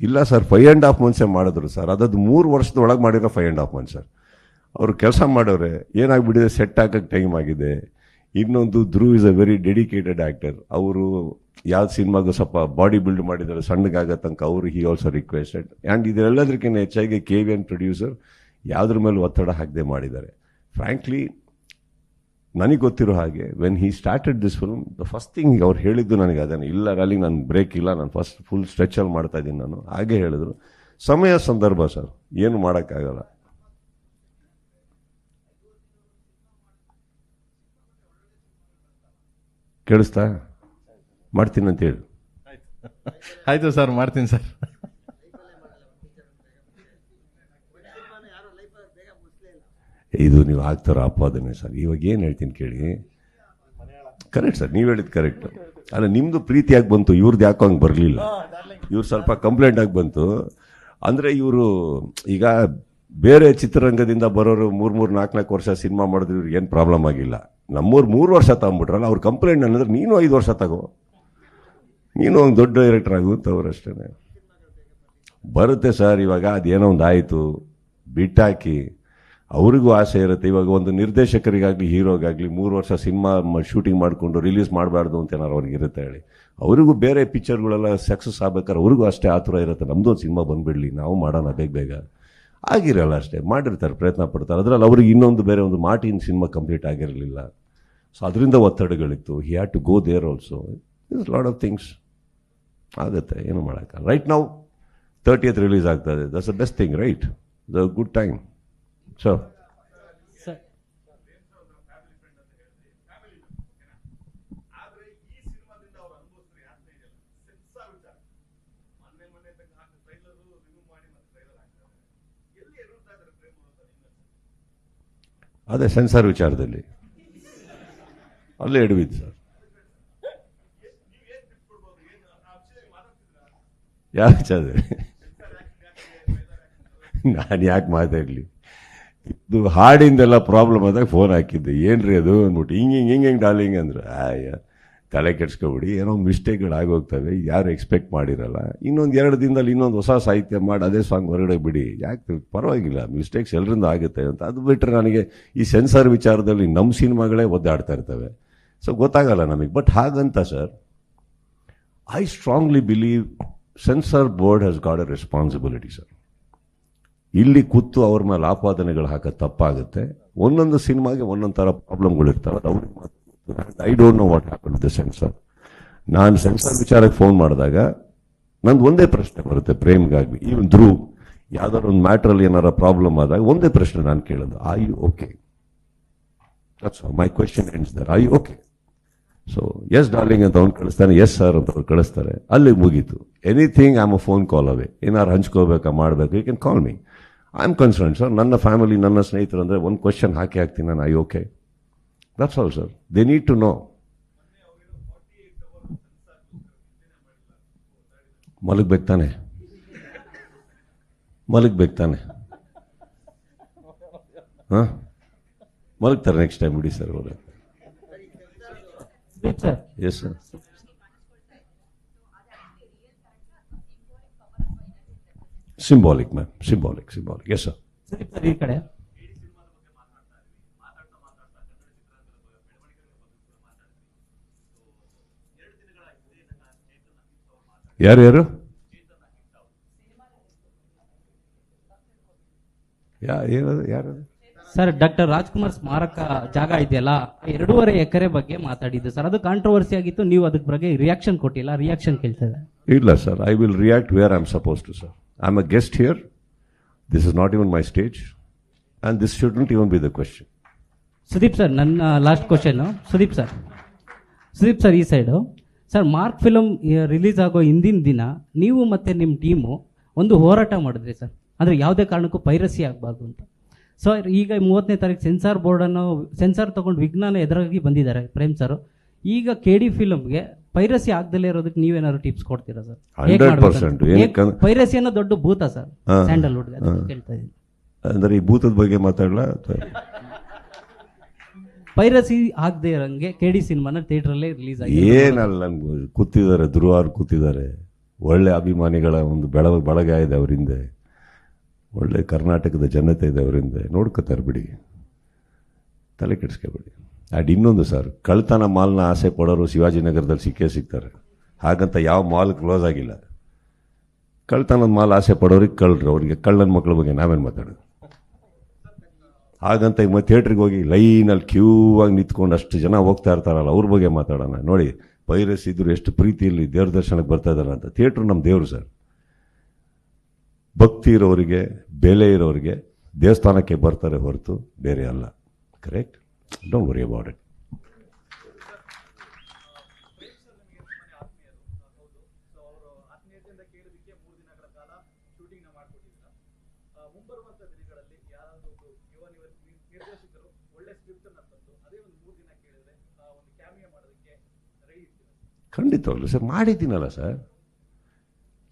ಇಲ್ಲ ಸರ್, 5.5 months ಮಾಡಿದ್ರು ಸರ್. ಅದದು 3 ವರ್ಷದೊಳಗೆ ಮಾಡಿರೋ 5.5 months ಸರ್. ಅವರು ಕೆಲಸ ಮಾಡೋರೆ. ಏನಾಗ್ಬಿಟ್ಟಿದೆ, ಸೆಟ್ ಹಾಕಕ್ಕೆ ಟೈಮ್ ಆಗಿದೆ. ಇನ್ನೊಂದು, Dhruv is a very dedicated actor. ಅವರು ಯಾವ್ದು ಸಿನಿಮಾಗೂ ಸ್ವಲ್ಪ ಬಾಡಿ ಬಿಲ್ಡ್ ಮಾಡಿದ್ದಾರೆ, ಸಣ್ಣಗಾಗೋ ತನಕ ಅವರು ಹಿ ಆಲ್ಸೋ ರಿಕ್ವೆಸ್ಟೆಡ್. ಆ್ಯಂಡ್ ಇದೆಲ್ಲದಕ್ಕಿಂತ ಹೆಚ್ಚಾಗಿ KVN ಪ್ರೊಡ್ಯೂಸರ್ ಯಾವುದ್ರ ಮೇಲೆ ಒತ್ತಡ ಹಾಕದೆ ಮಾಡಿದ್ದಾರೆ. ಫ್ರ್ಯಾಂಕ್ಲಿ ನನಗೆ ಗೊತ್ತಿರೋ ಹಾಗೆ when he started this film, the first thing ಅವ್ರು ಹೇಳಿದ್ದು ನನಗೆ ಅದೇನೆ, ಇಲ್ಲ ಅಲ್ಲಿ ನಾನು ಬ್ರೇಕ್ ಇಲ್ಲ, ನಾನು ಫಸ್ಟ್ ಫುಲ್ ಸ್ಟ್ರೆಚಲ್ಲಿ ಮಾಡ್ತಾ ಇದ್ದೀನಿ ನಾನು. ಹಾಗೆ ಹೇಳಿದ್ರು. ಸಮಯ ಸಂದರ್ಭ ಸರ್, ಏನು ಮಾಡೋಕ್ಕಾಗಲ್ಲ. ಕೇಳಿಸ್ತಾ? ಮಾಡ್ತೀನಿ ಅಂತ ಹೇಳಿ. ಆಯ್ತು ಸರ್, ಮಾಡ್ತೀನಿ ಸರ್. ಇದು ನೀವು ಆಗ್ತಾರ ಆಪಾದನೆ ಸರ್. ಇವಾಗ ಏನು ಹೇಳ್ತೀನಿ ಕೇಳಿ. ಕರೆಕ್ಟ್ ಸರ್, ನೀವು ಹೇಳಿದ್ದು ಕರೆಕ್ಟ್. ಅಲ್ಲ, ನಿಮ್ಮದು ಪ್ರೀತಿಯಾಗಿ ಬಂತು, ಇವ್ರದ್ದು ಯಾಕೋ ಹಂಗೆ ಬರಲಿಲ್ಲ. ಇವ್ರು ಸ್ವಲ್ಪ ಕಂಪ್ಲೇಂಟ್ ಆಗಿ ಬಂತು. ಅಂದರೆ ಇವರು ಈಗ ಬೇರೆ ಚಿತ್ರರಂಗದಿಂದ ಬರೋರು 3-4 ವರ್ಷ ಸಿನಿಮಾ ಮಾಡಿದ್ರೆ ಇವ್ರಿಗೆ ಏನು ಪ್ರಾಬ್ಲಮ್ ಆಗಿಲ್ಲ. ನಮ್ಮೂರು 3 ವರ್ಷ ತಗೊಂಡ್ಬಿಟ್ರಲ್ಲ, ಅವ್ರ ಕಂಪ್ಲೇಂಟ್ ಅನ್ನೋದ್ರೆ ನೀನು 5 ವರ್ಷ ತಗೋ, ನೀನು ಒಂದು ದೊಡ್ಡ ಡೈರೆಕ್ಟರ್ ಆಗುತ್ತೆ. ಅವರಷ್ಟೇ ಬರುತ್ತೆ ಸರ್. ಇವಾಗ ಅದೇನೋ ಒಂದು ಆಯಿತು, ಬಿಟ್ಟಾಕಿ. ಅವ್ರಿಗೂ ಆಸೆ ಇರುತ್ತೆ. ಇವಾಗ ಒಂದು ನಿರ್ದೇಶಕರಿಗಾಗಲಿ ಹೀರೋಗಾಗಲಿ 3 ವರ್ಷ ಸಿನಿಮಾ ಶೂಟಿಂಗ್ ಮಾಡಿಕೊಂಡು ರಿಲೀಸ್ ಮಾಡಬಾರ್ದು ಅಂತ ಏನಾರು ಅವ್ರಿಗೆ ಇರುತ್ತೆ ಹೇಳಿ. ಅವ್ರಿಗೂ ಬೇರೆ ಪಿಕ್ಚರ್ಗಳೆಲ್ಲ ಸಕ್ಸಸ್ ಆಗ್ಬೇಕಾದ್ರೆ ಅವ್ರಿಗೂ ಅಷ್ಟೇ ಆತುರ ಇರುತ್ತೆ, ನಮ್ಮದೊಂದು ಸಿನಿಮಾ ಬಂದುಬಿಡಲಿ, ನಾವು ಮಾಡೋಣ ಬೇಗ. ಆಗಿರಲ್ಲ ಅಷ್ಟೇ, ಮಾಡಿರ್ತಾರೆ, ಪ್ರಯತ್ನ ಪಡ್ತಾರೆ. ಅದರಲ್ಲಿ ಅವ್ರಿಗೆ ಇನ್ನೊಂದು ಬೇರೆ ಒಂದು ಮಾರ್ಟಿನ್ ಸಿನಿಮಾ ಕಂಪ್ಲೀಟ್ ಆಗಿರಲಿಲ್ಲ. ಸೊ ಅದರಿಂದ ಒತ್ತಡಗಳಿತ್ತು. He had to go there also. Is lot of things ಆಗುತ್ತೆ, ಏನು ಮಾಡೋಕ್ಕಲ್ಲ. ರೈಟ್ ನಾವು 30th ರಿಲೀಸ್ ಆಗ್ತದೆ. That's the best thing, right? The good time. So ಅದೇ ಸೆನ್ಸಾರ್ ವಿಚಾರದಲ್ಲಿ ಅಲ್ಲೇ ಎಡವಿದ್ದು ಸರ್. ಯಾವ ವಿಚಾರದಲ್ಲಿ ನಾನು ಯಾಕೆ ಮಾತಾಡಲಿ? ಇದು ಹಾಡಿಂದೆಲ್ಲ ಪ್ರಾಬ್ಲಮ್ ಆದಾಗ ಫೋನ್ ಹಾಕಿದ್ದೆ, ಏನ್ರಿ ಅದು ಅಂದ್ಬಿಟ್ಟು ಹಿಂಗೆ ಡಾರ್ಲಿಂಗ್ ಅಂದ್ರೆ ತಲೆ ಕೆಡ್ಸ್ಕೊಬಿಡಿ, ಏನೋ ಮಿಸ್ಟೇಕ್ಗಳು ಆಗೋಗ್ತವೆ, ಯಾರು ಎಕ್ಸ್ಪೆಕ್ಟ್ ಮಾಡಿರಲ್ಲ, ಇನ್ನೊಂದು 2 ದಿನದಲ್ಲಿ ಇನ್ನೊಂದು ಹೊಸ ಸಾಹಿತ್ಯ ಮಾಡಿ ಅದೇ ಸಾಂಗ್ ಹೊರಗಡೆ ಬಿಡಿ, ಯಾಕೆ ಪರವಾಗಿಲ್ಲ, ಮಿಸ್ಟೇಕ್ಸ್ ಎಲ್ಲರಿಂದ ಆಗುತ್ತೆ ಅಂತ. ಅದು ಬಿಟ್ಟರೆ ನನಗೆ ಈ ಸೆನ್ಸಾರ್ ವಿಚಾರದಲ್ಲಿ ನಮ್ಮ ಸಿನಿಮಾಗಳೇ ಒದ್ದಾಡ್ತಾ ಇರ್ತವೆ, ಸೊ ಗೊತ್ತಾಗಲ್ಲ ನಮಗೆ. ಬಟ್ ಹಾಗಂತ sir, I strongly believe censor board has got a responsibility sir. ಇಲ್ಲಿ ಕೂತು ಅವ್ರ ಮೇಲೆ ಆಪಾದನೆಗಳು ಹಾಕೋದು ತಪ್ಪಾಗುತ್ತೆ. ಒಂದೊಂದು ಸಿನಿಮಾಗೆ ಒಂದೊಂದು ಥರ ಪ್ರಾಬ್ಲಮ್ಗಳು ಇರ್ತವೆ, ಅದು ಅವ್ರಿಗೆ I don't know what happen the censor. ನಾನು ಸೆನ್ಸಾರ್ ವಿಚಾರಕ್ಕೆ ಫೋನ್ ಮಾಡಿದಾಗ ನಂದು ಒಂದೇ ಪ್ರಶ್ನೆ ಬರುತ್ತೆ, ಪ್ರೇಮ್ಗಾಗಲಿ ಈವನ್ ಧ್ರುವ್ ಯಾವ್ದಾದ್ರು ಒಂದು ಮ್ಯಾಟ್ರಲ್ಲಿ ಏನಾರ ಪ್ರಾಬ್ಲಮ್ ಆದಾಗ ಒಂದೇ ಪ್ರಶ್ನೆ ನಾನು ಕೇಳೋದು, I you okay? That's my question ends there, I you okay? So yes darling ಅಂತ ಅವ್ನು ಕಳಿಸ್ತಾನೆ, ಎಸ್ ಸರ್ ಅಂತ ಅವ್ರು ಕಳಿಸ್ತಾರೆ, ಅಲ್ಲಿಗೆ ಮುಗೀತು. Anything I am a phone call away. ಏನಾರು ಹಂಚ್ಕೋಬೇಕಾ ಮಾಡಬೇಕು, you can call me, I am concern sir. ನನ್ನ ಫ್ಯಾಮಿಲಿ, ನನ್ನ ಸ್ನೇಹಿತರು ಅಂದರೆ ಒಂದು ಕ್ವೆಶ್ಚನ್ ಹಾಕ್ತೀನಿ ನಾನು, I okay? That's all sir. They need to know. ಮಲಗಬೇಕು ತಾನೆ, ಹಾಂ ಮಲಗ್ತಾರೆ ನೆಕ್ಸ್ಟ್ ಟೈಮ್ ಬಿಡಿ ಸರ್ ಅವರು. Yes sir. Symbolic ma'am, symbolic. Yes sir. ಈ ಕಡೆ ಯಾರು ಯಾರು ಸರ್, ಡಾಕ್ಟರ್ ರಾಜ್ಕುಮಾರ್ ಸ್ಮಾರಕ ಜಾಗ ಇದೆಯಲ್ಲ, 2.5 ಎಕರೆ ಬಗ್ಗೆ ಮಾತಾಡಿದ್ದು ಸರ್, ಅದು ಕಾಂಟ್ರವರ್ಸಿ ಆಗಿತ್ತು. ನೀವು ಅದಕ್ಕೆ ಬಗ್ಗೆ ರಿಯಾಕ್ಷನ್ ಕೊಟ್ಟಿಲ್ಲ, ರಿಯಾಕ್ಷನ್ ಕೇಳ್ತದೆ. ಇಲ್ಲ sir, I will react where I am suppose to sir. I am a guest here, this is not even my stage and this shouldn't even be the question. Sudeep sir, ನನ್ನ last question. Sudeep sir ಈ side sir, Mark film release ಆಗೋ ಹಿಂದಿನ ದಿನ ನೀವು ಮತ್ತೆ ನಿಮ್ಮ team ಒಂದು ಹೋರಾಟ ಮಾಡಿದ್ರಿ ಸರ್, ಅಂದರೆ ಯಾವುದೇ ಕಾರಣಕ್ಕೂ ಪೈರಸಿ ಆಗಬಾರ್ದು ಅಂತ. ಸೊ ಈಗ 30ನೇ ತಾರೀಕು ಸೆನ್ಸಾರ್ ಬೋರ್ಡನ್ನು ಸೆನ್ಸಾರ್ ತೊಗೊಂಡು ವಿಜ್ಞಾನ ಎದುರಾಗಿ ಬಂದಿದ್ದಾರೆ ಪ್ರೇಮ್ ಸರ್. ಈಗ KD ಫಿಲಮ್ಗೆ ಪೈರಸಿ ಆಗದಲ್ಲೇ ಇರೋದಕ್ಕೆ ನೀವೇನಾದ್ರು ಟಿಪ್ಸ್ ಕೊಡ್ತೀರಾ ಸರ್? 100%. ಪೈರಸಿ ಅನ್ನೋ ದೊಡ್ಡ ಭೂತ ಸರ್ ಸ್ಯಾಂಡಲ್ವುಡ್ಗೆ, ಕೇಳ್ತಾ ಇದ್ದೀನಿ. ಅಂದರೆ ಈ ಭೂತದ ಬಗ್ಗೆ ಮಾತಾಡಲ್ಲ. ಪೈರಸಿ ಆಗದೆ ಇರೋಂಗೆ KD ಸಿನಿಮಾನ ಥಿಯೇಟ್ರಲ್ಲೇ ರಿಲೀಸ್ ಆಗಿ ಏನಲ್ಲ ಕೂತಿದ್ದಾರೆ, ಧ್ರುವಾರ್ ಕೂತಿದ್ದಾರೆ, ಒಳ್ಳೆ ಅಭಿಮಾನಿಗಳ ಒಂದು ಬಳಗ ಇದೆ ಅವರಿಂದ, ಒಳ್ಳೆ ಕರ್ನಾಟಕದ ಜನತೆ ಇದೆ ಅವರಿಂದ, ನೋಡ್ಕೋತಾರೆ ಬಿಡಿ, ತಲೆ ಕೆಡಿಸ್ಕೋಬೇಡಿ. ಆ್ಯಂಡ್ ಇನ್ನೊಂದು ಸರ್, ಕಳ್ತನ ಮಾಲ್ನ ಆಸೆ ಪಡೋರು ಶಿವಾಜಿನಗರದಲ್ಲಿ ಸಿಗ್ತಾರೆ. ಹಾಗಂತ ಯಾವ ಮಾಲ್ ಕ್ಲೋಸ್ ಆಗಿಲ್ಲ. ಕಳ್ತನದ ಮಾಲ್ ಆಸೆ ಪಡೋರಿಗೆ ಕಳ್ಳರು, ಅವ್ರಿಗೆ ಕಳ್ಳನ ಮಕ್ಕಳ ಬಗ್ಗೆ ನಾವೇನು ಮಾತಾಡೋದು? ಹಾಗಂತ ಈಗ ಥಿಯೇಟ್ರಿಗೆ ಹೋಗಿ ಲೈನಲ್ಲಿ ಕ್ಯೂ ಆಗಿ ನಿಂತ್ಕೊಂಡು ಅಷ್ಟು ಜನ ಹೋಗ್ತಾ ಇರ್ತಾರಲ್ಲ, ಅವ್ರ ಬಗ್ಗೆ ಮಾತಾಡೋಣ. ನೋಡಿ, ಪೈರಸಿ ಇದ್ರು ಎಷ್ಟು ಪ್ರೀತಿಯಲ್ಲಿ ದೇವ್ರ ದರ್ಶನಕ್ಕೆ ಬರ್ತಾ ಇದ್ದಾರೆ ಅಂತ. ಥಿಯೇಟ್ರು ನಮ್ಮ ದೇವರು ಸರ್. ಭಕ್ತಿ ಇರೋರಿಗೆ, ಬೆಲೆ ಇರೋರಿಗೆ ದೇವಸ್ಥಾನಕ್ಕೆ ಬರ್ತಾರೆ ಹೊರತು ಬೇರೆ ಅಲ್ಲ. Correct? Don't worry about it. ಖಂಡಿತವಾಗ್ಲು ಸರ್, ಮಾಡಿದ್ದೀನಲ್ಲ ಸರ್,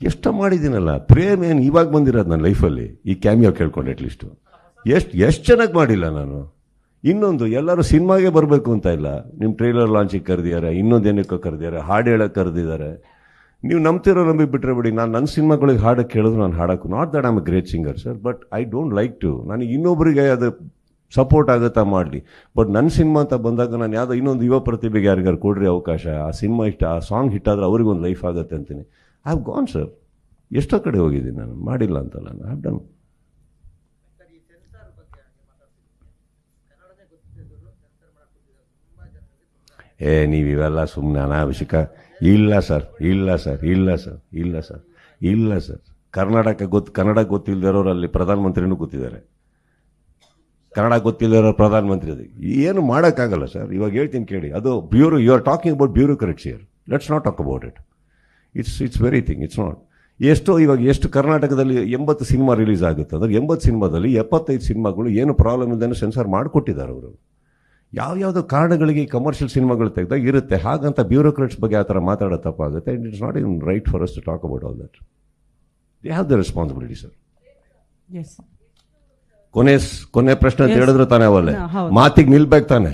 ಎಷ್ಟು ಮಾಡಿದ್ದೀನಲ್ಲ. ಪ್ರೇಮ್ ಏನು ಇವಾಗ ಬಂದಿರೋದು ನನ್ನ ಲೈಫಲ್ಲಿ, ಈ ಕ್ಯಾಮಿಯೋ ಕೇಳ್ಕೊಂಡು ಅಟ್ಲೀಸ್ಟು ಎಷ್ಟು ಚೆನ್ನಾಗಿ ಮಾಡಿಲ್ಲ ನಾನು. ಇನ್ನೊಂದು, ಎಲ್ಲರೂ ಸಿನಿಮಾಗೆ ಬರಬೇಕು ಅಂತ ಇಲ್ಲ, ನಿಮ್ಮ ಟ್ರೈಲರ್ ಲಾಂಚಿಗೆ ಕರೆದಿದ್ದಾರೆ, ಇನ್ನೊಂದೇನಕ್ಕೋ ಕರೆದಿದ್ದಾರೆ, ಹಾಡು ಹೇಳೋಕ್ಕೆ ಕರೆದಿದ್ದಾರೆ. ನೀವು ನಂಬ್ತಿರೋ ನಂಬಿಬಿಟ್ರೆ ಬಿಡಿ. ನಾನು ನನ್ನ ಸಿನಿಮಾಗಳಿಗೆ ಹಾಡಕ್ಕೆ ಕೇಳಿದ್ರು ನಾನು ಹಾಡೋಕ್ಕೂ, not that I am a great singer sir, but I don't like to, ನನಗೆ ಇನ್ನೊಬ್ಬರಿಗೆ ಅದು ಸಪೋರ್ಟ್ ಆಗುತ್ತಾ ಮಾಡಲಿ. ಬಟ್ ನನ್ನ ಸಿನಿಮಾ ಅಂತ ಬಂದಾಗ ನಾನು ಯಾವುದೋ ಇನ್ನೊಂದು ಯುವ ಪ್ರತಿಭೆಗೆ ಯಾರಿಗಾರು ಕೊಡ್ರಿ ಅವಕಾಶ, ಆ ಸಿನಿಮಾ ಇಷ್ಟ, ಆ ಸಾಂಗ್ ಹಿಟ್ಟಾದರೆ ಅವ್ರಿಗೊಂದು ಲೈಫ್ ಆಗುತ್ತೆ ಅಂತೀನಿ. ಐ ಹ್ಯಾವ್ ಗಾನ್ ಸರ್, ಎಷ್ಟೋ ಕಡೆ ಹೋಗಿದ್ದೀನಿ ನಾನು, ಮಾಡಿಲ್ಲ ಅಂತಲ್ಲ, ನಾನು ಹ್ಯಾವ್ ಡನ್. ನೀವು ಇವೆಲ್ಲ ಸುಮ್ಮನೆ ಅನಾವಶ್ಯಕ. ಇಲ್ಲ ಸರ್, ಕನ್ನಡ ಗೊತ್ತಿಲ್ಲದಿರೋರು ಅಲ್ಲಿ ಪ್ರಧಾನಮಂತ್ರಿನೂ ಕೂತಿದ್ದಾರೆ. ಕನ್ನಡ ಗೊತ್ತಿಲ್ಲದಿರೋ ಪ್ರಧಾನಮಂತ್ರಿ ಅದು ಏನು ಮಾಡೋಕ್ಕಾಗಲ್ಲ ಸರ್. ಇವಾಗ ಹೇಳ್ತೀನಿ ಕೇಳಿ, ಅದು bureau, you are talking about bureaucrats here, let's not talk about it. It's very thing, it's not. ಇವಾಗ ಎಷ್ಟು ಕರ್ನಾಟಕದಲ್ಲಿ 80 ಸಿನಿಮಾ ರಿಲೀಸ್ ಆಗುತ್ತೆ ಅಂದರೆ 80 ಸಿನಿಮಾದಲ್ಲಿ 75 ಸಿನಿಮಾಗಳು ಏನು ಪ್ರಾಬ್ಲಮ್ ಇಲ್ಲದೇ ಸೆನ್ಸಾರ್ ಮಾಡಿಕೊಟ್ಟಿದ್ದಾರೆ ಅವರು. ಯಾವ್ಯಾವುದೋ ಕಾರಣಗಳಿಗೆ ಕಮರ್ಷಿಯಲ್ ಸಿನಿಮಾಗಳು ತೆಗೆದಾಗ ಇರುತ್ತೆ. ಹಾಗಂತ ಬ್ಯೂರೋಕ್ರಾಟ್ಸ್ ಬಗ್ಗೆ ಆ ಥರ ಮಾತಾಡೋ ತಪ್ಪಾಗುತ್ತೆ. And it's not in right for us to talk about all that. They have the responsibility sir. ಕೊನೆ ಪ್ರಶ್ನೆ ಅಂತ ಹೇಳಿದ್ರು ತಾನೆ, ಅವಲ್ಲೇ ಮಾತಿಗೆ ನಿಲ್ಬೇಕು ತಾನೆ,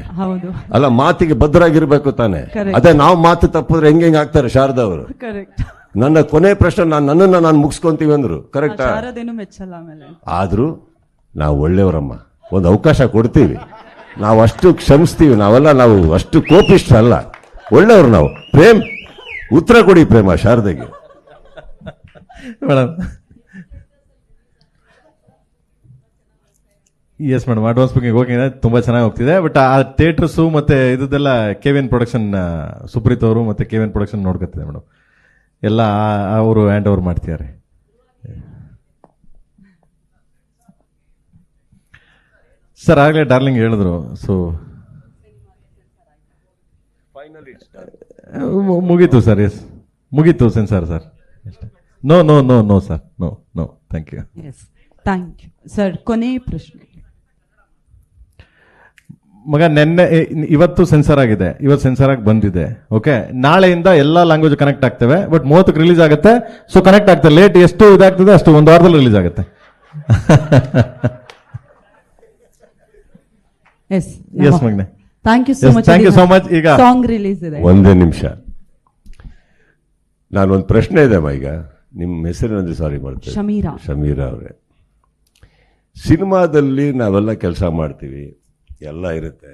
ಅಲ್ಲ ಮಾತಿಗೆ ಭದ್ರಾಗಿರ್ಬೇಕು ತಾನೆ. ಅದೇ ನಾವು ಮಾತು ತಪ್ಪಿದ್ರೆ ಹೆಂಗೆ ಆಗ್ತಾರೆ ಶಾರದಾ ಅವರು. ನನ್ನ ಕೊನೆ ಪ್ರಶ್ನೆ ನನ್ನನ್ನು ನಾನು ಮುಗಿಸ್ಕೊಂತೀವಿ ಅಂದ್ರು, ಕರೆಕ್ಟಾ? ಆದ್ರೂ ನಾವು ಒಳ್ಳೆಯವರಮ್ಮ, ಒಂದು ಅವಕಾಶ ಕೊಡ್ತೀವಿ, ನಾವು ಅಷ್ಟು ಕ್ಷಮಿಸ್ತೀವಿ, ನಾವು ಅಷ್ಟು ಕೋಪಿಷ್ಟ ಅಲ್ಲ, ಒಳ್ಳೆಯವರು ನಾವು. ಪ್ರೇಮ್ ಉತ್ತರ ಕೊಡಿ ಪ್ರೇಮ ಶಾರದೆಗೆ. Madam yes madam, advance booking okay, ತುಂಬ ಚೆನ್ನಾಗಿ ಹೋಗ್ತಿದೆ. ಬಟ್ ಆ ಥಿಯೇಟರ್ಸು ಮತ್ತು ಇದೆಲ್ಲ KVN ಪ್ರೊಡಕ್ಷನ್, ಸುಪ್ರೀತ್ ಅವರು ಮತ್ತು KVN ಪ್ರೊಡಕ್ಷನ್ ನೋಡ್ಕೊತಿದೆ ಮೇಡಮ್. ಎಲ್ಲ ಅವರು ಹ್ಯಾಂಡ್ ಓವರ್ ಮಾಡ್ತಿದ್ದಾರೆ. ಸರ್ ಆಗಲೇ ಡಾರ್ಲಿಂಗ್ ಹೇಳಿದ್ರು. ಸೊ ಮುಗೀತು ಸರ್, ಎಸ್ ಮುಗೀತು censor sir. No no no no sir, no no, thank you. Thank you sir. ಕೊನೆ ಪ್ರಶ್ನೆ ಮಗ, ಇವತ್ತು ಸೆನ್ಸರ್ ಆಗಿದೆ, ಇವತ್ತು ಸೆನ್ಸರ್ ಆಗಿ ಬಂದಿದೆ. ಓಕೆ, ನಾಳೆಯಿಂದ ಎಲ್ಲಾ ಲ್ಯಾಂಗ್ವೇಜ್ ಕನೆಕ್ಟ್ ಆಗ್ತವೆ. ಬಟ್ 30ಕ್ಕೆ ರಿಲೀಸ್ ಆಗುತ್ತೆ. ಸೊ ಕನೆಕ್ಟ್ ಆಗ್ತದೆ. ಲೇಟ್ ಎಷ್ಟು ಇದಾಗ್ತದೆ ಅಷ್ಟು ಒಂದು ವಾರದಲ್ಲಿ ರಿಲೀಸ್ ಆಗುತ್ತೆ. ಎಸ್ ಮಗ್ನೆ, ಥ್ಯಾಂಕ್ ಯು ಸೋ ಮಚ್. ಈಗ ಸಾಂಗ್ ರಿಲೀಸ್ ಇದೆ. ಒಂದೇ ನಿಮಿಷ, ನಾನೊಂದು ಪ್ರಶ್ನೆ ಇದೆ ಅಮ್ಮ. ಈಗ ನಿಮ್ಮ ಹೆಸರಿನಂದ್ರೆ ಸಾರಿ ಮಾಡ್ತೇವೆ, ಶಮೀರಾ ಅವರೇ. ಸಿನಿಮಾದಲ್ಲಿ ನಾವೆಲ್ಲ ಕೆಲಸ ಮಾಡ್ತೀವಿ, ಎಲ್ಲ ಇರುತ್ತೆ.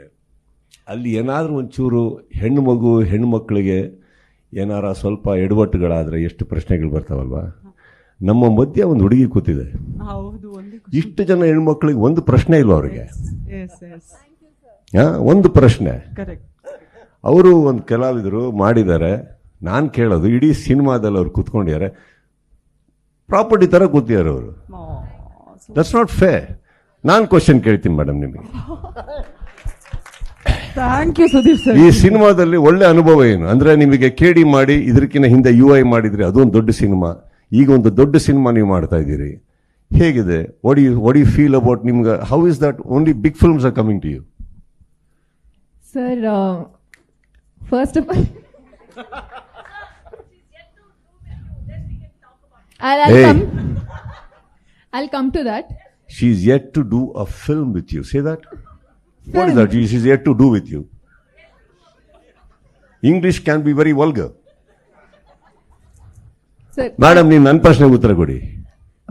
ಅಲ್ಲಿ ಏನಾದರೂ ಒಂಚೂರು ಹೆಣ್ಮಕ್ಳಿಗೆ ಏನಾರ ಸ್ವಲ್ಪ ಎಡವಟ್ಟುಗಳಾದರೆ ಎಷ್ಟು ಪ್ರಶ್ನೆಗಳು ಬರ್ತಾವಲ್ವಾ. ನಮ್ಮ ಮಧ್ಯೆ ಒಂದು ಹುಡುಗಿ ಕೂತಿದೆ, ಇಷ್ಟು ಜನ ಹೆಣ್ಮಕ್ಳಿಗೆ ಒಂದು ಪ್ರಶ್ನೆ ಇಲ್ವ ಅವ್ರಿಗೆ? ಒಂದು ಪ್ರಶ್ನೆ. ಅವರು ಒಂದು ಕಲಾವಿದರು ಮಾಡಿದ್ದಾರೆ. ನಾನು ಕೇಳೋದು, ಇಡೀ ಸಿನಿಮಾದಲ್ಲಿ ಅವ್ರು ಕೂತ್ಕೊಂಡಿದ್ದಾರೆ, ಪ್ರಾಪರ್ಟಿ ಥರ ಕೂತಿದ್ದಾರೆ ಅವರು. That's not fair. ನಾನು ಕ್ವಶನ್ ಕೇಳ್ತೀನಿ ಮೇಡಮ್ ನಿಮಗೆ. Thank you Sudeep sir. ಈ ಸಿನಿಮಾದಲ್ಲಿ ಒಳ್ಳೆ ಅನುಭವ ಏನು ಅಂದ್ರೆ, ನಿಮಗೆ KD ಮಾಡಿ ಇದಕ್ಕಿಂತ ಹಿಂದೆ UI ಮಾಡಿದ್ರಿ, ಅದೊಂದು ದೊಡ್ಡ ಸಿನಿಮಾ. ಈಗ ಒಂದು ದೊಡ್ಡ ಸಿನಿಮಾ ನೀವು ಮಾಡ್ತಾ ಇದ್ದೀರಿ, ಹೇಗಿದೆ? ವಾಟ್ ಯು ಫೀಲ್ ಅಬೌಟ್ ನಿಮ್ಗೆ? How is that only big films are coming to you? Sir, first of all I'll come to that. She's yet to do a film with you. Say that. What is that? She's yet to do with you. English can be very vulgar. Sir, madam, ನೀವು ನನ್ನ ಪ್ರಶ್ನೆಗೆ ಉತ್ತರ ಕೊಡಿ.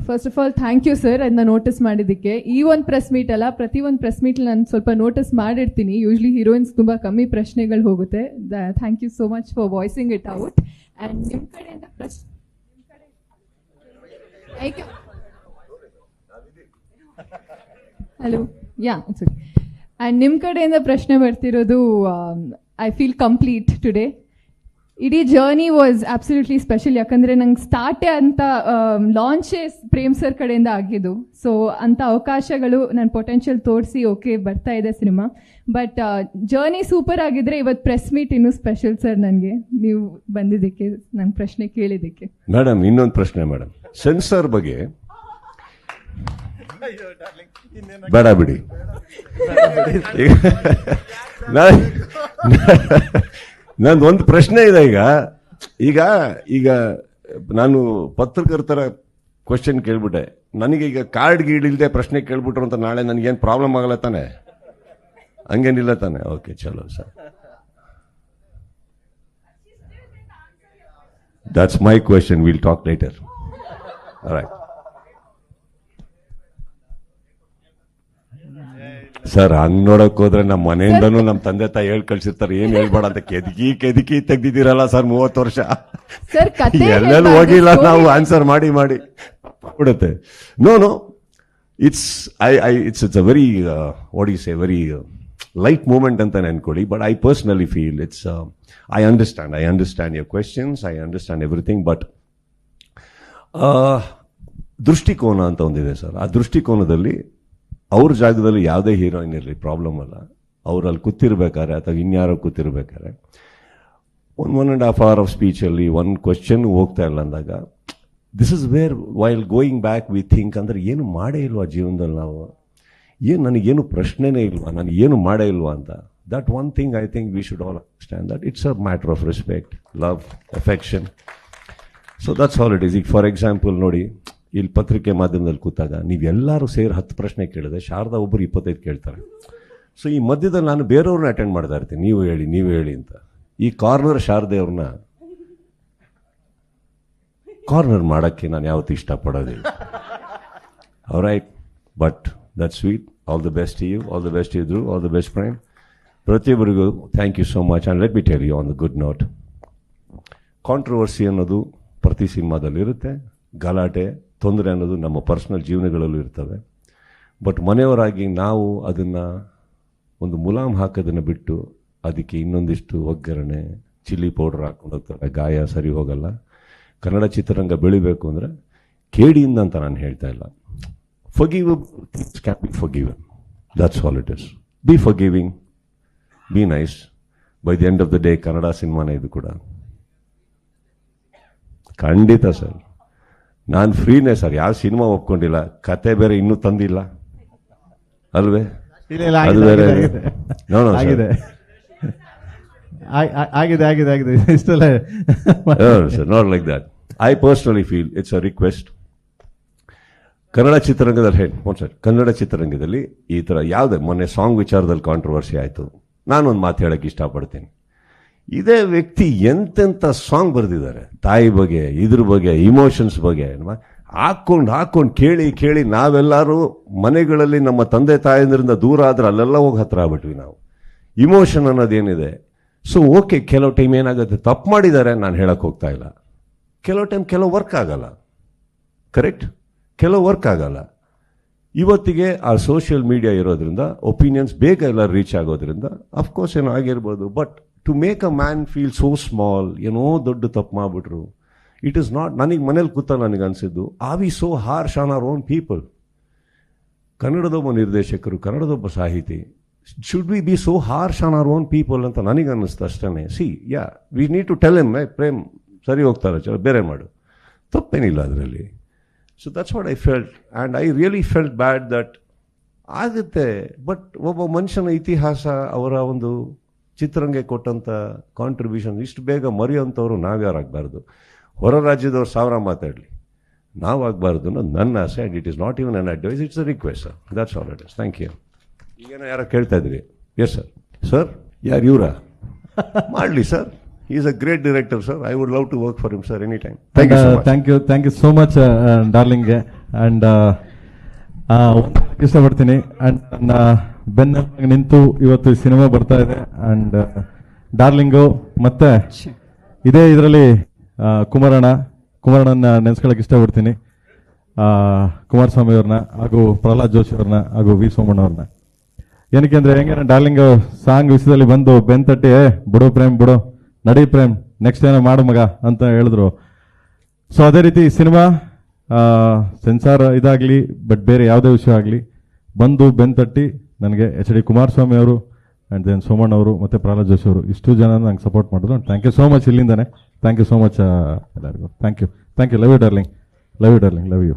First of all thank you sir, ಅದನ್ನ notice ಮಾಡಿದ್ದಕ್ಕೆ. ಈ ಒಂದು press meet ಅಲ್ಲ, ಪ್ರತಿ ಒಂದು ಪ್ರೆಸ್ ಮೀಟ್ ನಾನು ಸ್ವಲ್ಪ ನೋಟಿಸ್ ಮಾಡಿರ್ತೀನಿ. ಯೂಶ್ಲಿ ಹೀರೋಯಿನ್ಸ್ ತುಂಬಾ ಕಮ್ಮಿ ಪ್ರಶ್ನೆಗಳು ಹೋಗುತ್ತೆ. Thank you so much for voicing it out. And ನಿಮ್ಮ ಕಡೆಯಿಂದ hello, ya it's okay. And ನಿಮ್ಮ ಕಡೆಯಿಂದ ಪ್ರಶ್ನೆ ಬರ್ತಿರೋದು, ಐ ಫೀಲ್ ಕಂಪ್ಲೀಟ್ ಟುಡೇ. ಇಡೀ ಜರ್ನಿ ವಾಸ್ ಅಬ್ಸಲ್ಯೂಟ್ಲಿ ಸ್ಪೆಷಲ್. ಯಾಕಂದರೆ ನಂಗೆ ಸ್ಟಾರ್ಟೇ ಅಂತ ಲಾಂಚೇ ಪ್ರೇಮ್ ಸರ್ ಕಡೆಯಿಂದ ಆಗಿದ್ದು. ಸೊ ಅಂಥ ಅವಕಾಶಗಳು ನನ್ನ ಪೊಟೆನ್ಷಿಯಲ್ ತೋರಿಸಿ ಓಕೆ ಬರ್ತಾ ಇದೆ ಸಿನಿಮಾ. ಬಟ್ ಜರ್ನಿ ಸೂಪರ್ ಆಗಿದ್ರೆ ಇವತ್ತು ಪ್ರೆಸ್ ಮೀಟ್ ಇನ್ನೂ ಸ್ಪೆಷಲ್ ಸರ್ ನನಗೆ, ನೀವು ಬಂದಿದ್ದಕ್ಕೆ, ನನ್ನ ಪ್ರಶ್ನೆ ಕೇಳಿದ್ದಕ್ಕೆ. ಮೇಡಮ್, ಇನ್ನೊಂದು ಪ್ರಶ್ನೆ ಮೇಡಮ್, ಸೆನ್ಸರ್ ಬಗ್ಗೆ ಬೇಡ ಬಿಡಿ. ನಂದು ಒಂದು ಪ್ರಶ್ನೆ ಇದೆ. ಈಗ ನಾನು ಪತ್ರಕರ್ತರ ಕ್ವಶನ್ ಕೇಳ್ಬಿಟ್ಟೆ. ನನಗೀಗ ಕಾರ್ಡ್ ಗೀಡಿಲ್ದೆ ಪ್ರಶ್ನೆ ಕೇಳ್ಬಿಟ್ರು ಅಂತ ನಾಳೆ ನನಗೇನು ಪ್ರಾಬ್ಲಮ್ ಆಗಲ್ಲ ತಾನೆ? ಹಂಗೇನಿಲ್ಲ ತಾನೆ? ಓಕೆ, ಚಲೋ sir. That's my question. Will talk later. Right sir, ಹಂಗ್ ನೋಡಕ್ ಹೋದ್ರೆ ನಮ್ಮ ಮನೆಯಿಂದನೂ ನಮ್ಮ ತಂದೆ ತಾಯಿ ಹೇಳ್ ಕಳ್ಸಿರ್ತಾರೆ, ಏನ್ ಹೇಳ್ಬೇಡ ಅಂತ. ಕೆದಕಿ ತೆಗ್ದಿದ್ದೀರಲ್ಲ ಸರ್ 30 ವರ್ಷ. ಎಲ್ಲೆಲ್ಲೂ ಹೋಗಿಲ್ಲ ನಾವು, ಆನ್ಸರ್ ಮಾಡಿ ಬಿಡುತ್ತೆ. No, it's a very what you say, very light moment ಅಂತ ಅನ್ಕೊಳ್ಳಿ. But I personally feel it's, I understand your questions, I understand everything. But ದೃಷ್ಟಿಕೋನ ಅಂತ ಒಂದಿದೆ ಸರ್. ಆ ದೃಷ್ಟಿಕೋನದಲ್ಲಿ ಅವ್ರ ಜಾಗದಲ್ಲಿ ಯಾವುದೇ ಹೀರೋಯಿನ್ ಇರಲಿ ಪ್ರಾಬ್ಲಮ್ ಅಲ್ಲ. ಅವ್ರಲ್ಲಿ ಕೂತಿರ್ಬೇಕಾದ್ರೆ ಅಥವಾ ಇನ್ಯಾರೋ ಕೂತಿರ್ಬೇಕಾದ್ರೆ 1.5 hour ಆಫ್ ಸ್ಪೀಚಲ್ಲಿ ಒಂದು ಕ್ವಶನ್ ಹೋಗ್ತಾ ಇಲ್ಲ ಅಂದಾಗ this is where while going back we think ಅಂದರೆ ಏನು ಮಾಡೇ ಇಲ್ವಾ ಜೀವನದಲ್ಲಿ ನಾವು, ನನಗೇನು ಪ್ರಶ್ನೆನೇ ಇಲ್ವಾ, ನಾನು ಏನು ಮಾಡೇ ಇಲ್ವಾ ಅಂತ. That one thing I think we should all understand that it's a matter of respect, love, affection. So that's all it is. ಈಗ ಫಾರ್ ಎಕ್ಸಾಂಪಲ್ ನೋಡಿ, ಇಲ್ಲಿ ಪತ್ರಿಕೆ ಮಾಧ್ಯಮದಲ್ಲಿ ಕೂತಾಗ ನೀವೆಲ್ಲರೂ ಸೇರಿ 10 ಪ್ರಶ್ನೆ ಕೇಳಿದೆ, ಶಾರದಾ ಒಬ್ಬರು 25 ಕೇಳ್ತಾರೆ. ಸೊ ಈ ಮಧ್ಯದಲ್ಲಿ ನಾನು ಬೇರೆಯವ್ರನ್ನ ಅಟೆಂಡ್ ಮಾಡ್ತಾ ಇರ್ತೀನಿ, ನೀವು ಹೇಳಿ ಅಂತ. ಈ ಕಾರ್ನರ್ ಶಾರದೆ ಅವ್ರನ್ನ ಕಾರ್ನರ್ ಮಾಡೋಕ್ಕೆ ನಾನು ಯಾವತ್ತೂ ಇಷ್ಟಪಡೋದಿಲ್ಲ. Right, but that sweet. All the best you, all the best ಇದ್ರು, ಆಲ್ ದ ಬೆಸ್ಟ್ ಫ್ರೆಂಡ್. ಪ್ರತಿಯೊಬ್ಬರಿಗೂ thank you so much. And let me tell you on the good note, controversy ಅನ್ನೋದು ಪ್ರತಿ ಸಿನಿಮಾದಲ್ಲಿರುತ್ತೆ, ಗಲಾಟೆ, ತೊಂದರೆ ಅನ್ನೋದು ನಮ್ಮ ಪರ್ಸ್ನಲ್ ಜೀವನಗಳಲ್ಲೂ ಇರ್ತವೆ. ಬಟ್ ಮನೆಯವರಾಗಿ ನಾವು ಅದನ್ನು ಒಂದು ಮುಲಾಮ್ ಹಾಕೋದನ್ನು ಬಿಟ್ಟು ಅದಕ್ಕೆ ಇನ್ನೊಂದಿಷ್ಟು ಒಗ್ಗರಣೆ, ಚಿಲ್ಲಿ ಪೌಡರ್ ಹಾಕೊಂಡು ಹೋಗ್ತಾರೆ, ಗಾಯ ಸರಿ ಹೋಗಲ್ಲ. ಕನ್ನಡ ಚಿತ್ರರಂಗ ಬೆಳಿಬೇಕು ಅಂದರೆ ಕೇಡಿಯಿಂದ ಅಂತ ನಾನು ಹೇಳ್ತಾ ಇಲ್ಲ. Forgive things can be forgiven, that's all it is. Be forgiving, be nice. By the end of the day Kannada ಸಿನಿಮಾನೇ ಇದು ಕೂಡ. ಖಂಡಿತ ಸರ್, ನಾನು ಫ್ರೀನೇ ಸರ್, ಯಾವ ಸಿನಿಮಾ ಒಪ್ಕೊಂಡಿಲ್ಲ, ಕತೆ ಬೇರೆ ಇನ್ನೂ ತಂದಿಲ್ಲ ಅಲ್ವೇ? ಅದು ಬೇರೆ ಆಗಿದೆ ಇಷ್ಟೆಲ್ಲ sir, not like that. I personally feel it's a request. Kannada ಚಿತ್ರರಂಗದಲ್ಲಿ ಕನ್ನಡ ಚಿತ್ರರಂಗದಲ್ಲಿ ಈ ಥರ ಯಾವುದೇ, ಮೊನ್ನೆ ಸಾಂಗ್ ವಿಚಾರದಲ್ಲಿ ಕಾಂಟ್ರವರ್ಸಿ ಆಯಿತು. ನಾನೊಂದು ಮಾತು ಹೇಳಕ್ಕೆ ಇಷ್ಟಪಡ್ತೀನಿ. ಇದೇ ವ್ಯಕ್ತಿ ಎಂತೆಂಥ ಸಾಂಗ್ ಬರೆದಿದ್ದಾರೆ, ತಾಯಿ ಬಗ್ಗೆ, ಇದ್ರ ಬಗ್ಗೆ, ಇಮೋಷನ್ಸ್ ಬಗ್ಗೆ ಹಾಕ್ಕೊಂಡು ಕೇಳಿ ನಾವೆಲ್ಲರೂ ಮನೆಗಳಲ್ಲಿ ನಮ್ಮ ತಂದೆ ತಾಯಂದ್ರಿಂದ ದೂರ ಆದ್ರೆ ಅಲ್ಲೆಲ್ಲ ಹೋಗಿ ಹತ್ರ ಆಗ್ಬಿಟ್ವಿ ನಾವು. ಇಮೋಷನ್ ಅನ್ನೋದೇನಿದೆ. ಸೊ ಓಕೆ, ಕೆಲವು ಟೈಮ್ ಏನಾಗುತ್ತೆ, ತಪ್ಪು ಮಾಡಿದ್ದಾರೆ, ನಾನು ಹೇಳಕ್ಕೆ ಹೋಗ್ತಾ ಇಲ್ಲ. ಕೆಲವು ಟೈಮ್ ಕೆಲವು ವರ್ಕ್ ಆಗಲ್ಲ, ಕರೆಕ್ಟ್, ಕೆಲವು ವರ್ಕ್ ಆಗಲ್ಲ. ಇವತ್ತಿಗೆ ಆ ಸೋಷಿಯಲ್ ಮೀಡಿಯಾ ಇರೋದ್ರಿಂದ ಒಪಿನಿಯನ್ಸ್ ಬೇಗ ಎಲ್ಲ ರೀಚ್ ಆಗೋದ್ರಿಂದ ಅಫ್ಕೋರ್ಸ್ ಏನೋ ಆಗಿರ್ಬೋದು. But to make a man feel so small, ಏನೋ ದೊಡ್ಡ ತಪ್ಪು ಮಾಡಿಬಿಟ್ರು, ಇಟ್ ಇಸ್ ನಾಟ್. ನನಗೆ ಮನೇಲಿ ಕೂತ ನನಗೆ ಅನಿಸಿದ್ದು, are we so harsh on our own people? ಕನ್ನಡದೊಬ್ಬ ನಿರ್ದೇಶಕರು, ಕನ್ನಡದೊಬ್ಬ ಸಾಹಿತಿ, should we be so harsh on our own people ಅಂತ ನನಗೆ ಅನ್ನಿಸ್ತು ಅಷ್ಟೇ. See ya, we need to tell him, Prem ಸರಿ ಹೋಗ್ತಾರೆ, ಚಲೋ ಬೇರೆ ಮಾಡು, ತಪ್ಪೇನಿಲ್ಲ ಅದರಲ್ಲಿ. So that's what I felt, and I really felt bad that ಆಗುತ್ತೆ. ಬಟ್ ಒಬ್ಬ ಮನುಷ್ಯನ ಇತಿಹಾಸ, ಅವರ ಒಂದು ಚಿತ್ರರಂಗಕ್ಕೆ ಕೊಟ್ಟಂಥ ಕಾಂಟ್ರಿಬ್ಯೂಷನ್ ಇಷ್ಟು ಬೇಗ ಮರೆಯುವಂಥವ್ರು ನಾವ್ಯಾರಾಗಬಾರ್ದು. ಹೊರ ರಾಜ್ಯದವ್ರು 1000 ಮಾತಾಡಲಿ, ನಾವಾಗಬಾರ್ದು ಅನ್ನೋದು ನನ್ನ ಆಸೆ. And it is not even an advice, it's a request sir. That's all it is. Thank you. ಈಗೇನೋ ಯಾರೋ ಕೇಳ್ತಾ ಇದ್ರಿ. Yes sir. ಸರ್ ಯಾರು ಇವರ ಮಾಡಲಿ sir, is a great director sir. I would love to work for him sir any time. Thank you so much ಡಾರ್ಲಿಂಗ್ಗೆ. And ಇಷ್ಟಪಡ್ತೀನಿ, and ನನ್ನ ಬೆನ್ನ ನಿಂತು ಇವತ್ತು ಈ ಸಿನಿಮಾ ಬರ್ತಾ ಇದೆ. ಆ್ಯಂಡ್ ಡಾರ್ಲಿಂಗು ಮತ್ತೆ ಇದೇ ಇದರಲ್ಲಿ ಕುಮಾರಣ್ಣನ ನೆನೆಸ್ಕೊಳ್ಳೋಕೆ ಇಷ್ಟಪಡ್ತೀನಿ. ಕುಮಾರಸ್ವಾಮಿ ಅವ್ರನ್ನ, ಹಾಗೂ ಪ್ರಹ್ಲಾದ್ ಜೋಶಿ ಅವ್ರನ್ನ, ಹಾಗೂ ವಿ ಸೋಮಣ್ಣ ಅವ್ರನ್ನ. ಏನಕ್ಕೆ ಅಂದರೆ, ಹೆಂಗೆ ಡಾರ್ಲಿಂಗ್ ಸಾಂಗ್ ವಿಷಯದಲ್ಲಿ ಬಂದು ಬೆನ್ ತಟ್ಟಿ, ಬಿಡು ಪ್ರೇಮ್ ಬಿಡು, ನಡಿ ಪ್ರೇಮ್, ನೆಕ್ಸ್ಟ್ ಏನೋ ಮಾಡು ಮಗ ಅಂತ ಹೇಳಿದ್ರು. ಸೊ ಅದೇ ರೀತಿ ಸಿನಿಮಾ ಸೆನ್ಸಾರ್ ಇದಾಗಲಿ, ಬಟ್ ಬೇರೆ ಯಾವುದೇ ವಿಷಯ ಆಗಲಿ ಬಂದು ಬೆನ್ ತಟ್ಟಿ ನನಗೆ HD ಕುಮಾರಸ್ವಾಮಿ ಅವರು, ಆ್ಯಂಡ್ ದೆನ್ ಸೋಮಣ್ಣ ಅವರು, ಮತ್ತು ಪ್ರಹ್ಲಾದ್ ಜೋಶಿ ಅವರು, ಇಷ್ಟು ಜನ ನಂಗೆ ಸಪೋರ್ಟ್ ಮಾಡಿದ್ರು. ಥ್ಯಾಂಕ್ ಯು ಸೋ ಮಚ್ ಇಲ್ಲಿಂದಾನೆ. ಥ್ಯಾಂಕ್ ಯು ಸೋ ಮಚ್ ಎಲ್ಲರಿಗೂ. Thank you. Love you darling, love you darling, love you.